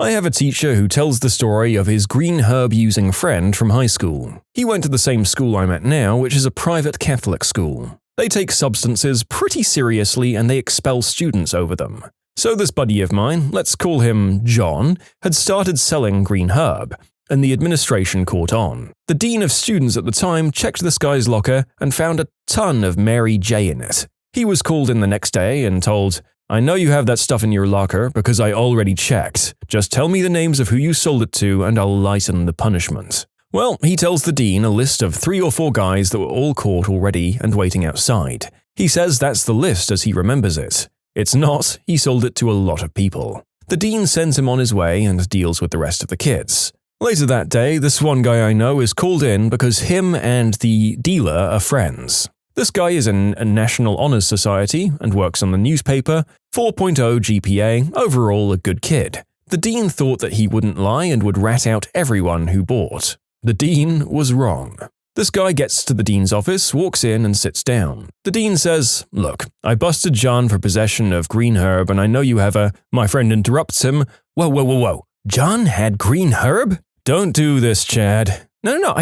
I have a teacher who tells the story of his green herb-using friend from high school. He went to the same school I'm at now, which is a private Catholic school. They take substances pretty seriously and they expel students over them. So this buddy of mine, let's call him John, had started selling green herb, and the administration caught on. The dean of students at the time checked this guy's locker and found a ton of Mary J in it. He was called in the next day and told, "I know you have that stuff in your locker because I already checked. Just tell me the names of who you sold it to and I'll lighten the punishment." Well, he tells the dean a list of 3 or 4 guys that were all caught already and waiting outside. He says that's the list as he remembers it. It's not, he sold it to a lot of people. The dean sends him on his way and deals with the rest of the kids. Later that day, this one guy I know is called in because him and the dealer are friends. This guy is in a National Honors Society and works on the newspaper, 4.0 GPA, overall a good kid. The dean thought that he wouldn't lie and would rat out everyone who bought. The dean was wrong. This guy gets to the dean's office, walks in and sits down. The dean says, "Look, I busted John for possession of green herb and I know you have a—" My friend interrupts him. Whoa. John had green herb? Don't do this, Chad. No,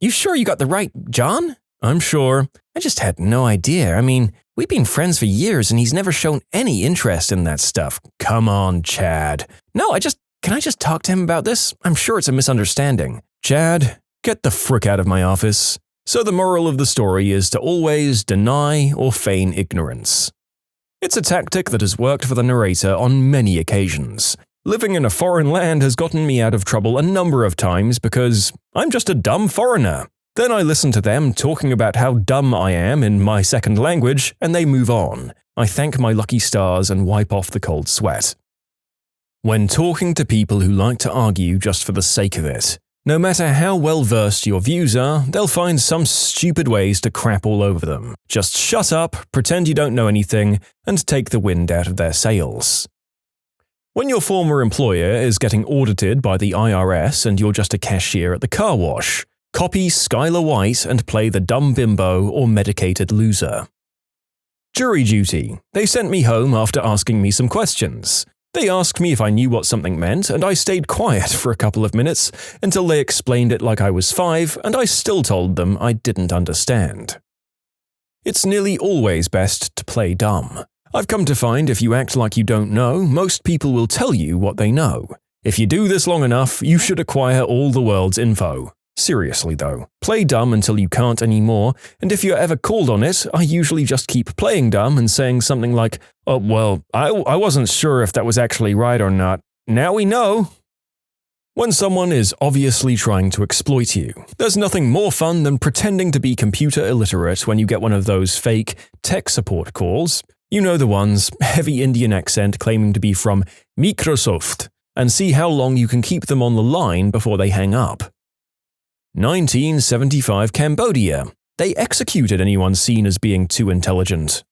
you sure you got the right John? I'm sure. I just had no idea. I mean, we've been friends for years and he's never shown any interest in that stuff. Come on, Chad. No, can I just talk to him about this? I'm sure it's a misunderstanding. Chad, get the frick out of my office. So the moral of the story is to always deny or feign ignorance. It's a tactic that has worked for the narrator on many occasions. Living in a foreign land has gotten me out of trouble a number of times because I'm just a dumb foreigner. Then I listen to them talking about how dumb I am in my second language, and they move on. I thank my lucky stars and wipe off the cold sweat. When talking to people who like to argue just for the sake of it, no matter how well versed your views are, they'll find some stupid ways to crap all over them. Just shut up, pretend you don't know anything, and take the wind out of their sails. When your former employer is getting audited by the IRS and you're just a cashier at the car wash, copy Skylar White and play the dumb bimbo or medicated loser. Jury duty. They sent me home after asking me some questions. They asked me if I knew what something meant, and I stayed quiet for a couple of minutes until they explained it like I was 5, and I still told them I didn't understand. It's nearly always best to play dumb. I've come to find if you act like you don't know, most people will tell you what they know. If you do this long enough, you should acquire all the world's info. Seriously though, play dumb until you can't anymore, and if you're ever called on it, I usually just keep playing dumb and saying something like, "Oh, well, I wasn't sure if that was actually right or not. Now we know." When someone is obviously trying to exploit you, there's nothing more fun than pretending to be computer illiterate when you get one of those fake tech support calls. You know the ones, heavy Indian accent claiming to be from Microsoft, and see how long you can keep them on the line before they hang up. 1975 Cambodia. They executed anyone seen as being too intelligent.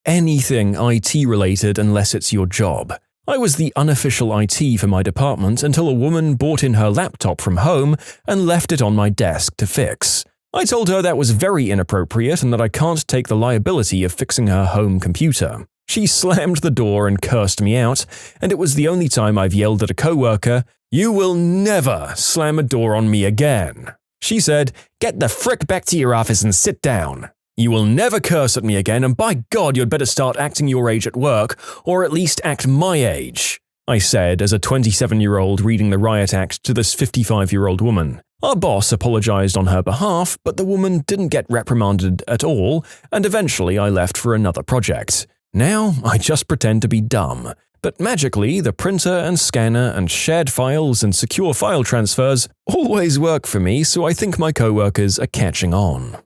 Anything IT related unless it's your job. I was the unofficial IT for my department until a woman brought in her laptop from home and left it on my desk to fix. I told her that was very inappropriate and that I can't take the liability of fixing her home computer. She slammed the door and cursed me out, and it was the only time I've yelled at a coworker, "You will never slam a door on me again." She said, "Get the frick back to your office and sit down. You will never curse at me again, and by God you'd better start acting your age at work, or at least act my age," I said as a 27-year-old reading the riot act to this 55-year-old woman. Our boss apologized on her behalf, but the woman didn't get reprimanded at all, and eventually I left for another project. Now I just pretend to be dumb. But magically, the printer and scanner and shared files and secure file transfers always work for me, so I think my coworkers are catching on.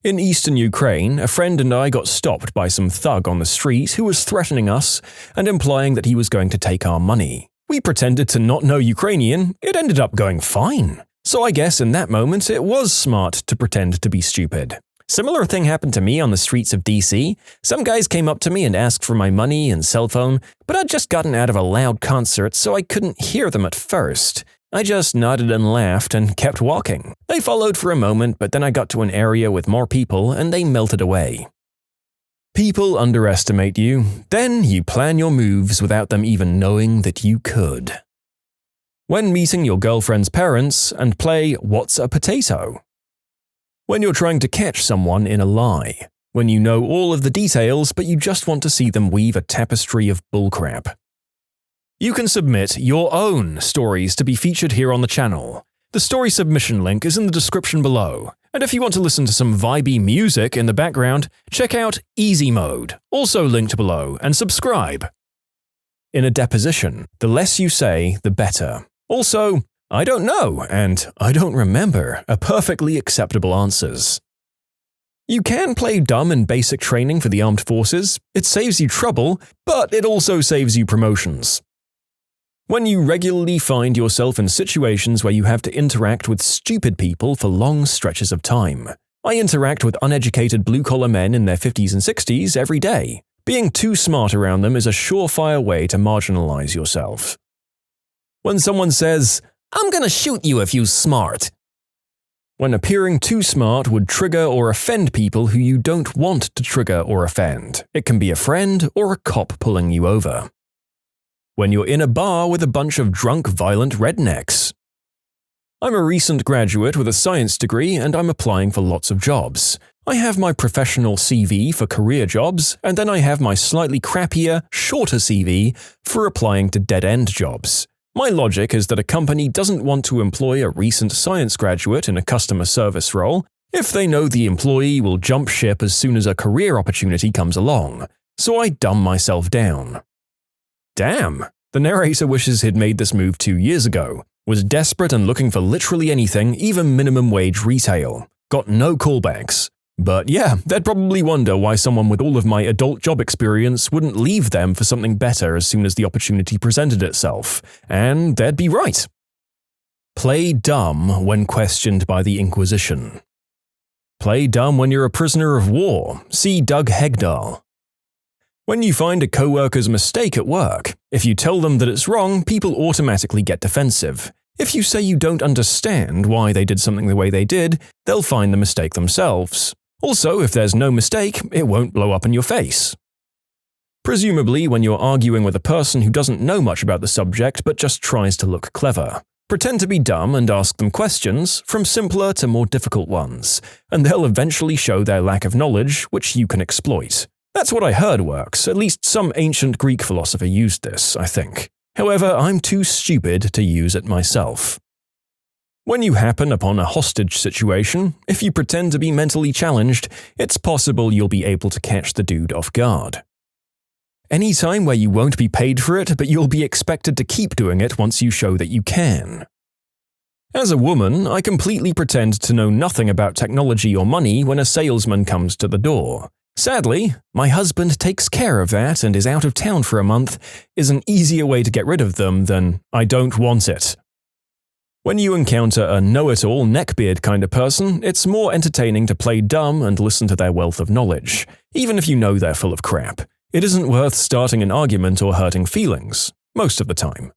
In eastern Ukraine, a friend and I got stopped by some thug on the street who was threatening us and implying that he was going to take our money. We pretended to not know Ukrainian. It ended up going fine. So I guess in that moment it was smart to pretend to be stupid. Similar thing happened to me on the streets of DC. Some guys came up to me and asked for my money and cell phone, but I'd just gotten out of a loud concert so I couldn't hear them at first. I just nodded and laughed and kept walking. They followed for a moment, but then I got to an area with more people and they melted away. People underestimate you, then you plan your moves without them even knowing that you could. When meeting your girlfriend's parents and play What's a Potato? When you're trying to catch someone in a lie. When you know all of the details but you just want to see them weave a tapestry of bullcrap. You can submit your own stories to be featured here on the channel. The story submission link is in the description below. And if you want to listen to some vibey music in the background, check out easymode, also linked below, and subscribe. In a deposition, the less you say, the better. Also, I don't know and I don't remember are perfectly acceptable answers. You can play dumb in basic training for the armed forces. It saves you trouble, but it also saves you promotions. When you regularly find yourself in situations where you have to interact with stupid people for long stretches of time. I interact with uneducated blue-collar men in their 50s and 60s every day. Being too smart around them is a surefire way to marginalize yourself. When someone says, "I'm gonna shoot you if you're smart." When appearing too smart would trigger or offend people who you don't want to trigger or offend. It can be a friend or a cop pulling you over. When you're in a bar with a bunch of drunk, violent rednecks. I'm a recent graduate with a science degree and I'm applying for lots of jobs. I have my professional CV for career jobs, and then I have my slightly crappier, shorter CV for applying to dead-end jobs. My logic is that a company doesn't want to employ a recent science graduate in a customer service role if they know the employee will jump ship as soon as a career opportunity comes along, so I dumb myself down. Damn, the narrator wishes he'd made this move 2 years ago, was desperate and looking for literally anything, even minimum wage retail. Got no callbacks. But yeah, they'd probably wonder why someone with all of my adult job experience wouldn't leave them for something better as soon as the opportunity presented itself. And they'd be right. Play dumb when questioned by the Inquisition. Play dumb when you're a prisoner of war. See Doug Hegdahl. When you find a coworker's mistake at work, if you tell them that it's wrong, people automatically get defensive. If you say you don't understand why they did something the way they did, they'll find the mistake themselves. Also, if there's no mistake, it won't blow up in your face. Presumably, when you're arguing with a person who doesn't know much about the subject but just tries to look clever, pretend to be dumb and ask them questions, from simpler to more difficult ones, and they'll eventually show their lack of knowledge, which you can exploit. That's what I heard works. At least some ancient Greek philosopher used this, I think. However, I'm too stupid to use it myself. When you happen upon a hostage situation, if you pretend to be mentally challenged, it's possible you'll be able to catch the dude off guard. Any time where you won't be paid for it, but you'll be expected to keep doing it once you show that you can. As a woman, I completely pretend to know nothing about technology or money when a salesman comes to the door. Sadly, my husband takes care of that and is out of town for a month is an easier way to get rid of them than I don't want it. When you encounter a know-it-all neckbeard kind of person, it's more entertaining to play dumb and listen to their wealth of knowledge, even if you know they're full of crap. It isn't worth starting an argument or hurting feelings, most of the time.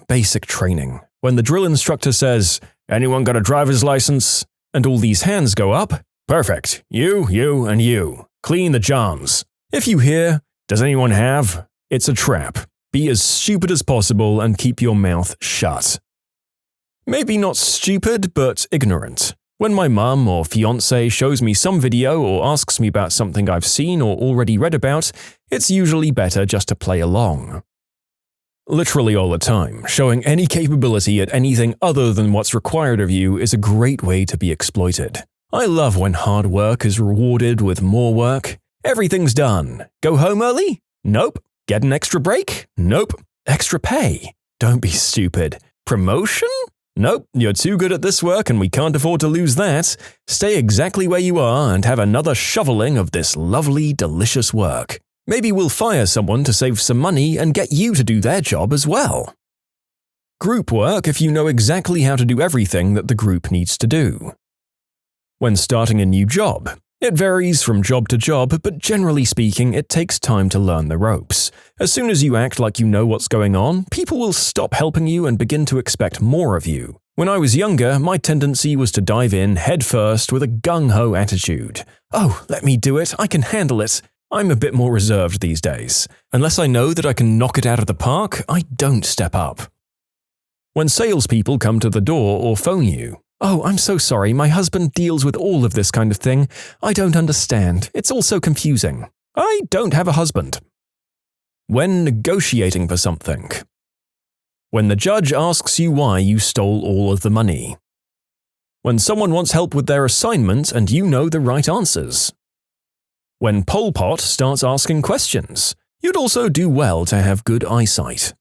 Basic training. When the drill instructor says, "Anyone got a driver's license?" and all these hands go up, "Perfect. You, and you. Clean the johns." If you hear, "Does anyone have?" it's a trap. Be as stupid as possible and keep your mouth shut. Maybe not stupid, but ignorant. When my mum or fiancé shows me some video or asks me about something I've seen or already read about, it's usually better just to play along. Literally all the time, showing any capability at anything other than what's required of you is a great way to be exploited. I love when hard work is rewarded with more work. Everything's done. Go home early? Nope. Get an extra break? Nope. Extra pay? Don't be stupid. Promotion? Nope, you're too good at this work and we can't afford to lose that. Stay exactly where you are and have another shoveling of this lovely, delicious work. Maybe we'll fire someone to save some money and get you to do their job as well. Group work if you know exactly how to do everything that the group needs to do. When starting a new job, it varies from job to job, but generally speaking, it takes time to learn the ropes. As soon as you act like you know what's going on, people will stop helping you and begin to expect more of you. When I was younger, my tendency was to dive in headfirst with a gung-ho attitude. "Oh, let me do it, I can handle it." I'm a bit more reserved these days. Unless I know that I can knock it out of the park, I don't step up. When salespeople come to the door or phone you, "Oh, I'm so sorry, my husband deals with all of this kind of thing. I don't understand. It's all so confusing. I don't have a husband." When negotiating for something. When the judge asks you why you stole all of the money. When someone wants help with their assignment and you know the right answers. When Pol Pot starts asking questions. You'd also do well to have good eyesight.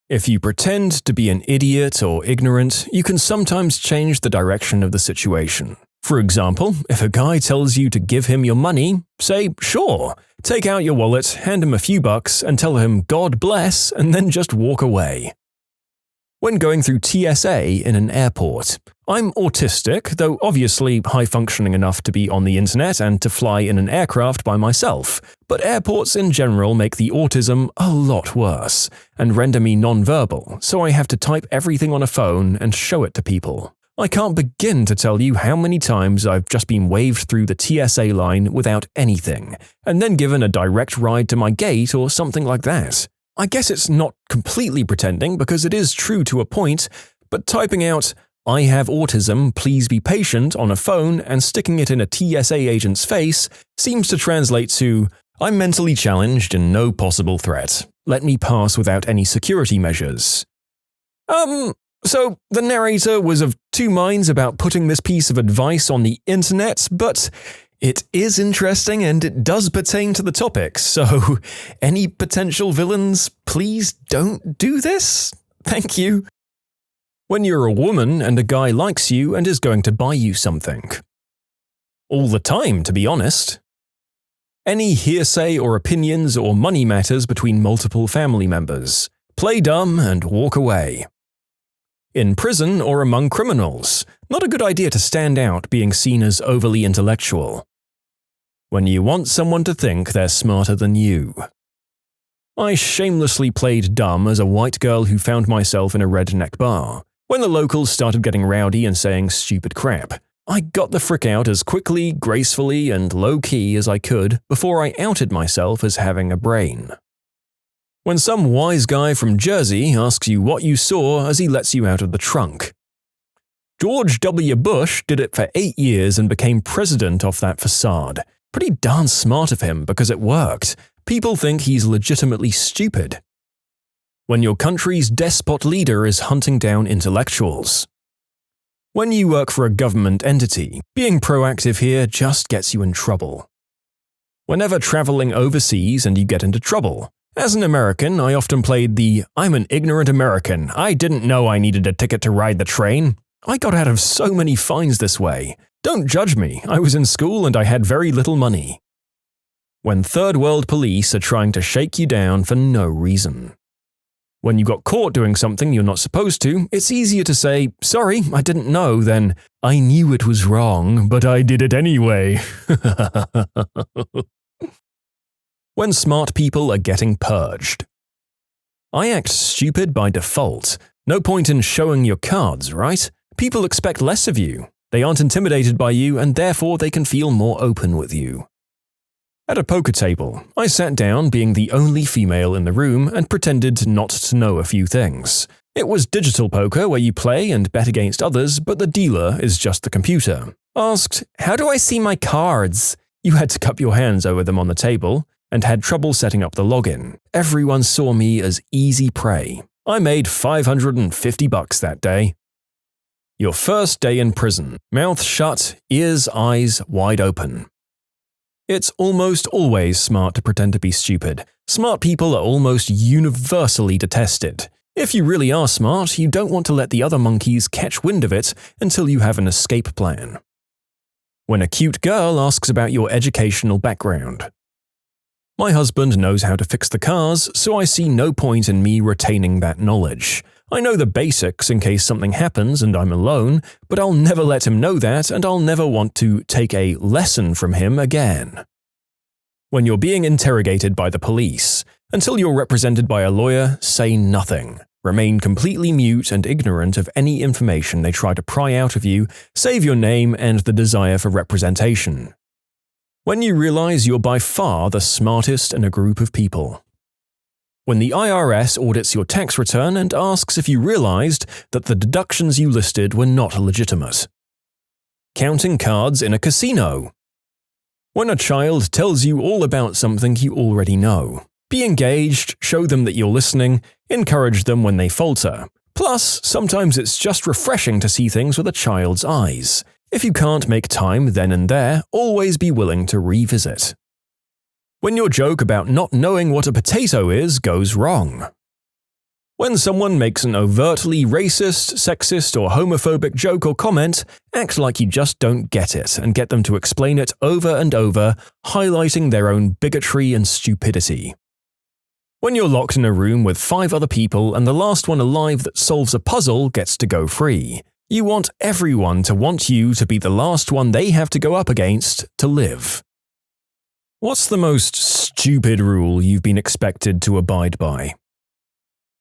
If you pretend to be an idiot or ignorant, you can sometimes change the direction of the situation. For example, if a guy tells you to give him your money, say, "Sure." Take out your wallet, hand him a few bucks, and tell him "God bless," and then just walk away. When going through TSA in an airport. I'm autistic, though obviously high-functioning enough to be on the internet and to fly in an aircraft by myself, but airports in general make the autism a lot worse, and render me non-verbal, so I have to type everything on a phone and show it to people. I can't begin to tell you how many times I've just been waved through the TSA line without anything, and then given a direct ride to my gate or something like that. I guess it's not completely pretending because it is true to a point, but typing out, "I have autism, please be patient" on a phone and sticking it in a TSA agent's face seems to translate to, "I'm mentally challenged and no possible threat. Let me pass without any security measures." So the narrator was of two minds about putting this piece of advice on the internet, but it is interesting and it does pertain to the topic, so any potential villains, please don't do this. Thank you. When you're a woman and a guy likes you and is going to buy you something. All the time, to be honest. Any hearsay or opinions or money matters between multiple family members. Play dumb and walk away. In prison or among criminals, not a good idea to stand out being seen as overly intellectual. When you want someone to think they're smarter than you. I shamelessly played dumb as a white girl who found myself in a redneck bar. When the locals started getting rowdy and saying stupid crap, I got the frick out as quickly, gracefully, and low-key as I could before I outed myself as having a brain. When some wise guy from Jersey asks you what you saw as he lets you out of the trunk. George W. Bush did it for 8 years and became president off that facade. Pretty darn smart of him because it worked. People think he's legitimately stupid. When your country's despot leader is hunting down intellectuals. When you work for a government entity, being proactive here just gets you in trouble. Whenever traveling overseas and you get into trouble. As an American, I often played the "I'm an ignorant American, I didn't know I needed a ticket to ride the train." I got out of so many fines this way. Don't judge me, I was in school and I had very little money. When third world police are trying to shake you down for no reason. When you got caught doing something you're not supposed to, it's easier to say, "Sorry, I didn't know," than "I knew it was wrong, but I did it anyway." When smart people are getting purged. I act stupid by default. No point in showing your cards, right? People expect less of you. They aren't intimidated by you and therefore they can feel more open with you. At a poker table, I sat down being the only female in the room and pretended not to know a few things. It was digital poker where you play and bet against others, but the dealer is just the computer. Asked, "How do I see my cards?" You had to cup your hands over them on the table, and had trouble setting up the login. Everyone saw me as easy prey. I made $550 that day. Your first day in prison. Mouth shut, ears, eyes wide open. It's almost always smart to pretend to be stupid. Smart people are almost universally detested. If you really are smart, you don't want to let the other monkeys catch wind of it until you have an escape plan. When a cute girl asks about your educational background. My husband knows how to fix the cars, so I see no point in me retaining that knowledge. I know the basics in case something happens and I'm alone, but I'll never let him know that and I'll never want to take a lesson from him again. When you're being interrogated by the police, until you're represented by a lawyer, say nothing. Remain completely mute and ignorant of any information they try to pry out of you, save your name and the desire for representation. When you realize you're by far the smartest in a group of people. When the IRS audits your tax return and asks if you realized that the deductions you listed were not legitimate. Counting cards in a casino. When a child tells you all about something you already know. Be engaged, show them that you're listening, encourage them when they falter. Plus, sometimes it's just refreshing to see things with a child's eyes. If you can't make time then and there, always be willing to revisit. When your joke about not knowing what a potato is goes wrong. When someone makes an overtly racist, sexist, or homophobic joke or comment, act like you just don't get it and get them to explain it over and over, highlighting their own bigotry and stupidity. When you're locked in a room with 5 other people and the last one alive that solves a puzzle gets to go free. You want everyone to want you to be the last one they have to go up against to live. What's the most stupid rule you've been expected to abide by?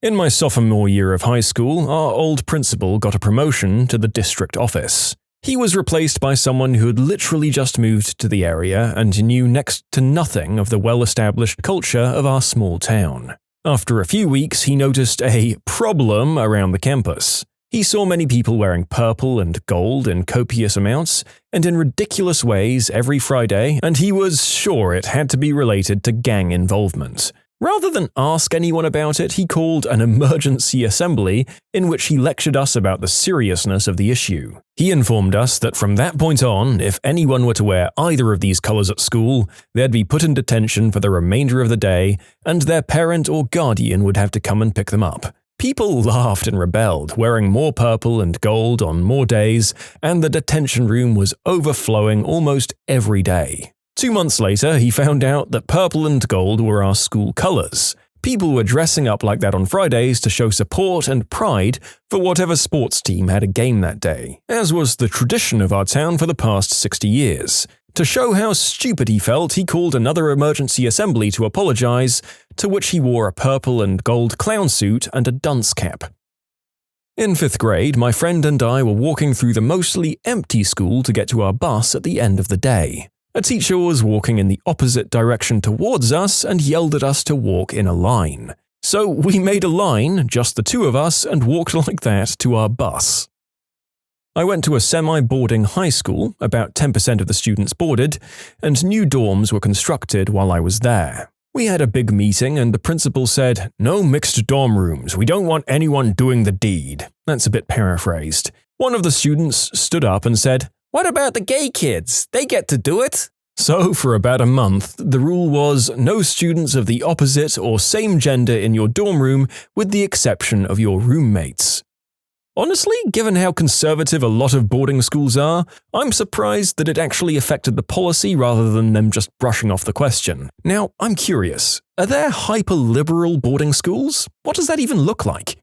In my sophomore year of high school, our old principal got a promotion to the district office. He was replaced by someone who had literally just moved to the area and knew next to nothing of the well-established culture of our small town. After a few weeks, he noticed a problem around the campus. He saw many people wearing purple and gold in copious amounts and in ridiculous ways every Friday, and he was sure it had to be related to gang involvement. Rather than ask anyone about it, he called an emergency assembly in which he lectured us about the seriousness of the issue. He informed us that from that point on, if anyone were to wear either of these colors at school, they'd be put in detention for the remainder of the day, and their parent or guardian would have to come and pick them up. People laughed and rebelled, wearing more purple and gold on more days, and the detention room was overflowing almost every day. 2 months later, he found out that purple and gold were our school colors. People were dressing up like that on Fridays to show support and pride for whatever sports team had a game that day, as was the tradition of our town for the past 60 years. To show how stupid he felt, he called another emergency assembly to apologize, to which he wore a purple and gold clown suit and a dunce cap. In 5th grade, my friend and I were walking through the mostly empty school to get to our bus at the end of the day. A teacher was walking in the opposite direction towards us and yelled at us to walk in a line. So we made a line, just the two of us, and walked like that to our bus. I went to a semi-boarding high school, about 10% of the students boarded, and new dorms were constructed while I was there. We had a big meeting and the principal said, "No mixed dorm rooms, we don't want anyone doing the deed." That's a bit paraphrased. One of the students stood up and said, "What about the gay kids? They get to do it." So for about a month, the rule was no students of the opposite or same gender in your dorm room with the exception of your roommates. Honestly, given how conservative a lot of boarding schools are, I'm surprised that it actually affected the policy rather than them just brushing off the question. Now, I'm curious, are there hyper-liberal boarding schools? What does that even look like?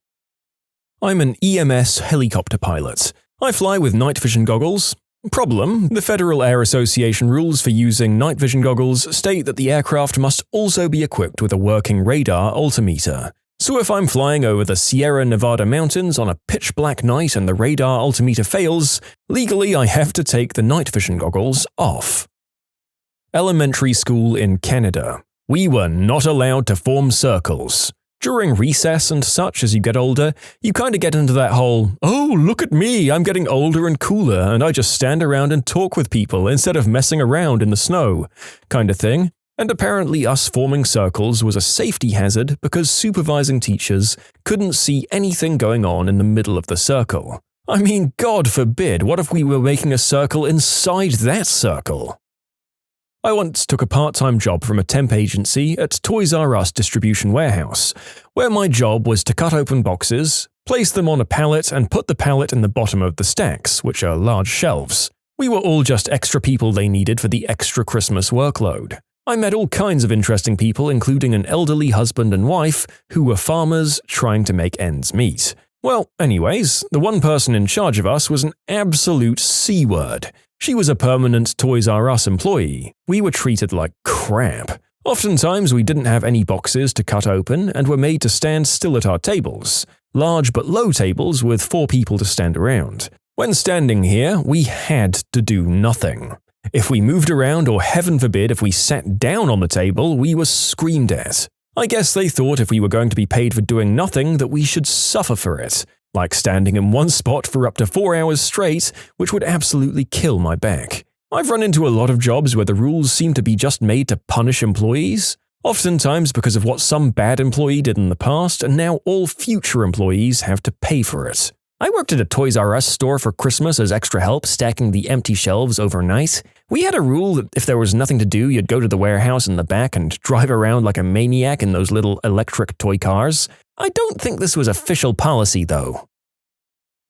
I'm an EMS helicopter pilot. I fly with night vision goggles. Problem: the Federal Air Association rules for using night vision goggles state that the aircraft must also be equipped with a working radar altimeter. So if I'm flying over the Sierra Nevada mountains on a pitch-black night and the radar altimeter fails, legally I have to take the night vision goggles off. Elementary school in Canada. We were not allowed to form circles. During recess and such, as you get older, you kind of get into that whole, "Oh, look at me, I'm getting older and cooler, and I just stand around and talk with people instead of messing around in the snow," kind of thing. And apparently us forming circles was a safety hazard because supervising teachers couldn't see anything going on in the middle of the circle. I mean, God forbid, what if we were making a circle inside that circle? I once took a part-time job from a temp agency at Toys R Us distribution warehouse, where my job was to cut open boxes, place them on a pallet and put the pallet in the bottom of the stacks, which are large shelves. We were all just extra people they needed for the extra Christmas workload. I met all kinds of interesting people, including an elderly husband and wife who were farmers trying to make ends meet. Well, anyways, the one person in charge of us was an absolute C-word. She was a permanent Toys R Us employee. We were treated like crap. Oftentimes we didn't have any boxes to cut open and were made to stand still at our tables. Large but low tables with 4 people to stand around. When standing here, we had to do nothing. If we moved around, or heaven forbid if we sat down on the table, we were screamed at. I guess they thought if we were going to be paid for doing nothing that we should suffer for it, like standing in one spot for up to 4 hours straight, which would absolutely kill my back. I've run into a lot of jobs where the rules seem to be just made to punish employees, oftentimes because of what some bad employee did in the past, and now all future employees have to pay for it. I worked at a Toys R Us store for Christmas as extra help, stacking the empty shelves overnight. We had a rule that if there was nothing to do, you'd go to the warehouse in the back and drive around like a maniac in those little electric toy cars. I don't think this was official policy, though.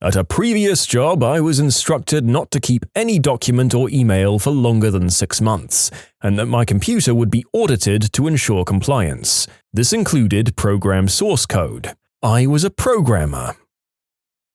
At a previous job, I was instructed not to keep any document or email for longer than 6 months, and that my computer would be audited to ensure compliance. This included program source code. I was a programmer.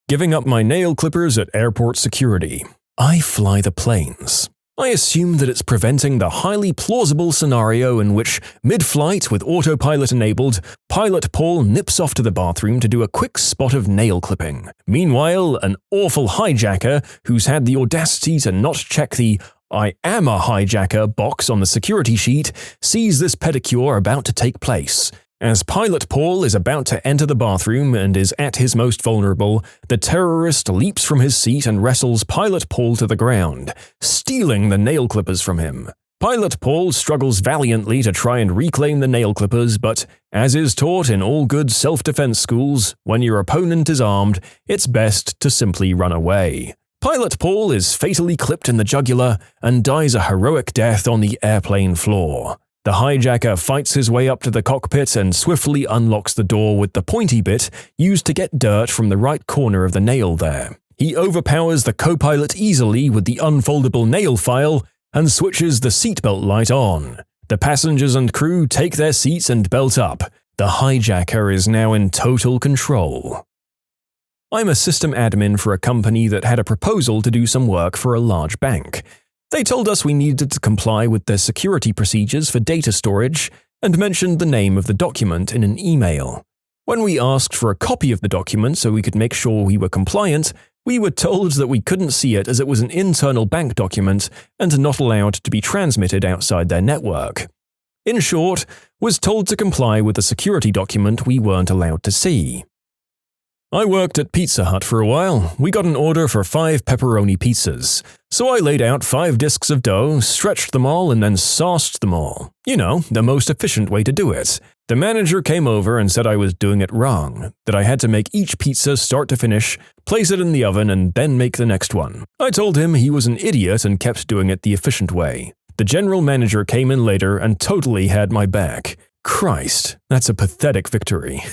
Giving up my nail clippers at airport security. I fly the planes. I assume that it's preventing the highly plausible scenario in which, mid-flight with autopilot enabled, Pilot Paul nips off to the bathroom to do a quick spot of nail clipping. Meanwhile, an awful hijacker who's had the audacity to not check the "I am a hijacker" box on the security sheet sees this pedicure about to take place. As Pilot Paul is about to enter the bathroom and is at his most vulnerable, the terrorist leaps from his seat and wrestles Pilot Paul to the ground, stealing the nail clippers from him. Pilot Paul struggles valiantly to try and reclaim the nail clippers, but, as is taught in all good self-defense schools, when your opponent is armed, it's best to simply run away. Pilot Paul is fatally clipped in the jugular and dies a heroic death on the airplane floor. The hijacker fights his way up to the cockpit and swiftly unlocks the door with the pointy bit used to get dirt from the right corner of the nail there. He overpowers the co-pilot easily with the unfoldable nail file and switches the seatbelt light on. The passengers and crew take their seats and belt up. The hijacker is now in total control. I'm a system admin for a company that had a proposal to do some work for a large bank. They told us we needed to comply with their security procedures for data storage and mentioned the name of the document in an email. When we asked for a copy of the document so we could make sure we were compliant, we were told that we couldn't see it as it was an internal bank document and not allowed to be transmitted outside their network. In short, was told to comply with the security document we weren't allowed to see. I worked at Pizza Hut for a while. We got an order for 5 pepperoni pizzas. So I laid out 5 discs of dough, stretched them all, and then sauced them all. You know, the most efficient way to do it. The manager came over and said I was doing it wrong, that I had to make each pizza start to finish, place it in the oven, and then make the next one. I told him he was an idiot and kept doing it the efficient way. The general manager came in later and totally had my back. Christ, that's a pathetic victory.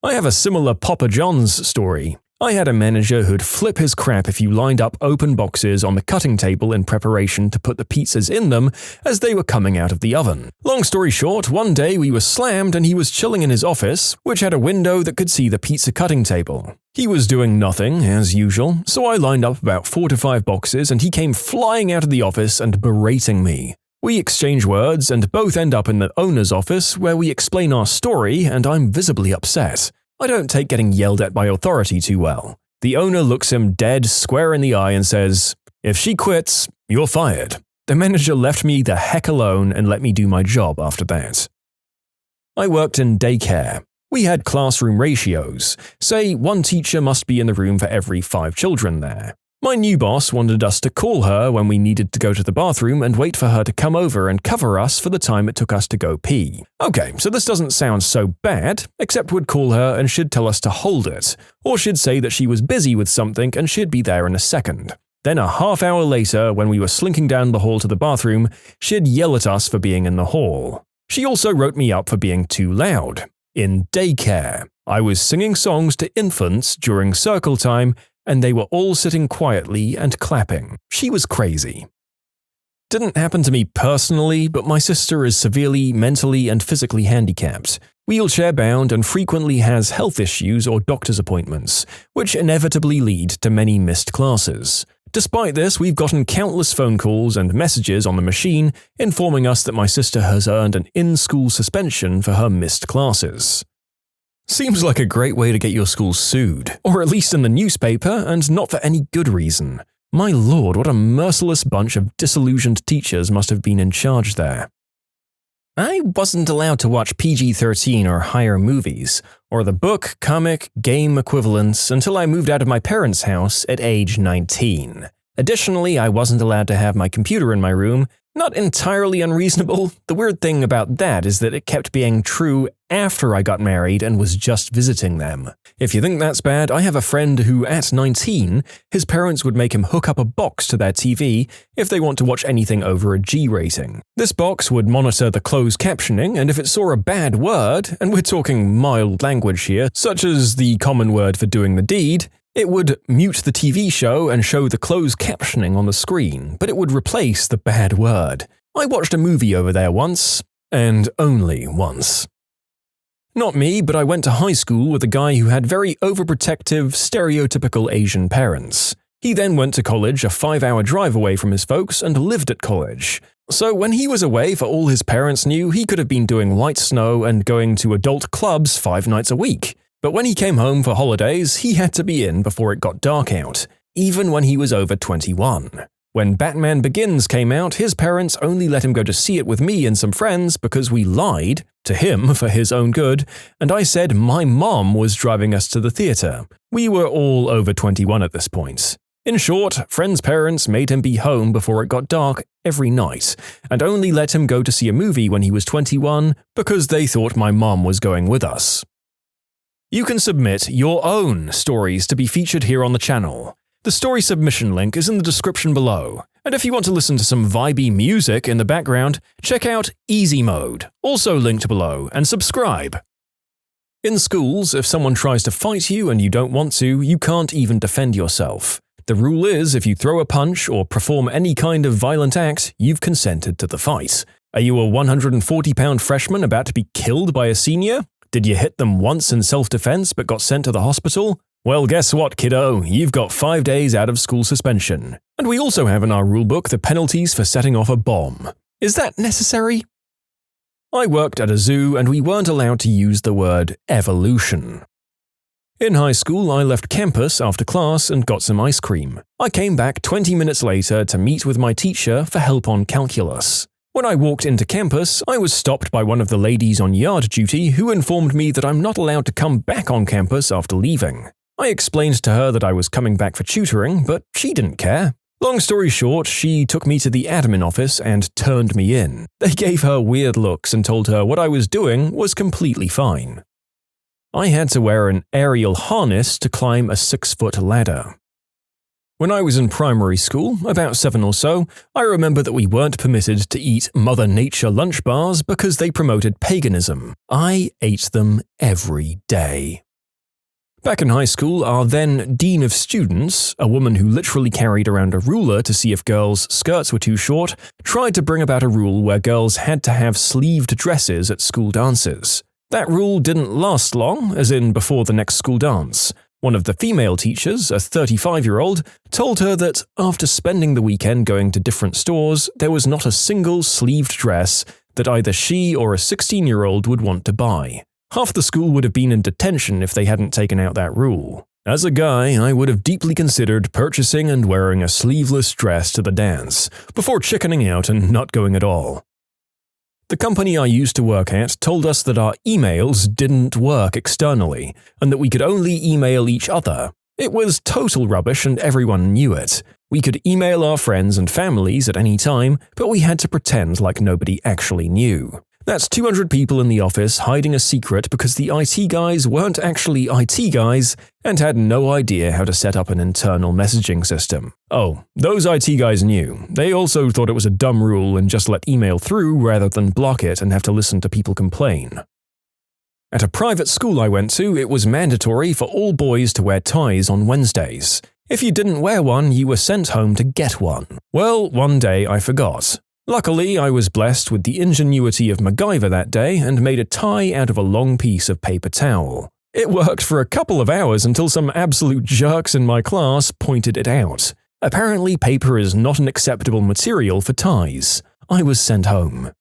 I have a similar Papa John's story. I had a manager who'd flip his crap if you lined up open boxes on the cutting table in preparation to put the pizzas in them as they were coming out of the oven. Long story short, one day we were slammed and he was chilling in his office, which had a window that could see the pizza cutting table. He was doing nothing, as usual, so I lined up about 4 to 5 boxes and he came flying out of the office and berating me. We exchange words and both end up in the owner's office where we explain our story and I'm visibly upset. I don't take getting yelled at by authority too well. The owner looks him dead square in the eye and says, "If she quits, you're fired." The manager left me the heck alone and let me do my job after that. I worked in daycare. We had classroom ratios. Say, 1 teacher must be in the room for every 5 children there. My new boss wanted us to call her when we needed to go to the bathroom and wait for her to come over and cover us for the time it took us to go pee. Okay, so this doesn't sound so bad, except we'd call her and she'd tell us to hold it, or she'd say that she was busy with something and she'd be there in a second. Then a half hour later, when we were slinking down the hall to the bathroom, she'd yell at us for being in the hall. She also wrote me up for being too loud. In daycare, I was singing songs to infants during circle time and they were all sitting quietly and clapping. She was crazy. Didn't happen to me personally, but my sister is severely mentally and physically handicapped, wheelchair-bound and frequently has health issues or doctor's appointments, which inevitably lead to many missed classes. Despite this, we've gotten countless phone calls and messages on the machine informing us that my sister has earned an in-school suspension for her missed classes. Seems like a great way to get your school sued, or at least in the newspaper, and not for any good reason. My lord, what a merciless bunch of disillusioned teachers must have been in charge there. I wasn't allowed to watch PG-13 or higher movies, or the book, comic, game equivalents until I moved out of my parents' house at age 19. Additionally, I wasn't allowed to have my computer in my room. Not entirely unreasonable. The weird thing about that is that it kept being true after I got married and was just visiting them. If you think that's bad, I have a friend who, at 19, his parents would make him hook up a box to their TV if they want to watch anything over a G rating. This box would monitor the closed captioning, and if it saw a bad word, and we're talking mild language here, such as the common word for doing the deed, it would mute the TV show and show the closed captioning on the screen, but it would replace the bad word. I watched a movie over there once, and only once. Not me, but I went to high school with a guy who had very overprotective, stereotypical Asian parents. He then went to college a 5-hour drive away from his folks and lived at college. So when he was away for all his parents knew, he could have been doing white snow and going to adult clubs 5 nights a week. But when he came home for holidays, he had to be in before it got dark out, even when he was over 21. When Batman Begins came out, his parents only let him go to see it with me and some friends because we lied to him for his own good, and I said my mom was driving us to the theater. We were all over 21 at this point. In short, friends' parents made him be home before it got dark every night, and only let him go to see a movie when he was 21 because they thought my mom was going with us. You can submit your own stories to be featured here on the channel. The story submission link is in the description below, and if you want to listen to some vibey music in the background, check out easymode, also linked below, and subscribe. In schools, if someone tries to fight you and you don't want to, you can't even defend yourself. The rule is if you throw a punch or perform any kind of violent act, you've consented to the fight. Are you a 140-pound freshman about to be killed by a senior? Did you hit them once in self-defense but got sent to the hospital? Well, guess what, kiddo? You've got 5 days out of school suspension. And we also have in our rulebook the penalties for setting off a bomb. Is that necessary? I worked at a zoo and we weren't allowed to use the word evolution. In high school, I left campus after class and got some ice cream. I came back 20 minutes later to meet with my teacher for help on calculus. When I walked into campus, I was stopped by one of the ladies on yard duty who informed me that I'm not allowed to come back on campus after leaving. I explained to her that I was coming back for tutoring, but she didn't care. Long story short, she took me to the admin office and turned me in. They gave her weird looks and told her what I was doing was completely fine. I had to wear an aerial harness to climb a 6-foot ladder. When I was in primary school, about 7 or so, I remember that we weren't permitted to eat Mother Nature lunch bars because they promoted paganism. I ate them every day. Back in high school, our then Dean of Students, a woman who literally carried around a ruler to see if girls' skirts were too short, tried to bring about a rule where girls had to have sleeved dresses at school dances. That rule didn't last long, as in before the next school dance. One of the female teachers, a 35-year-old, told her that after spending the weekend going to different stores, there was not a single sleeved dress that either she or a 16-year-old would want to buy. Half the school would have been in detention if they hadn't taken out that rule. As a guy, I would have deeply considered purchasing and wearing a sleeveless dress to the dance, before chickening out and not going at all. The company I used to work at told us that our emails didn't work externally, and that we could only email each other. It was total rubbish and everyone knew it. We could email our friends and families at any time, but we had to pretend like nobody actually knew. That's 200 people in the office hiding a secret because the IT guys weren't actually IT guys and had no idea how to set up an internal messaging system. Oh, those IT guys knew. They also thought it was a dumb rule and just let email through rather than block it and have to listen to people complain. At a private school I went to, it was mandatory for all boys to wear ties on Wednesdays. If you didn't wear one, you were sent home to get one. Well, one day I forgot. Luckily, I was blessed with the ingenuity of MacGyver that day and made a tie out of a long piece of paper towel. It worked for a couple of hours until some absolute jerks in my class pointed it out. Apparently, paper is not an acceptable material for ties. I was sent home.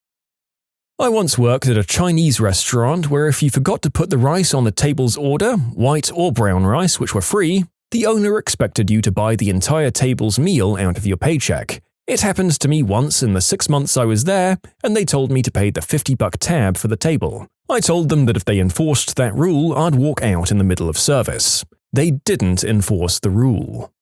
I once worked at a Chinese restaurant where if you forgot to put the rice on the table's order, white or brown rice, which were free, the owner expected you to buy the entire table's meal out of your paycheck. It happened to me once in the 6 months I was there, and they told me to pay the $50 tab for the table. I told them that if they enforced that rule, I'd walk out in the middle of service. They didn't enforce the rule.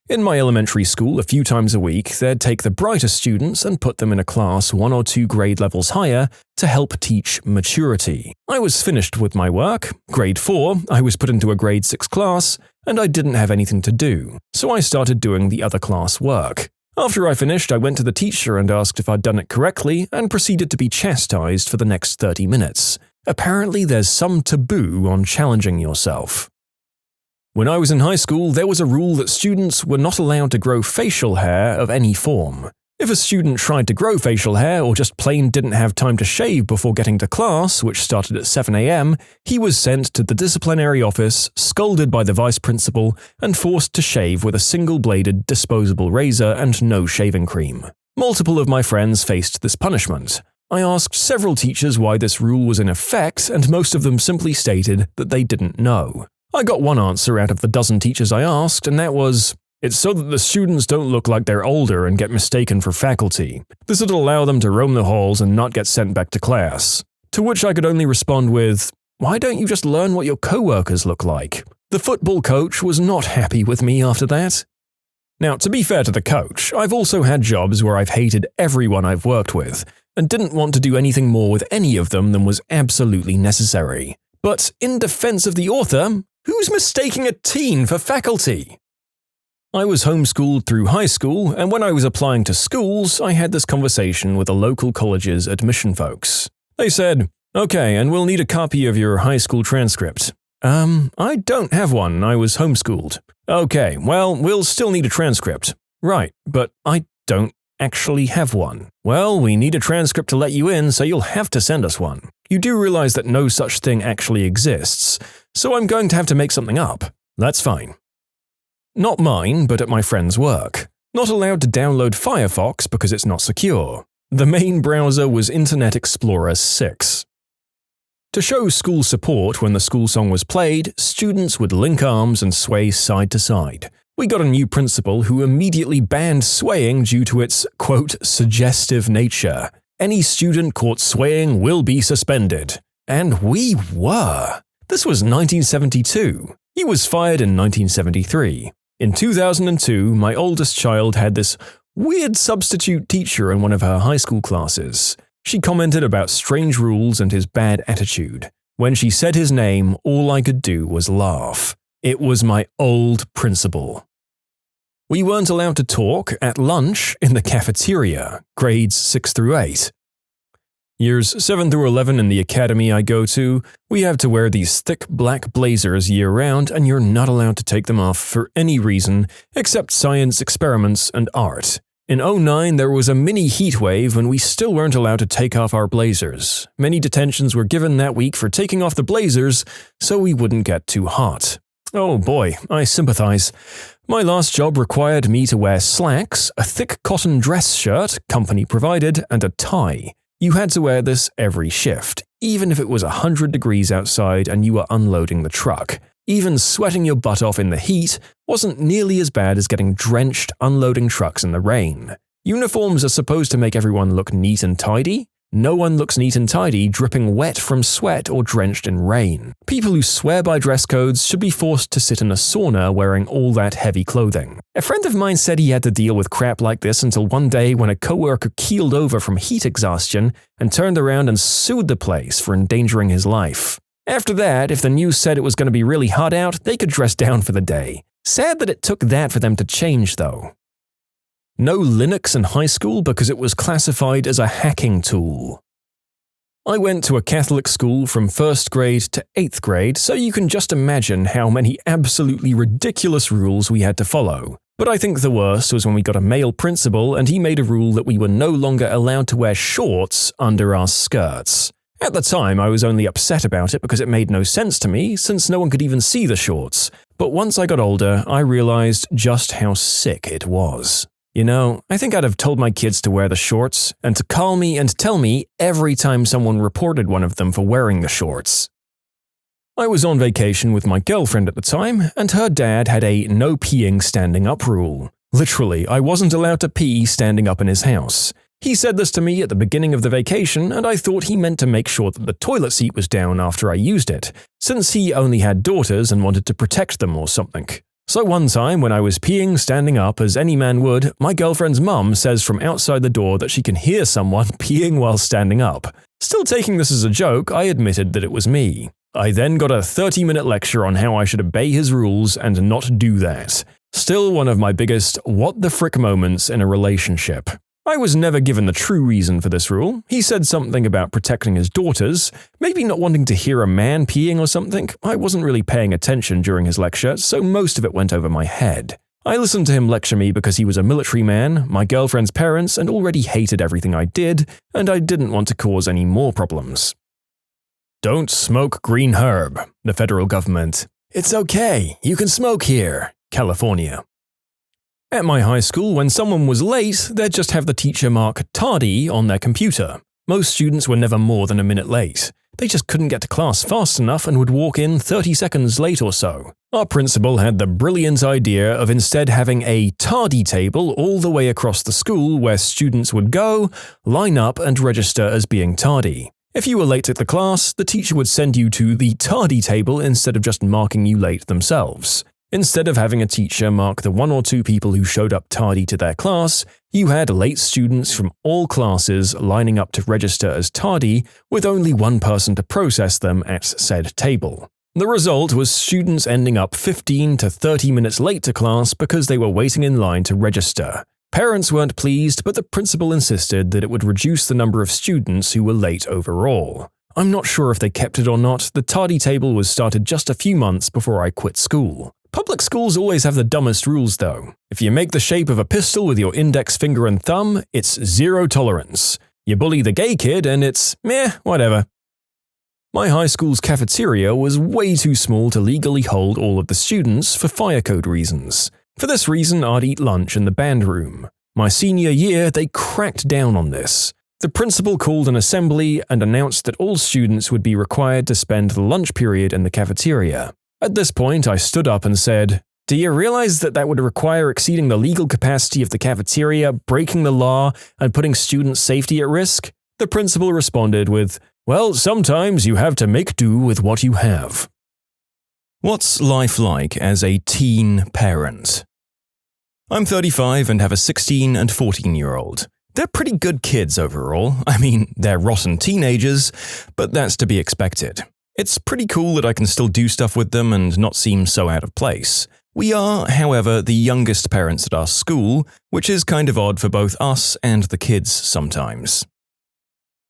In my elementary school, a few times a week, they'd take the brightest students and put them in a class 1 or 2 grade levels higher to help teach maturity. I was finished with my work. Grade 4, I was put into a grade 6 class, and I didn't have anything to do, so I started doing the other class work. After I finished, I went to the teacher and asked if I'd done it correctly and proceeded to be chastised for the next 30 minutes. Apparently, there's some taboo on challenging yourself. When I was in high school, there was a rule that students were not allowed to grow facial hair of any form. If a student tried to grow facial hair or just plain didn't have time to shave before getting to class, which started at 7 a.m., he was sent to the disciplinary office, scolded by the vice principal, and forced to shave with a single-bladed disposable razor and no shaving cream. Multiple of my friends faced this punishment. I asked several teachers why this rule was in effect, and most of them simply stated that they didn't know. I got one answer out of the dozen teachers I asked, and that was, It's so that the students don't look like they're older and get mistaken for faculty. This would allow them to roam the halls and not get sent back to class. To which I could only respond with, why don't you just learn what your co-workers look like? The football coach was not happy with me after that. Now, to be fair to the coach, I've also had jobs where I've hated everyone I've worked with, and didn't want to do anything more with any of them than was absolutely necessary. But in defense of the author, who's mistaking a teen for faculty? I was homeschooled through high school, and when I was applying to schools, I had this conversation with the local college's admission folks. They said, okay, and we'll need a copy of your high school transcript. I don't have one, I was homeschooled. Okay, well, we'll still need a transcript. Right, but I don't actually have one. Well, we need a transcript to let you in, so you'll have to send us one. You do realize that no such thing actually exists, so I'm going to have to make something up. That's fine. Not mine, but at my friend's work. Not allowed to download Firefox because it's not secure. The main browser was Internet Explorer 6. To show school support when the school song was played, students would link arms and sway side to side. We got a new principal who immediately banned swaying due to its, quote, suggestive nature. Any student caught swaying will be suspended. And we were. This was 1972. He was fired in 1973. In 2002, my oldest child had this weird substitute teacher in one of her high school classes. She commented about strange rules and his bad attitude. When she said his name, all I could do was laugh. It was my old principal. We weren't allowed to talk at lunch in the cafeteria, grades 6 through 8. Years 7 through 11 in the academy I go to, we have to wear these thick black blazers year-round and you're not allowed to take them off for any reason except science experiments and art. In 2009, there was a mini heat wave when we still weren't allowed to take off our blazers. Many detentions were given that week for taking off the blazers so we wouldn't get too hot. Oh boy, I sympathize. My last job required me to wear slacks, a thick cotton dress shirt, company provided, and a tie. You had to wear this every shift, even if it was 100 degrees outside and you were unloading the truck. Even sweating your butt off in the heat wasn't nearly as bad as getting drenched unloading trucks in the rain. Uniforms are supposed to make everyone look neat and tidy. No one looks neat and tidy dripping wet from sweat or drenched in rain. People who swear by dress codes should be forced to sit in a sauna wearing all that heavy clothing. A friend of mine said he had to deal with crap like this until one day when a coworker keeled over from heat exhaustion and turned around and sued the place for endangering his life. After that, if the news said it was going to be really hot out, they could dress down for the day. Sad that it took that for them to change, though. No Linux in high school because it was classified as a hacking tool. I went to a Catholic school from 1st grade to 8th grade, so you can just imagine how many absolutely ridiculous rules we had to follow. But I think the worst was when we got a male principal and he made a rule that we were no longer allowed to wear shorts under our skirts. At the time, I was only upset about it because it made no sense to me, since no one could even see the shorts. But once I got older, I realized just how sick it was. You know, I think I'd have told my kids to wear the shorts, and to call me and tell me every time someone reported one of them for wearing the shorts. I was on vacation with my girlfriend at the time, and her dad had a no peeing standing up rule. Literally, I wasn't allowed to pee standing up in his house. He said this to me at the beginning of the vacation, and I thought he meant to make sure that the toilet seat was down after I used it, since he only had daughters and wanted to protect them or something. So one time when I was peeing standing up as any man would, my girlfriend's mum says from outside the door that she can hear someone peeing while standing up. Still taking this as a joke, I admitted that it was me. I then got a 30-minute lecture on how I should obey his rules and not do that. Still one of my biggest what the frick moments in a relationship. I was never given the true reason for this rule. He said something about protecting his daughters, maybe not wanting to hear a man peeing or something. I wasn't really paying attention during his lecture, so most of it went over my head. I listened to him lecture me because he was a military man, my girlfriend's parents, and already hated everything I did, and I didn't want to cause any more problems. Don't smoke green herb, the federal government. It's okay, you can smoke here, California. At my high school, when someone was late, they'd just have the teacher mark tardy on their computer. Most students were never more than a minute late. They just couldn't get to class fast enough and would walk in 30 seconds late or so. Our principal had the brilliant idea of instead having a tardy table all the way across the school where students would go, line up, and register as being tardy. If you were late at the class, the teacher would send you to the tardy table instead of just marking you late themselves. Instead of having a teacher mark the 1 or 2 people who showed up tardy to their class, you had late students from all classes lining up to register as tardy with only one person to process them at said table. The result was students ending up 15 to 30 minutes late to class because they were waiting in line to register. Parents weren't pleased, but the principal insisted that it would reduce the number of students who were late overall. I'm not sure if they kept it or not. The tardy table was started just a few months before I quit school. Public schools always have the dumbest rules though. If you make the shape of a pistol with your index finger and thumb, it's 0 tolerance. You bully the gay kid and it's meh, whatever. My high school's cafeteria was way too small to legally hold all of the students for fire code reasons. For this reason, I'd eat lunch in the band room. My senior year, they cracked down on this. The principal called an assembly and announced that all students would be required to spend the lunch period in the cafeteria. At this point, I stood up and said, "Do you realize that that would require exceeding the legal capacity of the cafeteria, breaking the law, and putting student safety at risk?" The principal responded with, "Well, sometimes you have to make do with what you have." What's life like as a teen parent? I'm 35 and have a 16 and 14-year-old. They're pretty good kids overall. I mean, they're rotten teenagers, but that's to be expected. It's pretty cool that I can still do stuff with them and not seem so out of place. We are, however, the youngest parents at our school, which is kind of odd for both us and the kids sometimes.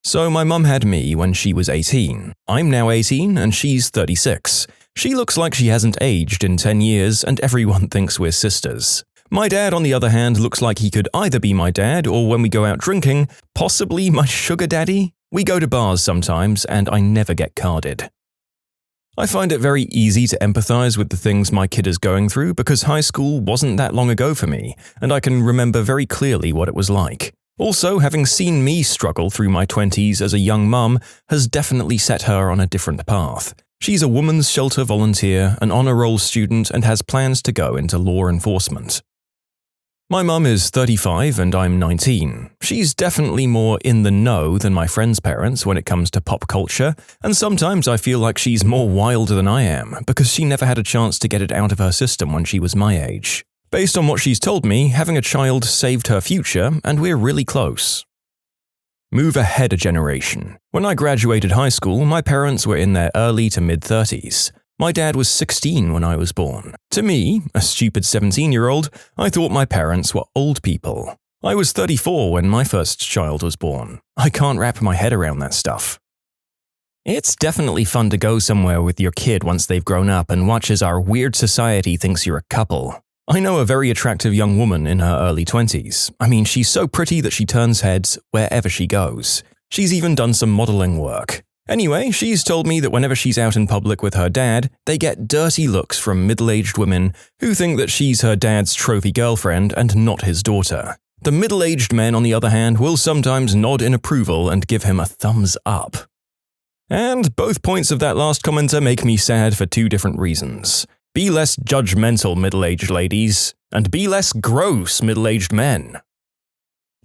So my mum had me when she was 18. I'm now 18 and she's 36. She looks like she hasn't aged in 10 years and everyone thinks we're sisters. My dad, on the other hand, looks like he could either be my dad or, when we go out drinking, possibly my sugar daddy. We go to bars sometimes and I never get carded. I find it very easy to empathize with the things my kid is going through because high school wasn't that long ago for me, and I can remember very clearly what it was like. Also, having seen me struggle through my 20s as a young mum has definitely set her on a different path. She's a women's shelter volunteer, an honor roll student, and has plans to go into law enforcement. My mum is 35 and I'm 19. She's definitely more in the know than my friends' parents when it comes to pop culture, and sometimes I feel like she's more wild than I am because she never had a chance to get it out of her system when she was my age. Based on what she's told me, having a child saved her future, and we're really close. Move ahead a generation. When I graduated high school, my parents were in their early to mid-30s. My dad was 16 when I was born. To me, a stupid 17-year-old, I thought my parents were old people. I was 34 when my first child was born. I can't wrap my head around that stuff. It's definitely fun to go somewhere with your kid once they've grown up and watch as our weird society thinks you're a couple. I know a very attractive young woman in her early 20s. I mean, she's so pretty that she turns heads wherever she goes. She's even done some modeling work. Anyway, she's told me that whenever she's out in public with her dad, they get dirty looks from middle-aged women who think that she's her dad's trophy girlfriend and not his daughter. The middle-aged men, on the other hand, will sometimes nod in approval and give him a thumbs up. And both points of that last commenter make me sad for 2 different reasons. Be less judgmental, middle-aged ladies, and be less gross, middle-aged men.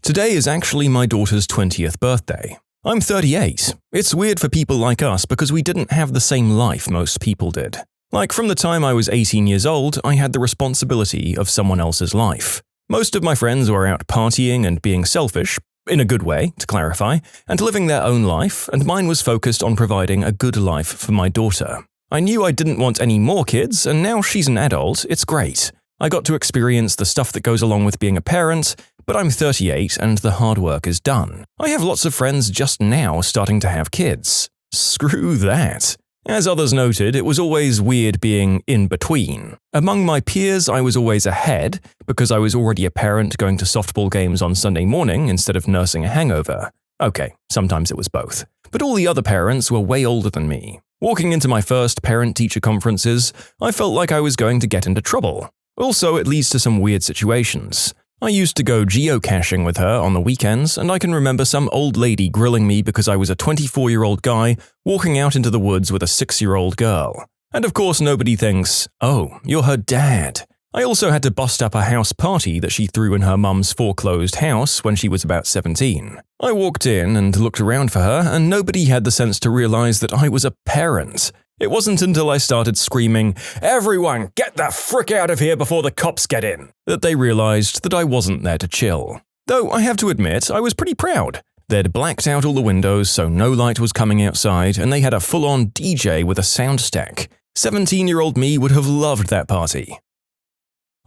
Today is actually my daughter's 20th birthday. I'm 38. It's weird for people like us because we didn't have the same life most people did. Like, from the time I was 18 years old, I had the responsibility of someone else's life. Most of my friends were out partying and being selfish, in a good way, to clarify, and living their own life, and mine was focused on providing a good life for my daughter. I knew I didn't want any more kids, and now she's an adult, it's great. I got to experience the stuff that goes along with being a parent, but I'm 38 and the hard work is done. I have lots of friends just now starting to have kids. Screw that. As others noted, it was always weird being in between. Among my peers, I was always ahead, because I was already a parent going to softball games on Sunday morning instead of nursing a hangover. Okay, sometimes it was both. But all the other parents were way older than me. Walking into my first parent-teacher conferences, I felt like I was going to get into trouble. Also, it leads to some weird situations. I used to go geocaching with her on the weekends, and I can remember some old lady grilling me because I was a 24-year-old guy walking out into the woods with a 6-year-old girl. And of course nobody thinks, oh, you're her dad. I also had to bust up a house party that she threw in her mum's foreclosed house when she was about 17. I walked in and looked around for her, and nobody had the sense to realize that I was a parent. It wasn't until I started screaming, "Everyone, get the frick out of here before the cops get in," that they realized that I wasn't there to chill. Though I have to admit, I was pretty proud. They'd blacked out all the windows so no light was coming outside, and they had a full-on DJ with a sound stack. 17-year-old me would have loved that party.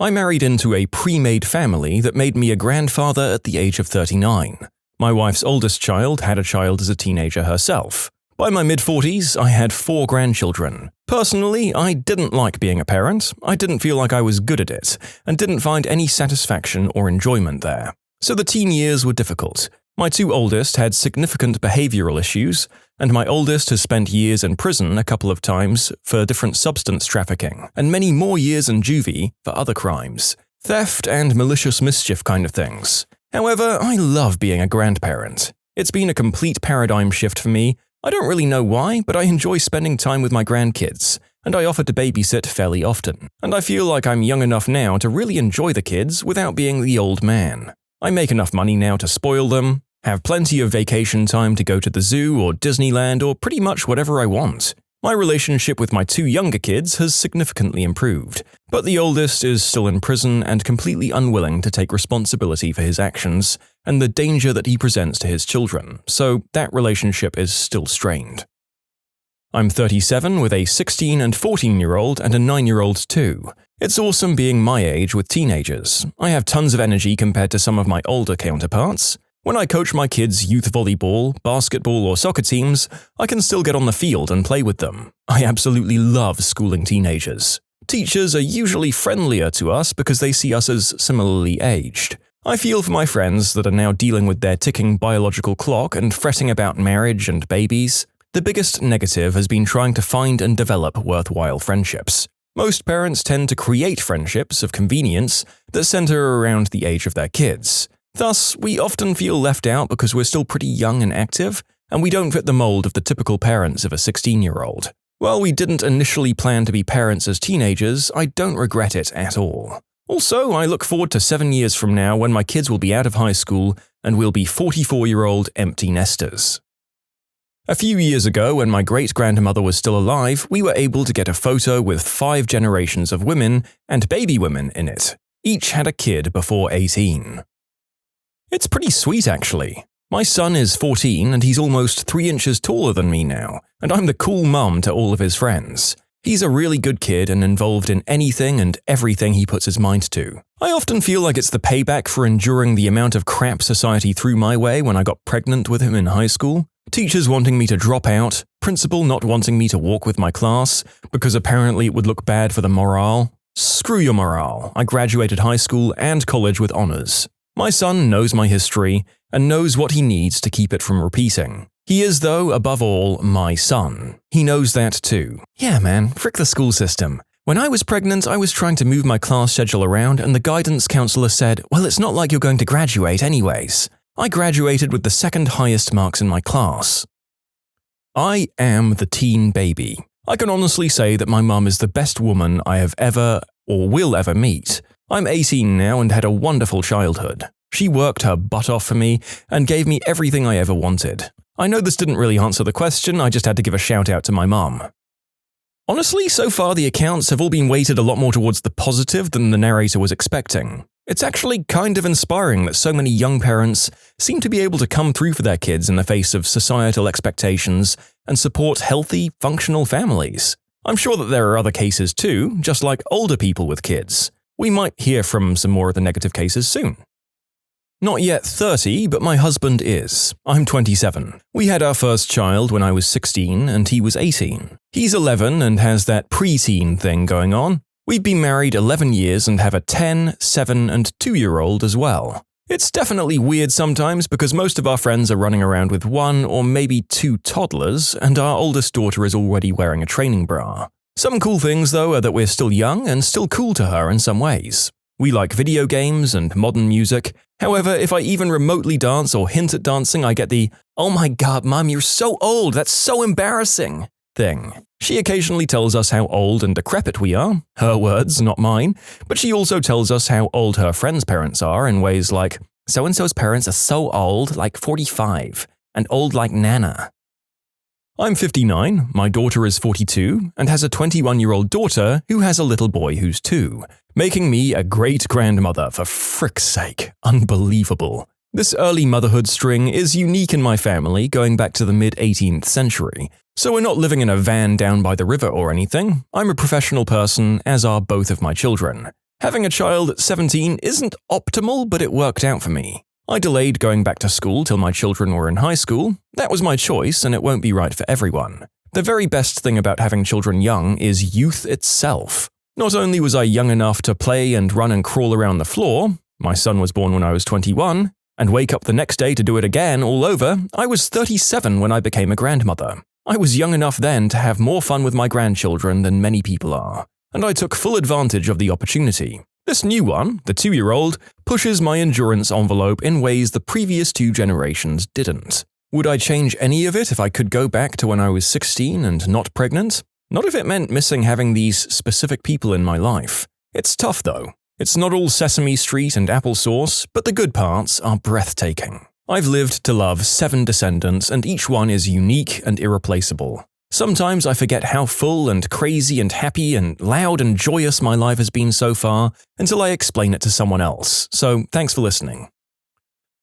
I married into a pre-made family that made me a grandfather at the age of 39. My wife's oldest child had a child as a teenager herself. By my mid-40s, I had 4 grandchildren. Personally, I didn't like being a parent, I didn't feel like I was good at it, and didn't find any satisfaction or enjoyment there. So the teen years were difficult. My 2 oldest had significant behavioral issues, and my oldest has spent years in prison a couple of times for different substance trafficking, and many more years in juvie for other crimes. Theft and malicious mischief kind of things. However, I love being a grandparent. It's been a complete paradigm shift for me. I don't really know why, but I enjoy spending time with my grandkids, and I offer to babysit fairly often. And I feel like I'm young enough now to really enjoy the kids without being the old man. I make enough money now to spoil them, have plenty of vacation time to go to the zoo or Disneyland or pretty much whatever I want. My relationship with my 2 younger kids has significantly improved, but the oldest is still in prison and completely unwilling to take responsibility for his actions and the danger that he presents to his children, so that relationship is still strained. I'm 37 with a 16 and 14-year-old and a 9-year-old too. It's awesome being my age with teenagers. I have tons of energy compared to some of my older counterparts. When I coach my kids' youth volleyball, basketball, or soccer teams, I can still get on the field and play with them. I absolutely love schooling teenagers. Teachers are usually friendlier to us because they see us as similarly aged. I feel for my friends that are now dealing with their ticking biological clock and fretting about marriage and babies. The biggest negative has been trying to find and develop worthwhile friendships. Most parents tend to create friendships of convenience that center around the age of their kids. Thus, we often feel left out because we're still pretty young and active, and we don't fit the mold of the typical parents of a 16-year-old. While we didn't initially plan to be parents as teenagers, I don't regret it at all. Also, I look forward to 7 years from now when my kids will be out of high school and we'll be 44-year-old empty nesters. A few years ago, when my great-grandmother was still alive, we were able to get a photo with 5 generations of women and baby women in it. Each had a kid before 18. It's pretty sweet, actually. My son is 14 and he's almost 3 inches taller than me now, and I'm the cool mum to all of his friends. He's a really good kid and involved in anything and everything he puts his mind to. I often feel like it's the payback for enduring the amount of crap society threw my way when I got pregnant with him in high school. Teachers wanting me to drop out, principal not wanting me to walk with my class, because apparently it would look bad for the morale. Screw your morale. I graduated high school and college with honors. My son knows my history and knows what he needs to keep it from repeating. He is, though, above all, my son. He knows that too. Yeah, man, frick the school system. When I was pregnant, I was trying to move my class schedule around and the guidance counselor said, well, it's not like you're going to graduate anyways. I graduated with the 2nd highest marks in my class. I am the teen baby. I can honestly say that my mum is the best woman I have ever or will ever meet. I'm 18 now and had a wonderful childhood. She worked her butt off for me and gave me everything I ever wanted. I know this didn't really answer the question, I just had to give a shout out to my mum. Honestly, so far the accounts have all been weighted a lot more towards the positive than the narrator was expecting. It's actually kind of inspiring that so many young parents seem to be able to come through for their kids in the face of societal expectations and support healthy, functional families. I'm sure that there are other cases too, just like older people with kids. We might hear from some more of the negative cases soon. Not yet 30, but my husband is. I'm 27. We had our first child when I was 16 and he was 18. He's 11 and has that pre-teen thing going on. We've been married 11 years and have a 10, 7, and 2-year-old as well. It's definitely weird sometimes because most of our friends are running around with 1 or maybe 2 toddlers, and our oldest daughter is already wearing a training bra. Some cool things, though, are that we're still young and still cool to her in some ways. We like video games and modern music. However, if I even remotely dance or hint at dancing, I get the, "Oh my god, Mum, you're so old, that's so embarrassing." thing. She occasionally tells us how old and decrepit we are, her words, not mine, but she also tells us how old her friends' parents are in ways like, so-and-so's parents are so old, like 45, and old like Nana. I'm 59, my daughter is 42, and has a 21-year-old daughter who has a little boy who's 2, making me a great-grandmother for frick's sake. Unbelievable. This early motherhood string is unique in my family going back to the mid-18th century, so we're not living in a van down by the river or anything. I'm a professional person, as are both of my children. Having a child at 17 isn't optimal, but it worked out for me. I delayed going back to school till my children were in high school. That was my choice, and it won't be right for everyone. The very best thing about having children young is youth itself. Not only was I young enough to play and run and crawl around the floor, my son was born when I was 21, and wake up the next day to do it again all over, I was 37 when I became a grandmother. I was young enough then to have more fun with my grandchildren than many people are, and I took full advantage of the opportunity. This new one, the 2-year-old, pushes my endurance envelope in ways the previous 2 generations didn't. Would I change any of it if I could go back to when I was 16 and not pregnant? Not if it meant missing having these specific people in my life. It's tough though. It's not all Sesame Street and applesauce, but the good parts are breathtaking. I've lived to love 7 descendants, and each one is unique and irreplaceable. Sometimes I forget how full and crazy and happy and loud and joyous my life has been so far until I explain it to someone else, so thanks for listening.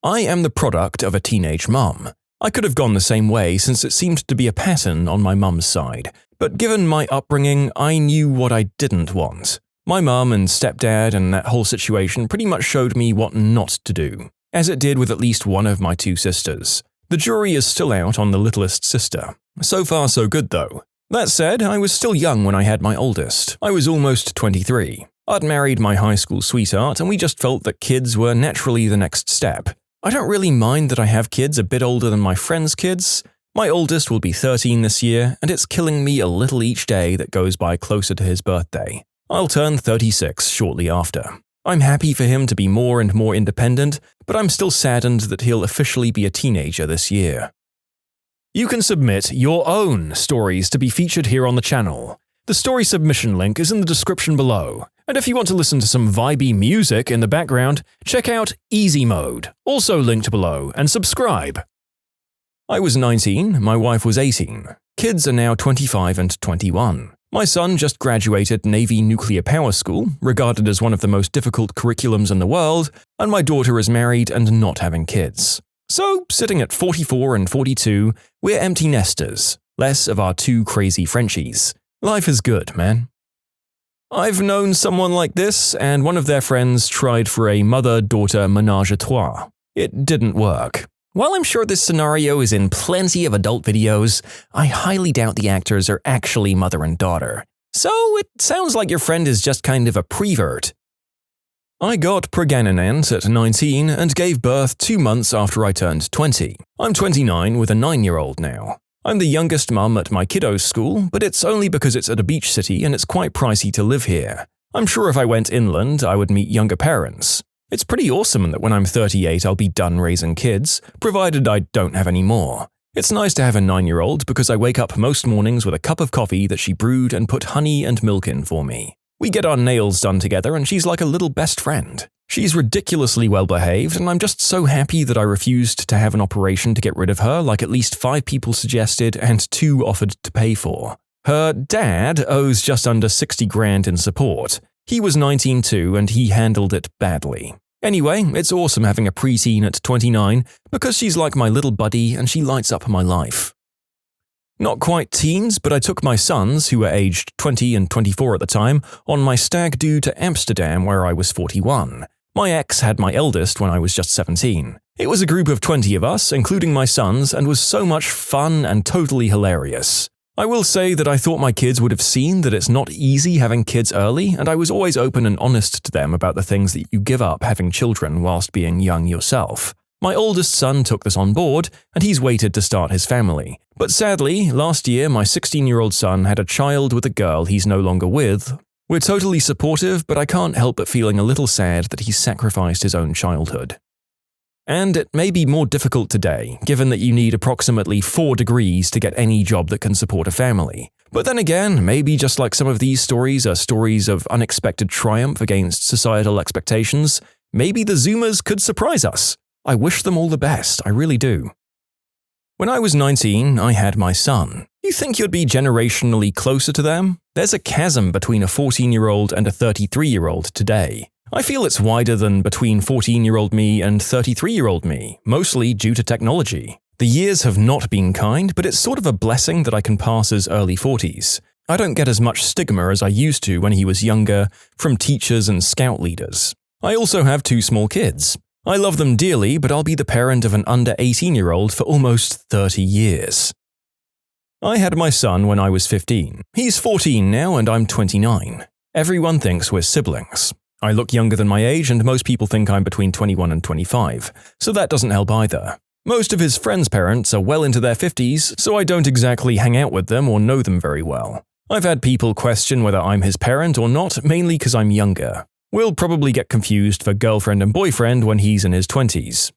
I am the product of a teenage mum. I could have gone the same way since it seemed to be a pattern on my mum's side, but given my upbringing, I knew what I didn't want. My mum and stepdad and that whole situation pretty much showed me what not to do, as it did with at least one of my 2 sisters. The jury is still out on the littlest sister. So far so good though. That said, I was still young when I had my oldest. I was almost 23. I'd married my high school sweetheart and we just felt that kids were naturally the next step. I don't really mind that I have kids a bit older than my friends' kids. My oldest will be 13 this year, and it's killing me a little each day that goes by closer to his birthday. I'll turn 36 shortly after. I'm happy for him to be more and more independent, but I'm still saddened that he'll officially be a teenager this year. You can submit your own stories to be featured here on the channel. The story submission link is in the description below, and if you want to listen to some vibey music in the background, check out easymode, also linked below, and subscribe. I was 19, my wife was 18. Kids are now 25 and 21. My son just graduated Navy Nuclear Power School, regarded as one of the most difficult curriculums in the world, and my daughter is married and not having kids. So, sitting at 44 and 42, we're empty nesters, less of our 2 crazy Frenchies. Life is good, man. I've known someone like this, and one of their friends tried for a mother-daughter menage a trois. It didn't work. While I'm sure this scenario is in plenty of adult videos, I highly doubt the actors are actually mother and daughter. So it sounds like your friend is just kind of a prevert. I got pregnant at 19 and gave birth 2 months after I turned 20. I'm 29 with a 9-year-old now. I'm the youngest mum at my kiddo's school, but it's only because it's at a beach city and it's quite pricey to live here. I'm sure if I went inland, I would meet younger parents. It's pretty awesome that when I'm 38 I'll be done raising kids, provided I don't have any more. It's nice to have a 9-year-old because I wake up most mornings with a cup of coffee that she brewed and put honey and milk in for me. We get our nails done together and she's like a little best friend. She's ridiculously well behaved and I'm just so happy that I refused to have an operation to get rid of her like at least 5 people suggested and 2 offered to pay for. Her dad owes just under 60 grand in support. He was 19 too, and he handled it badly. Anyway, it's awesome having a preteen at 29 because she's like my little buddy and she lights up my life. Not quite teens, but I took my sons, who were aged 20 and 24 at the time, on my stag do to Amsterdam where I was 41. My ex had my eldest when I was just 17. It was a group of 20 of us, including my sons, and was so much fun and totally hilarious. I will say that I thought my kids would have seen that it's not easy having kids early, and I was always open and honest to them about the things that you give up having children whilst being young yourself. My oldest son took this on board, and he's waited to start his family. But sadly, last year my 16-year-old son had a child with a girl he's no longer with. We're totally supportive, but I can't help but feeling a little sad that he sacrificed his own childhood. And it may be more difficult today, given that you need approximately 4 degrees to get any job that can support a family. But then again, maybe just like some of these stories are stories of unexpected triumph against societal expectations, maybe the Zoomers could surprise us. I wish them all the best, I really do. When I was 19, I had my son. You think you'd be generationally closer to them? There's a chasm between a 14-year-old and a 33-year-old today. I feel it's wider than between 14-year-old me and 33-year-old me, mostly due to technology. The years have not been kind, but it's sort of a blessing that I can pass as early 40s. I don't get as much stigma as I used to when he was younger, from teachers and scout leaders. I also have 2 small kids. I love them dearly, but I'll be the parent of an under 18-year-old for almost 30 years. I had my son when I was 15. He's 14 now and I'm 29. Everyone thinks we're siblings. I look younger than my age and most people think I'm between 21 and 25, so that doesn't help either. Most of his friends' parents are well into their 50s, so I don't exactly hang out with them or know them very well. I've had people question whether I'm his parent or not, mainly because I'm younger. We'll probably get confused for girlfriend and boyfriend when he's in his 20s.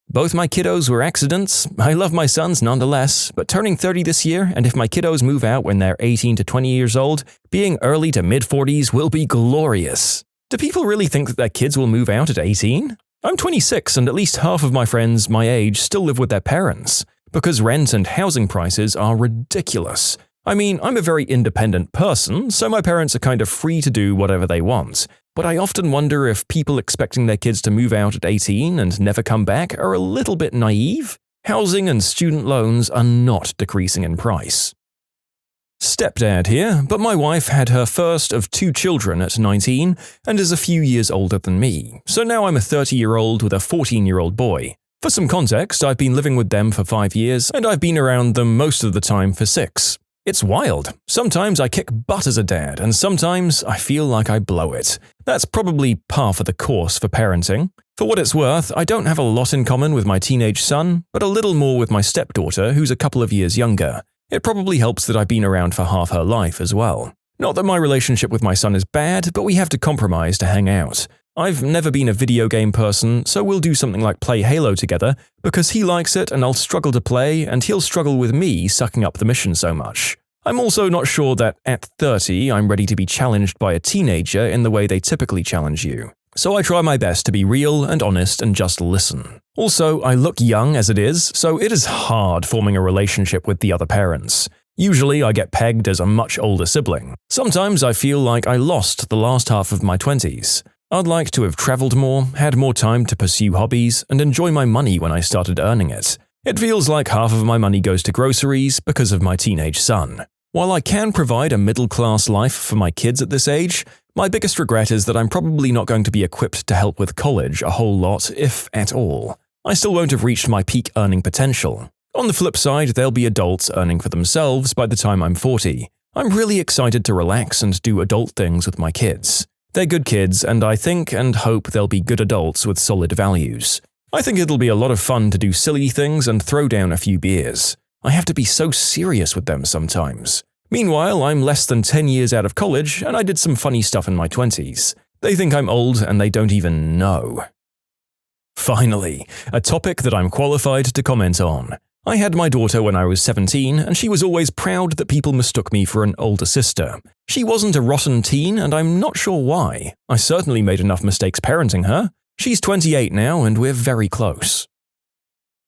Both my kiddos were accidents. I love my sons nonetheless, but turning 30 this year, and if my kiddos move out when they're 18 to 20 years old, being early to mid-40s will be glorious. Do people really think that their kids will move out at 18? I'm 26 and at least half of my friends my age still live with their parents, because rent and housing prices are ridiculous. I mean, I'm a very independent person, so my parents are kind of free to do whatever they want. But I often wonder if people expecting their kids to move out at 18 and never come back are a little bit naive. Housing and student loans are not decreasing in price. Stepdad here, but my wife had her first of 2 children at 19 and is a few years older than me, so now I'm a 30-year-old with a 14-year-old boy. For some context, I've been living with them for 5 years and I've been around them most of the time for 6. It's wild. Sometimes I kick butt as a dad, and sometimes I feel like I blow it. That's probably par for the course for parenting. For what it's worth, I don't have a lot in common with my teenage son, but a little more with my stepdaughter, who's a couple of years younger. It probably helps that I've been around for half her life as well. Not that my relationship with my son is bad, but we have to compromise to hang out. I've never been a video game person, so we'll do something like play Halo together, because he likes it and I'll struggle to play, and he'll struggle with me sucking up the mission so much. I'm also not sure that at 30 I'm ready to be challenged by a teenager in the way they typically challenge you. So I try my best to be real and honest and just listen. Also, I look young as it is, so it is hard forming a relationship with the other parents. Usually I get pegged as a much older sibling. Sometimes I feel like I lost the last half of my 20s. I'd like to have traveled more, had more time to pursue hobbies, and enjoy my money when I started earning it. It feels like half of my money goes to groceries because of my teenage son. While I can provide a middle-class life for my kids at this age, my biggest regret is that I'm probably not going to be equipped to help with college a whole lot, if at all. I still won't have reached my peak earning potential. On the flip side, they'll be adults earning for themselves by the time I'm 40. I'm really excited to relax and do adult things with my kids. They're good kids, and I think and hope they'll be good adults with solid values. I think it'll be a lot of fun to do silly things and throw down a few beers. I have to be so serious with them sometimes. Meanwhile, I'm less than 10 years out of college, and I did some funny stuff in my 20s. They think I'm old, and they don't even know. Finally, a topic that I'm qualified to comment on. I had my daughter when I was 17, and she was always proud that people mistook me for an older sister. She wasn't a rotten teen, and I'm not sure why. I certainly made enough mistakes parenting her. She's 28 now, and we're very close.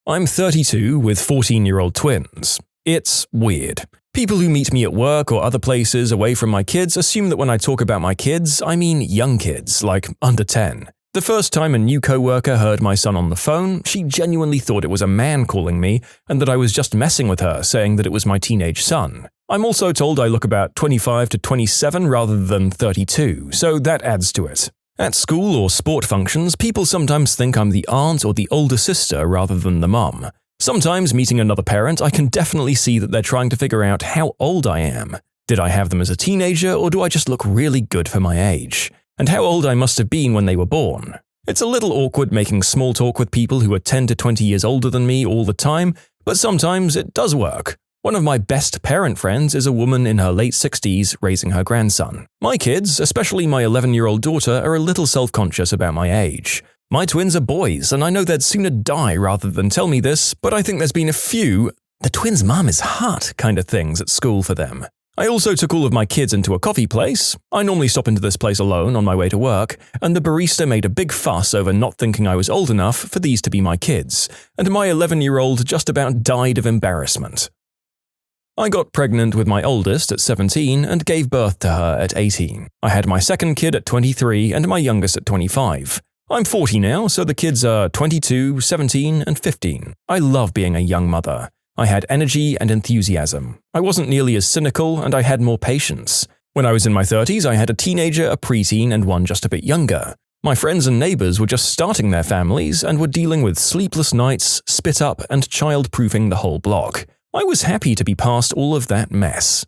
I'm 32 with 14-year-old twins. It's weird. People who meet me at work or other places away from my kids assume that when I talk about my kids, I mean young kids, like under 10. The first time a new coworker heard my son on the phone, she genuinely thought it was a man calling me and that I was just messing with her, saying that it was my teenage son. I'm also told I look about 25 to 27 rather than 32, so that adds to it. At school or sport functions, people sometimes think I'm the aunt or the older sister rather than the mum. Sometimes meeting another parent, I can definitely see that they're trying to figure out how old I am. Did I have them as a teenager, or do I just look really good for my age? And how old I must have been when they were born. It's a little awkward making small talk with people who are 10 to 20 years older than me all the time, but sometimes it does work. One of my best parent friends is a woman in her late 60s raising her grandson. My kids, especially my 11-year-old daughter, are a little self-conscious about my age. My twins are boys, and I know they'd sooner die rather than tell me this, but I think there's been a few "the twins' mum is hot" kind of things at school for them. I also took all of my kids into a coffee place. I normally stop into this place alone on my way to work, and the barista made a big fuss over not thinking I was old enough for these to be my kids, and my 11-year-old just about died of embarrassment. I got pregnant with my oldest at 17 and gave birth to her at 18. I had my second kid at 23 and my youngest at 25. I'm 40 now, so the kids are 22, 17, and 15. I love being a young mother. I had energy and enthusiasm. I wasn't nearly as cynical, and I had more patience. When I was in my 30s, I had a teenager, a preteen, and one just a bit younger. My friends and neighbors were just starting their families and were dealing with sleepless nights, spit up, and child-proofing the whole block. I was happy to be past all of that mess.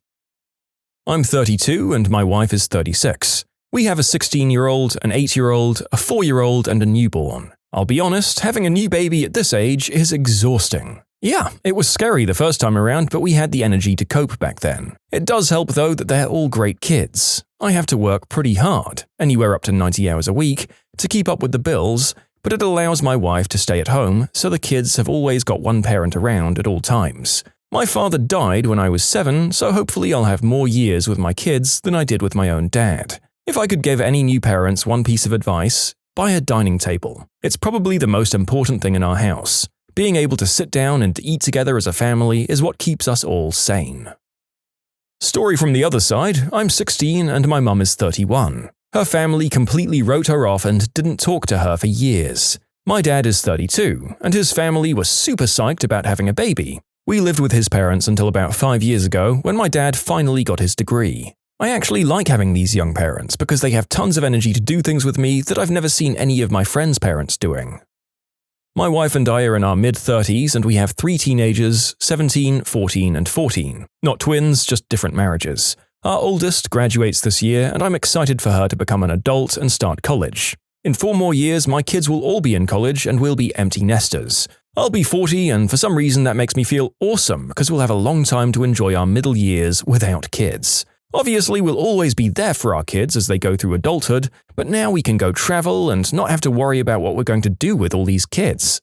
I'm 32 and my wife is 36. We have a 16-year-old, an 8-year-old, a 4-year-old, and a newborn. I'll be honest, having a new baby at this age is exhausting. Yeah, it was scary the first time around, but we had the energy to cope back then. It does help though that they're all great kids. I have to work pretty hard, anywhere up to 90 hours a week, to keep up with the bills, but it allows my wife to stay at home, so the kids have always got one parent around at all times. My father died when I was 7, so hopefully I'll have more years with my kids than I did with my own dad. If I could give any new parents one piece of advice, buy a dining table. It's probably the most important thing in our house. Being able to sit down and eat together as a family is what keeps us all sane. Story from the other side, I'm 16 and my mum is 31. Her family completely wrote her off and didn't talk to her for years. My dad is 32, and his family was super psyched about having a baby. We lived with his parents until about 5 years ago when my dad finally got his degree. I actually like having these young parents because they have tons of energy to do things with me that I've never seen any of my friends' parents doing. My wife and I are in our mid-30s and we have 3 teenagers, 17, 14, and 14. Not twins, just different marriages. Our oldest graduates this year and I'm excited for her to become an adult and start college. In 4 more years, my kids will all be in college and we'll be empty nesters. I'll be 40 and for some reason that makes me feel awesome because we'll have a long time to enjoy our middle years without kids. Obviously, we'll always be there for our kids as they go through adulthood, but now we can go travel and not have to worry about what we're going to do with all these kids.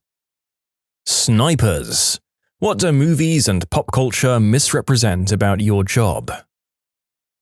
Snipers. What do movies and pop culture misrepresent about your job?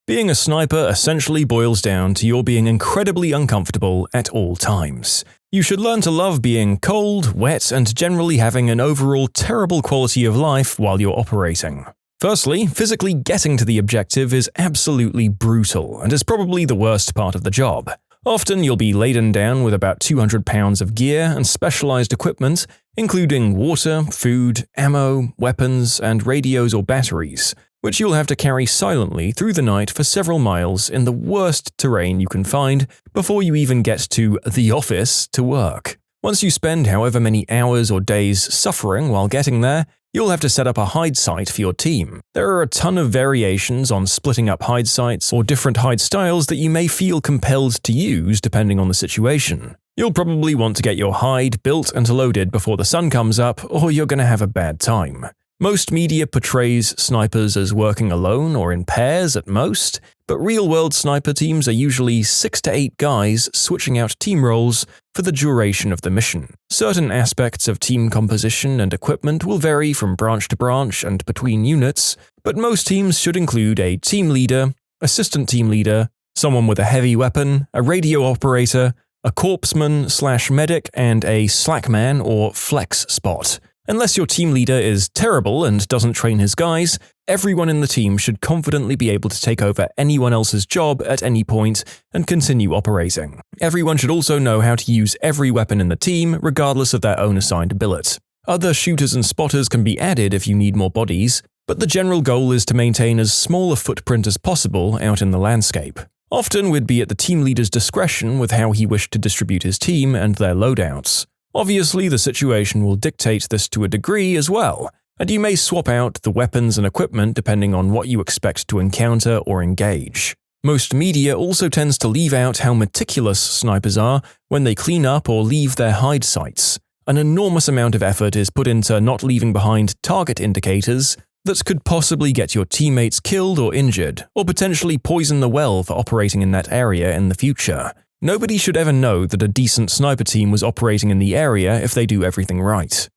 Being a sniper essentially boils down to your being incredibly uncomfortable at all times. You should learn to love being cold, wet, and generally having an overall terrible quality of life while you're operating. Firstly, physically getting to the objective is absolutely brutal and is probably the worst part of the job. Often you'll be laden down with about 200 pounds of gear and specialized equipment, including water, food, ammo, weapons, and radios or batteries, which you'll have to carry silently through the night for several miles in the worst terrain you can find before you even get to the office to work. Once you spend however many hours or days suffering while getting there, you'll have to set up a hide site for your team. There are a ton of variations on splitting up hide sites or different hide styles that you may feel compelled to use depending on the situation. You'll probably want to get your hide built and loaded before the sun comes up, or you're going to have a bad time. Most media portrays snipers as working alone or in pairs at most, but real-world sniper teams are usually 6 to 8 guys switching out team roles for the duration of the mission. Certain aspects of team composition and equipment will vary from branch to branch and between units, but most teams should include a team leader, assistant team leader, someone with a heavy weapon, a radio operator, a corpsman/medic, and a slackman or flex spot. Unless your team leader is terrible and doesn't train his guys, everyone in the team should confidently be able to take over anyone else's job at any point and continue operating. Everyone should also know how to use every weapon in the team, regardless of their own assigned billet. Other shooters and spotters can be added if you need more bodies, but the general goal is to maintain as small a footprint as possible out in the landscape. Often we'd be at the team leader's discretion with how he wished to distribute his team and their loadouts. Obviously, the situation will dictate this to a degree as well, and you may swap out the weapons and equipment depending on what you expect to encounter or engage. Most media also tends to leave out how meticulous snipers are when they clean up or leave their hide sites. An enormous amount of effort is put into not leaving behind target indicators that could possibly get your teammates killed or injured, or potentially poison the well for operating in that area in the future. Nobody should ever know that a decent sniper team was operating in the area if they do everything right.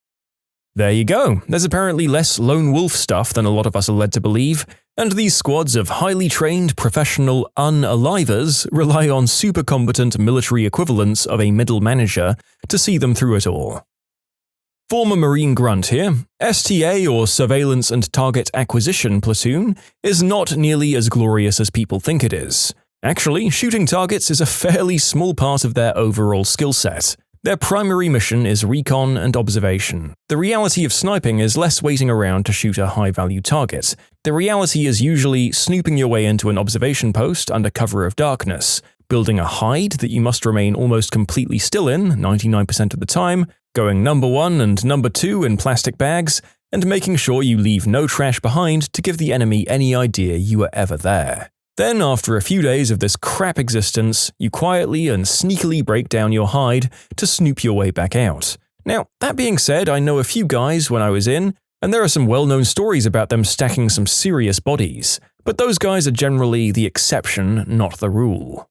There you go, there's apparently less lone wolf stuff than a lot of us are led to believe, and these squads of highly trained, professional unalivers rely on super competent military equivalents of a middle manager to see them through it all. Former Marine grunt here, STA or Surveillance and Target Acquisition Platoon is not nearly as glorious as people think it is. Actually, shooting targets is a fairly small part of their overall skill set. Their primary mission is recon and observation. The reality of sniping is less waiting around to shoot a high-value target. The reality is usually snooping your way into an observation post under cover of darkness, building a hide that you must remain almost completely still in 99% of the time, going number 1 and number 2 in plastic bags, and making sure you leave no trash behind to give the enemy any idea you were ever there. Then, after a few days of this crap existence, you quietly and sneakily break down your hide to snoop your way back out. Now, that being said, I know a few guys when I was in, and there are some well-known stories about them stacking some serious bodies, but those guys are generally the exception, not the rule.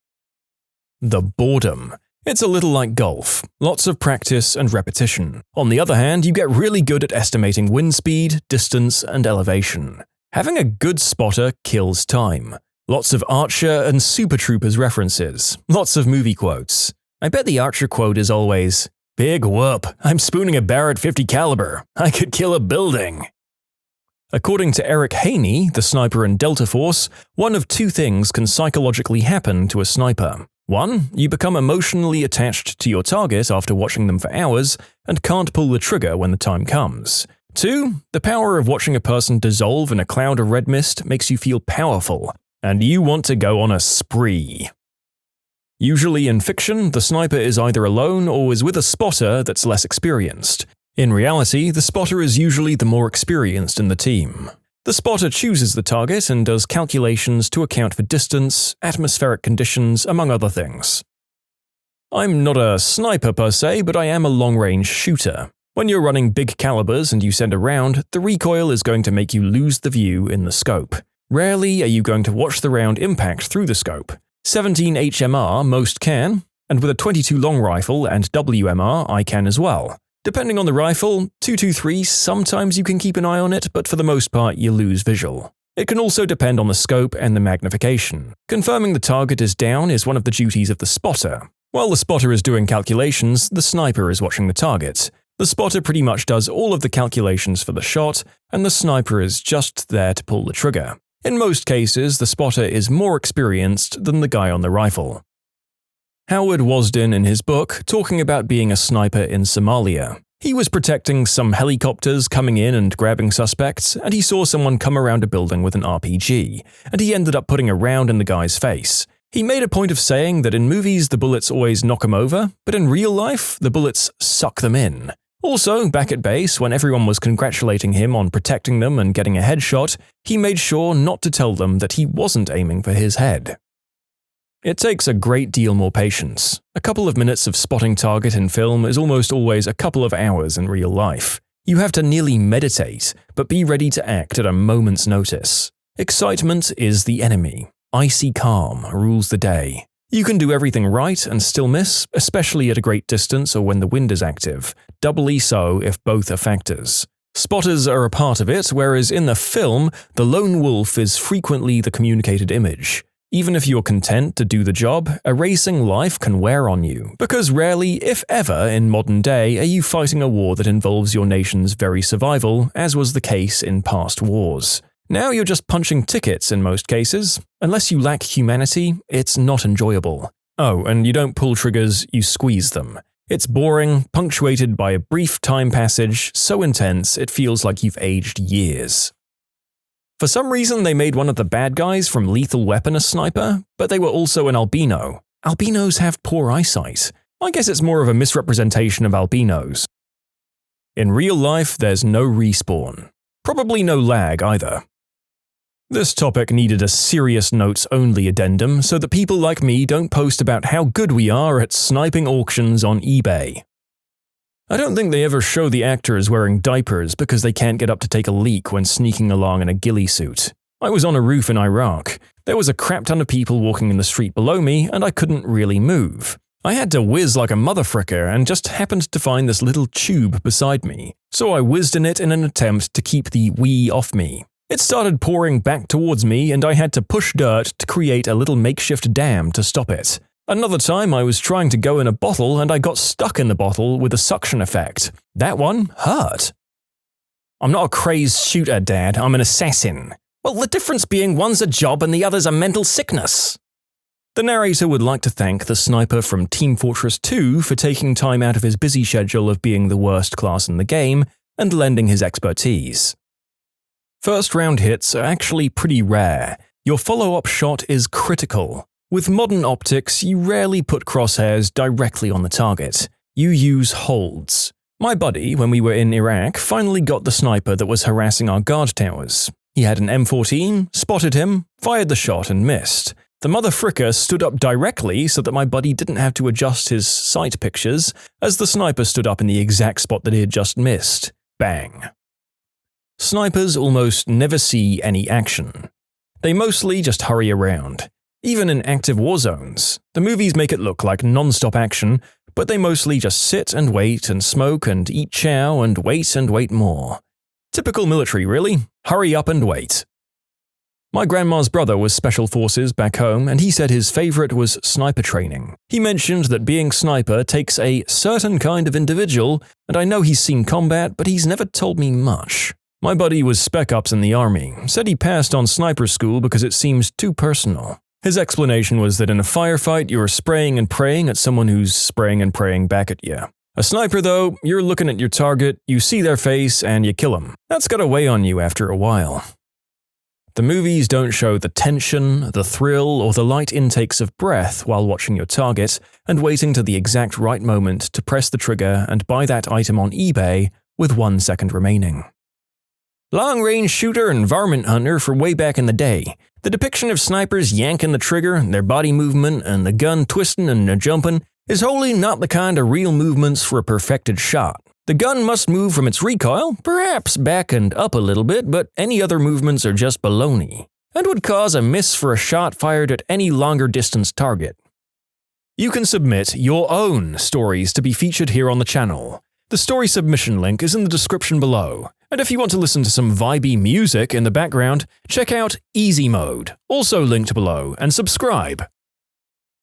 The boredom. It's a little like golf, lots of practice and repetition. On the other hand, you get really good at estimating wind speed, distance, and elevation. Having a good spotter kills time. Lots of Archer and Super Troopers references, lots of movie quotes. I bet the Archer quote is always, "Big whoop, I'm spooning a Barrett 50 caliber. I could kill a building." According to Eric Haney, the sniper in Delta Force, one of two things can psychologically happen to a sniper. 1. You become emotionally attached to your target after watching them for hours and can't pull the trigger when the time comes. 2. The power of watching a person dissolve in a cloud of red mist makes you feel powerful, and you want to go on a spree. Usually in fiction, the sniper is either alone or is with a spotter that's less experienced. In reality, the spotter is usually the more experienced in the team. The spotter chooses the target and does calculations to account for distance, atmospheric conditions, among other things. I'm not a sniper per se, but I am a long-range shooter. When you're running big calibers and you send a round, the recoil is going to make you lose the view in the scope. Rarely are you going to watch the round impact through the scope. 17 HMR most can, and with a 22 long rifle and WMR I can as well. Depending on the rifle, 223 sometimes you can keep an eye on it, but for the most part you lose visual. It can also depend on the scope and the magnification. Confirming the target is down is one of the duties of the spotter. While the spotter is doing calculations, the sniper is watching the target. The spotter pretty much does all of the calculations for the shot, and the sniper is just there to pull the trigger. In most cases, the spotter is more experienced than the guy on the rifle. Howard Wasden in his book talking about being a sniper in Somalia. He was protecting some helicopters coming in and grabbing suspects, and he saw someone come around a building with an RPG, and he ended up putting a round in the guy's face. He made a point of saying that in movies the bullets always knock him over, but in real life the bullets suck them in. Also, back at base, when everyone was congratulating him on protecting them and getting a headshot, he made sure not to tell them that he wasn't aiming for his head. It takes a great deal more patience. A couple of minutes of spotting target in film is almost always a couple of hours in real life. You have to nearly meditate, but be ready to act at a moment's notice. Excitement is the enemy. Icy calm rules the day. You can do everything right and still miss, especially at a great distance or when the wind is active, doubly so if both are factors. Spotters are a part of it, whereas in the film, the lone wolf is frequently the communicated image. Even if you're content to do the job, erasing life can wear on you, because rarely, if ever, in modern day are you fighting a war that involves your nation's very survival, as was the case in past wars. Now you're just punching tickets in most cases. Unless you lack humanity, it's not enjoyable. Oh, and you don't pull triggers, you squeeze them. It's boring, punctuated by a brief time passage, so intense it feels like you've aged years. For some reason they made one of the bad guys from Lethal Weapon a sniper, but they were also an albino. Albinos have poor eyesight. I guess it's more of a misrepresentation of albinos. In real life, there's no respawn. Probably no lag either. This topic needed a serious notes-only addendum so that people like me don't post about how good we are at sniping auctions on eBay. I don't think they ever show the actors wearing diapers because they can't get up to take a leak when sneaking along in a ghillie suit. I was on a roof in Iraq. There was a crap ton of people walking in the street below me, and I couldn't really move. I had to whiz like a motherfricker and just happened to find this little tube beside me, so I whizzed in it in an attempt to keep the wee off me. It started pouring back towards me and I had to push dirt to create a little makeshift dam to stop it. Another time I was trying to go in a bottle and I got stuck in the bottle with a suction effect. That one hurt. I'm not a crazed shooter, Dad, I'm an assassin. Well, the difference being one's a job and the other's a mental sickness. The narrator would like to thank the sniper from Team Fortress 2 for taking time out of his busy schedule of being the worst class in the game and lending his expertise. First round hits are actually pretty rare. Your follow-up shot is critical. With modern optics, you rarely put crosshairs directly on the target. You use holds. My buddy, when we were in Iraq, finally got the sniper that was harassing our guard towers. He had an M14, spotted him, fired the shot and missed. The motherfricker stood up directly so that my buddy didn't have to adjust his sight pictures, as the sniper stood up in the exact spot that he had just missed. Bang. Snipers almost never see any action. They mostly just hurry around. Even in active war zones, the movies make it look like non-stop action, but they mostly just sit and wait and smoke and eat chow and wait more. Typical military, really. Hurry up and wait. My grandma's brother was special forces back home and he said his favorite was sniper training. He mentioned that being sniper takes a certain kind of individual, and I know he's seen combat, but he's never told me much. My buddy was spec ops in the army, said he passed on sniper school because it seems too personal. His explanation was that in a firefight you're spraying and praying at someone who's spraying and praying back at you. A sniper though, you're looking at your target, you see their face, and you kill them. That's gotta weigh on you after a while. The movies don't show the tension, the thrill, or the light intakes of breath while watching your target and waiting to the exact right moment to press the trigger and buy that item on eBay with 1 second remaining. Long-range shooter and varmint hunter for way back in the day. The depiction of snipers yanking the trigger, their body movement, and the gun twisting and jumping is wholly not the kind of real movements for a perfected shot. The gun must move from its recoil, perhaps back and up a little bit, but any other movements are just baloney, and would cause a miss for a shot fired at any longer distance target. You can submit your own stories to be featured here on the channel. The story submission link is in the description below, and if you want to listen to some vibey music in the background, check out easymode, also linked below, and subscribe.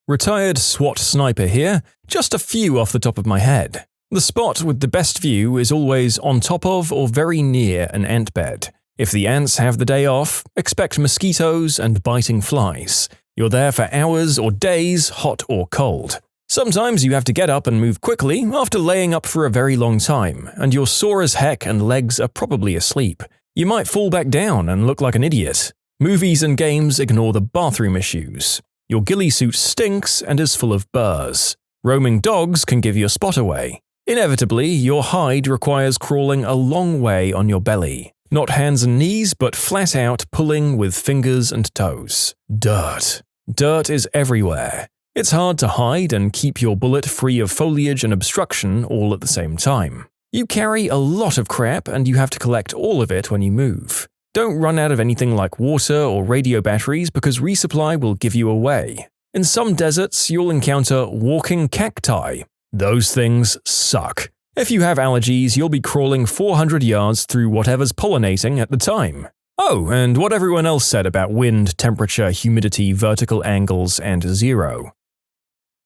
Retired SWAT sniper here, just a few off the top of my head. The spot with the best view is always on top of or very near an ant bed. If the ants have the day off, expect mosquitoes and biting flies. You're there for hours or days, hot or cold. Sometimes you have to get up and move quickly after laying up for a very long time, and you're sore as heck and legs are probably asleep. You might fall back down and look like an idiot. Movies and games ignore the bathroom issues. Your ghillie suit stinks and is full of burrs. Roaming dogs can give your spot away. Inevitably, your hide requires crawling a long way on your belly. Not hands and knees, but flat out pulling with fingers and toes. Dirt. Dirt is everywhere. It's hard to hide and keep your bullet free of foliage and obstruction all at the same time. You carry a lot of crap and you have to collect all of it when you move. Don't run out of anything like water or radio batteries because resupply will give you away. In some deserts, you'll encounter walking cacti. Those things suck. If you have allergies, you'll be crawling 400 yards through whatever's pollinating at the time. Oh, and what everyone else said about wind, temperature, humidity, vertical angles, and zero.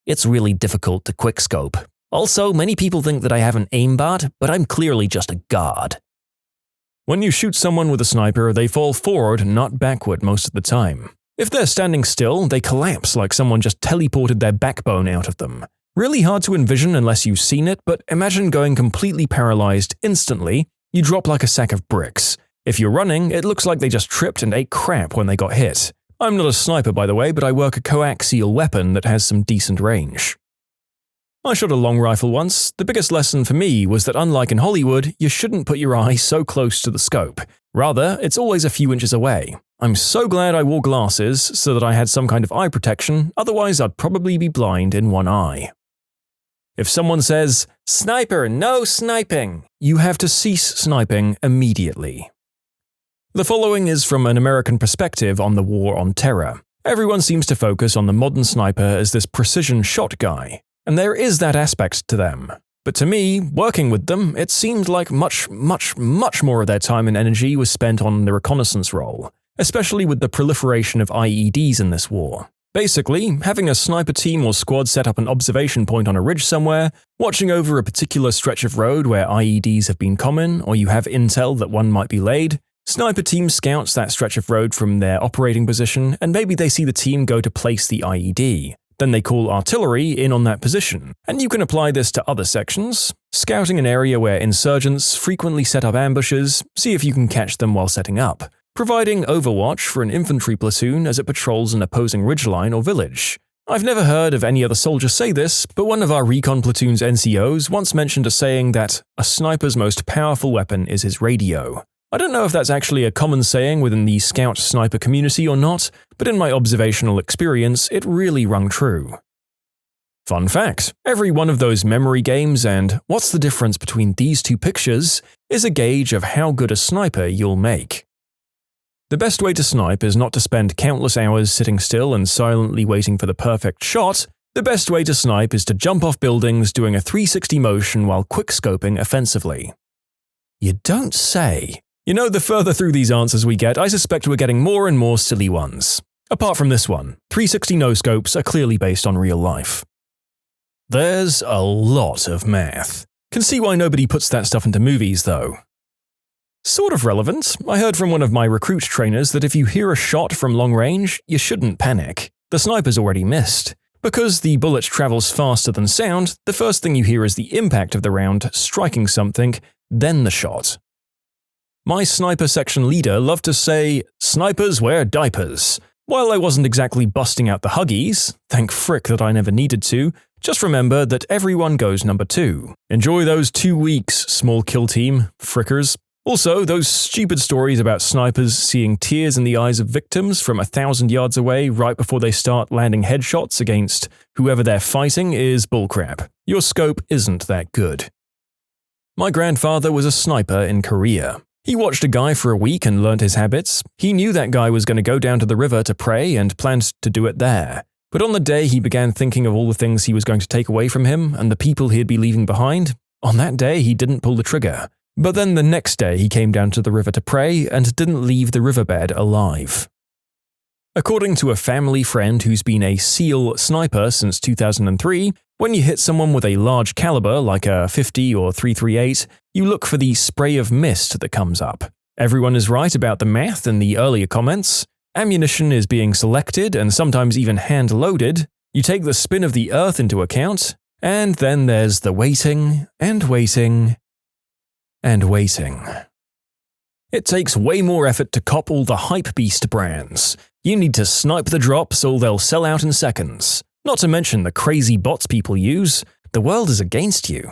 It's really difficult to quickscope. Also, many people think that I have an aimbot, but I'm clearly just a god. When you shoot someone with a sniper, they fall forward, not backward most of the time. If they're standing still, they collapse like someone just teleported their backbone out of them. Really hard to envision unless you've seen it, but imagine going completely paralyzed instantly. You drop like a sack of bricks. If you're running, it looks like they just tripped and ate crap when they got hit. I'm not a sniper, by the way, but I work a coaxial weapon that has some decent range. I shot a long rifle once. The biggest lesson for me was that unlike in Hollywood, you shouldn't put your eye so close to the scope. Rather, it's always a few inches away. I'm so glad I wore glasses so that I had some kind of eye protection, otherwise I'd probably be blind in one eye. If someone says, "Sniper, no sniping," you have to cease sniping immediately. The following is from an American perspective on the War on Terror. Everyone seems to focus on the modern sniper as this precision shot guy, and there is that aspect to them. But to me, working with them, it seemed like much more of their time and energy was spent on the reconnaissance role, especially with the proliferation of IEDs in this war. Basically, having a sniper team or squad set up an observation point on a ridge somewhere, watching over a particular stretch of road where IEDs have been common, or you have intel that one might be laid. Sniper team scouts that stretch of road from their operating position, and maybe they see the team go to place the IED. Then they call artillery in on that position, and you can apply this to other sections. Scouting an area where insurgents frequently set up ambushes, see if you can catch them while setting up. Providing overwatch for an infantry platoon as it patrols an opposing ridgeline or village. I've never heard of any other soldier say this, but one of our recon platoon's NCOs once mentioned a saying that a sniper's most powerful weapon is his radio. I don't know if that's actually a common saying within the scout sniper community or not, but in my observational experience, it really rung true. Fun fact, every one of those memory games and what's the difference between these two pictures is a gauge of how good a sniper you'll make. The best way to snipe is not to spend countless hours sitting still and silently waiting for the perfect shot. The best way to snipe is to jump off buildings doing a 360 motion while quickscoping offensively. You don't say. You know, the further through these answers we get, I suspect we're getting more and more silly ones. Apart from this one, 360 no-scopes are clearly based on real life. There's a lot of math. Can see why nobody puts that stuff into movies, though. Sort of relevant. I heard from one of my recruit trainers that if you hear a shot from long range, you shouldn't panic. The sniper's already missed. Because the bullet travels faster than sound, the first thing you hear is the impact of the round striking something, then the shot. My sniper section leader loved to say, "Snipers wear diapers." While I wasn't exactly busting out the Huggies, thank frick that I never needed to, just remember that everyone goes number 2. Enjoy those 2 weeks, small kill team, frickers. Also, those stupid stories about snipers seeing tears in the eyes of victims from 1,000 yards away right before they start landing headshots against whoever they're fighting is bullcrap. Your scope isn't that good. My grandfather was a sniper in Korea. He watched a guy for a week and learned his habits. He knew that guy was going to go down to the river to pray and planned to do it there. But on the day he began thinking of all the things he was going to take away from him and the people he'd be leaving behind, on that day he didn't pull the trigger. But then the next day he came down to the river to pray and didn't leave the riverbed alive. According to a family friend who's been a SEAL sniper since 2003, when you hit someone with a large caliber like a 50 or 338, you look for the spray of mist that comes up. Everyone is right about the math in the earlier comments. Ammunition is being selected and sometimes even hand-loaded. You take the spin of the earth into account, and then there's the waiting and waiting and waiting. It takes way more effort to cop all the hypebeast brands. You need to snipe the drops or they'll sell out in seconds. Not to mention the crazy bots people use. The world is against you.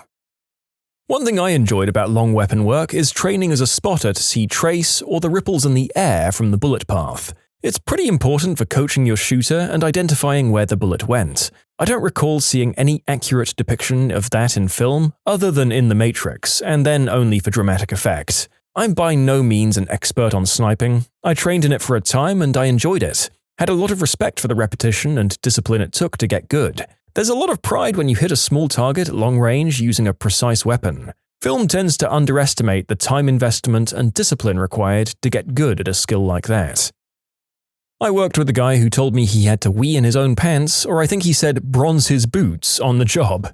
One thing I enjoyed about long weapon work is training as a spotter to see trace or the ripples in the air from the bullet path. It's pretty important for coaching your shooter and identifying where the bullet went. I don't recall seeing any accurate depiction of that in film other than in The Matrix, and then only for dramatic effect. I'm by no means an expert on sniping. I trained in it for a time and I enjoyed it. Had a lot of respect for the repetition and discipline it took to get good. There's a lot of pride when you hit a small target at long range using a precise weapon. Film tends to underestimate the time investment and discipline required to get good at a skill like that. I worked with a guy who told me he had to wee in his own pants, or I think he said bronze his boots, on the job.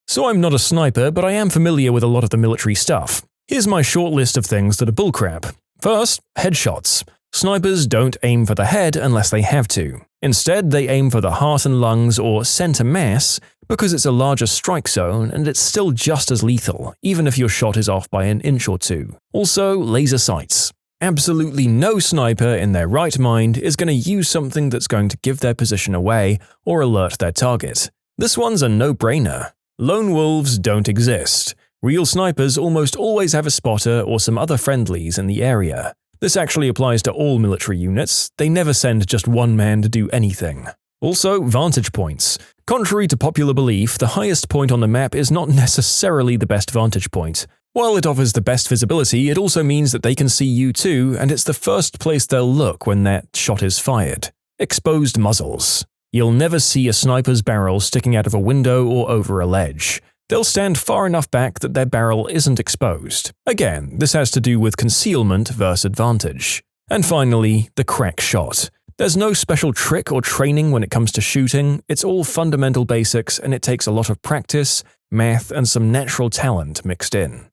So I'm not a sniper, but I am familiar with a lot of the military stuff. Here's my short list of things that are bullcrap. First, headshots. Snipers don't aim for the head unless they have to. Instead, they aim for the heart and lungs or center mass because it's a larger strike zone and it's still just as lethal, even if your shot is off by an inch or two. Also, laser sights. Absolutely no sniper in their right mind is going to use something that's going to give their position away or alert their target. This one's a no-brainer. Lone wolves don't exist. Real snipers almost always have a spotter or some other friendlies in the area. This actually applies to all military units. They never send just one man to do anything. Also, vantage points. Contrary to popular belief, the highest point on the map is not necessarily the best vantage point. While it offers the best visibility, it also means that they can see you too, and it's the first place they'll look when that shot is fired. Exposed muzzles. You'll never see a sniper's barrel sticking out of a window or over a ledge. They'll stand far enough back that their barrel isn't exposed. Again, this has to do with concealment versus advantage. And finally, the crack shot. There's no special trick or training when it comes to shooting, it's all fundamental basics and it takes a lot of practice, math, and some natural talent mixed in.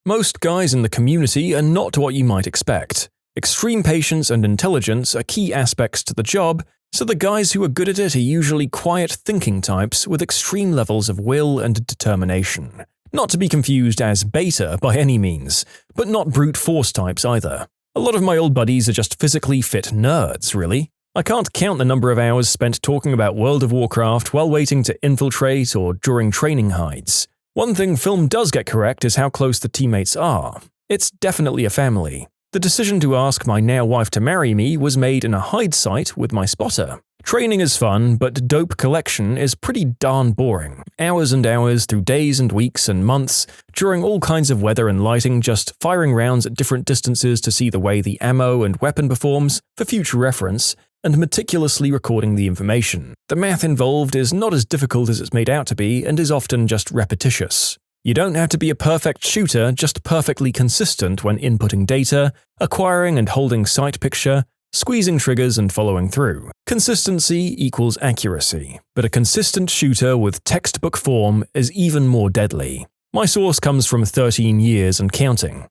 Most guys in the community are not what you might expect. Extreme patience and intelligence are key aspects to the job, so the guys who are good at it are usually quiet thinking types with extreme levels of will and determination. Not to be confused as beta by any means, but not brute force types either. A lot of my old buddies are just physically fit nerds, really. I can't count the number of hours spent talking about World of Warcraft while waiting to infiltrate or during training hides. One thing film does get correct is how close the teammates are. It's definitely a family. The decision to ask my now-wife to marry me was made in a hide site with my spotter. Training is fun, but dope collection is pretty darn boring. Hours and hours through days and weeks and months, during all kinds of weather and lighting, just firing rounds at different distances to see the way the ammo and weapon performs, for future reference, and meticulously recording the information. The math involved is not as difficult as it's made out to be and is often just repetitious. You don't have to be a perfect shooter, just perfectly consistent when inputting data, acquiring and holding sight picture, squeezing triggers and following through. Consistency equals accuracy, but a consistent shooter with textbook form is even more deadly. My source comes from 13 years and counting.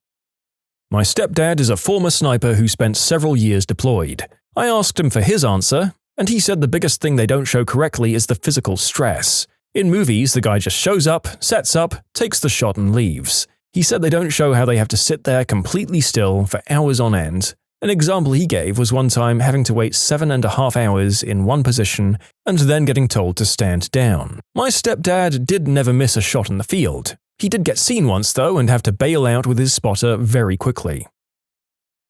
My stepdad is a former sniper who spent several years deployed. I asked him for his answer, and he said the biggest thing they don't show correctly is the physical stress. In movies, the guy just shows up, sets up, takes the shot and leaves. He said they don't show how they have to sit there completely still for hours on end. An example he gave was one time having to wait 7.5 hours in one position and then getting told to stand down. My stepdad did never miss a shot in the field. He did get seen once though and have to bail out with his spotter very quickly.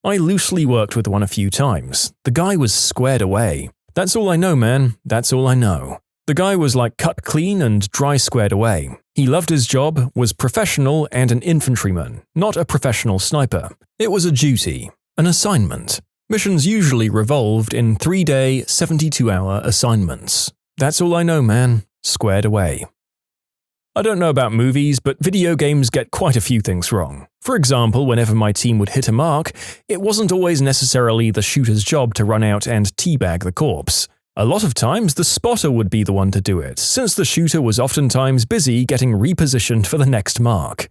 I loosely worked with one a few times. The guy was squared away. That's all I know, man. That's all I know. The guy was like cut clean and dry squared away. He loved his job, was professional and an infantryman, not a professional sniper. It was a duty, an assignment. Missions usually revolved in 3-day, 72-hour assignments. That's all I know, man. Squared away. I don't know about movies, but video games get quite a few things wrong. For example, whenever my team would hit a mark, it wasn't always necessarily the shooter's job to run out and teabag the corpse. A lot of times, the spotter would be the one to do it, since the shooter was oftentimes busy getting repositioned for the next mark.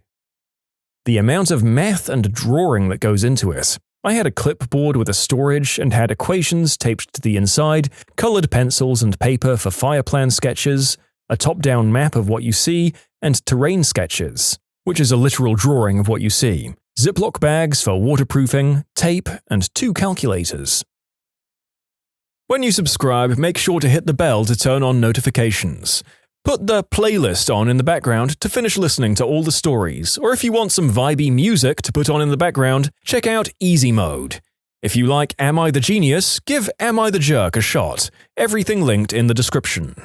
The amount of math and drawing that goes into it. I had a clipboard with a storage and had equations taped to the inside, colored pencils and paper for fire plan sketches, a top-down map of what you see, and terrain sketches, which is a literal drawing of what you see, Ziploc bags for waterproofing, tape, and 2 calculators. When you subscribe, make sure to hit the bell to turn on notifications. Put the playlist on in the background to finish listening to all the stories, or if you want some vibey music to put on in the background, check out easymode. If you like Am I the Genius, give Am I the Jerk a shot. Everything linked in the description.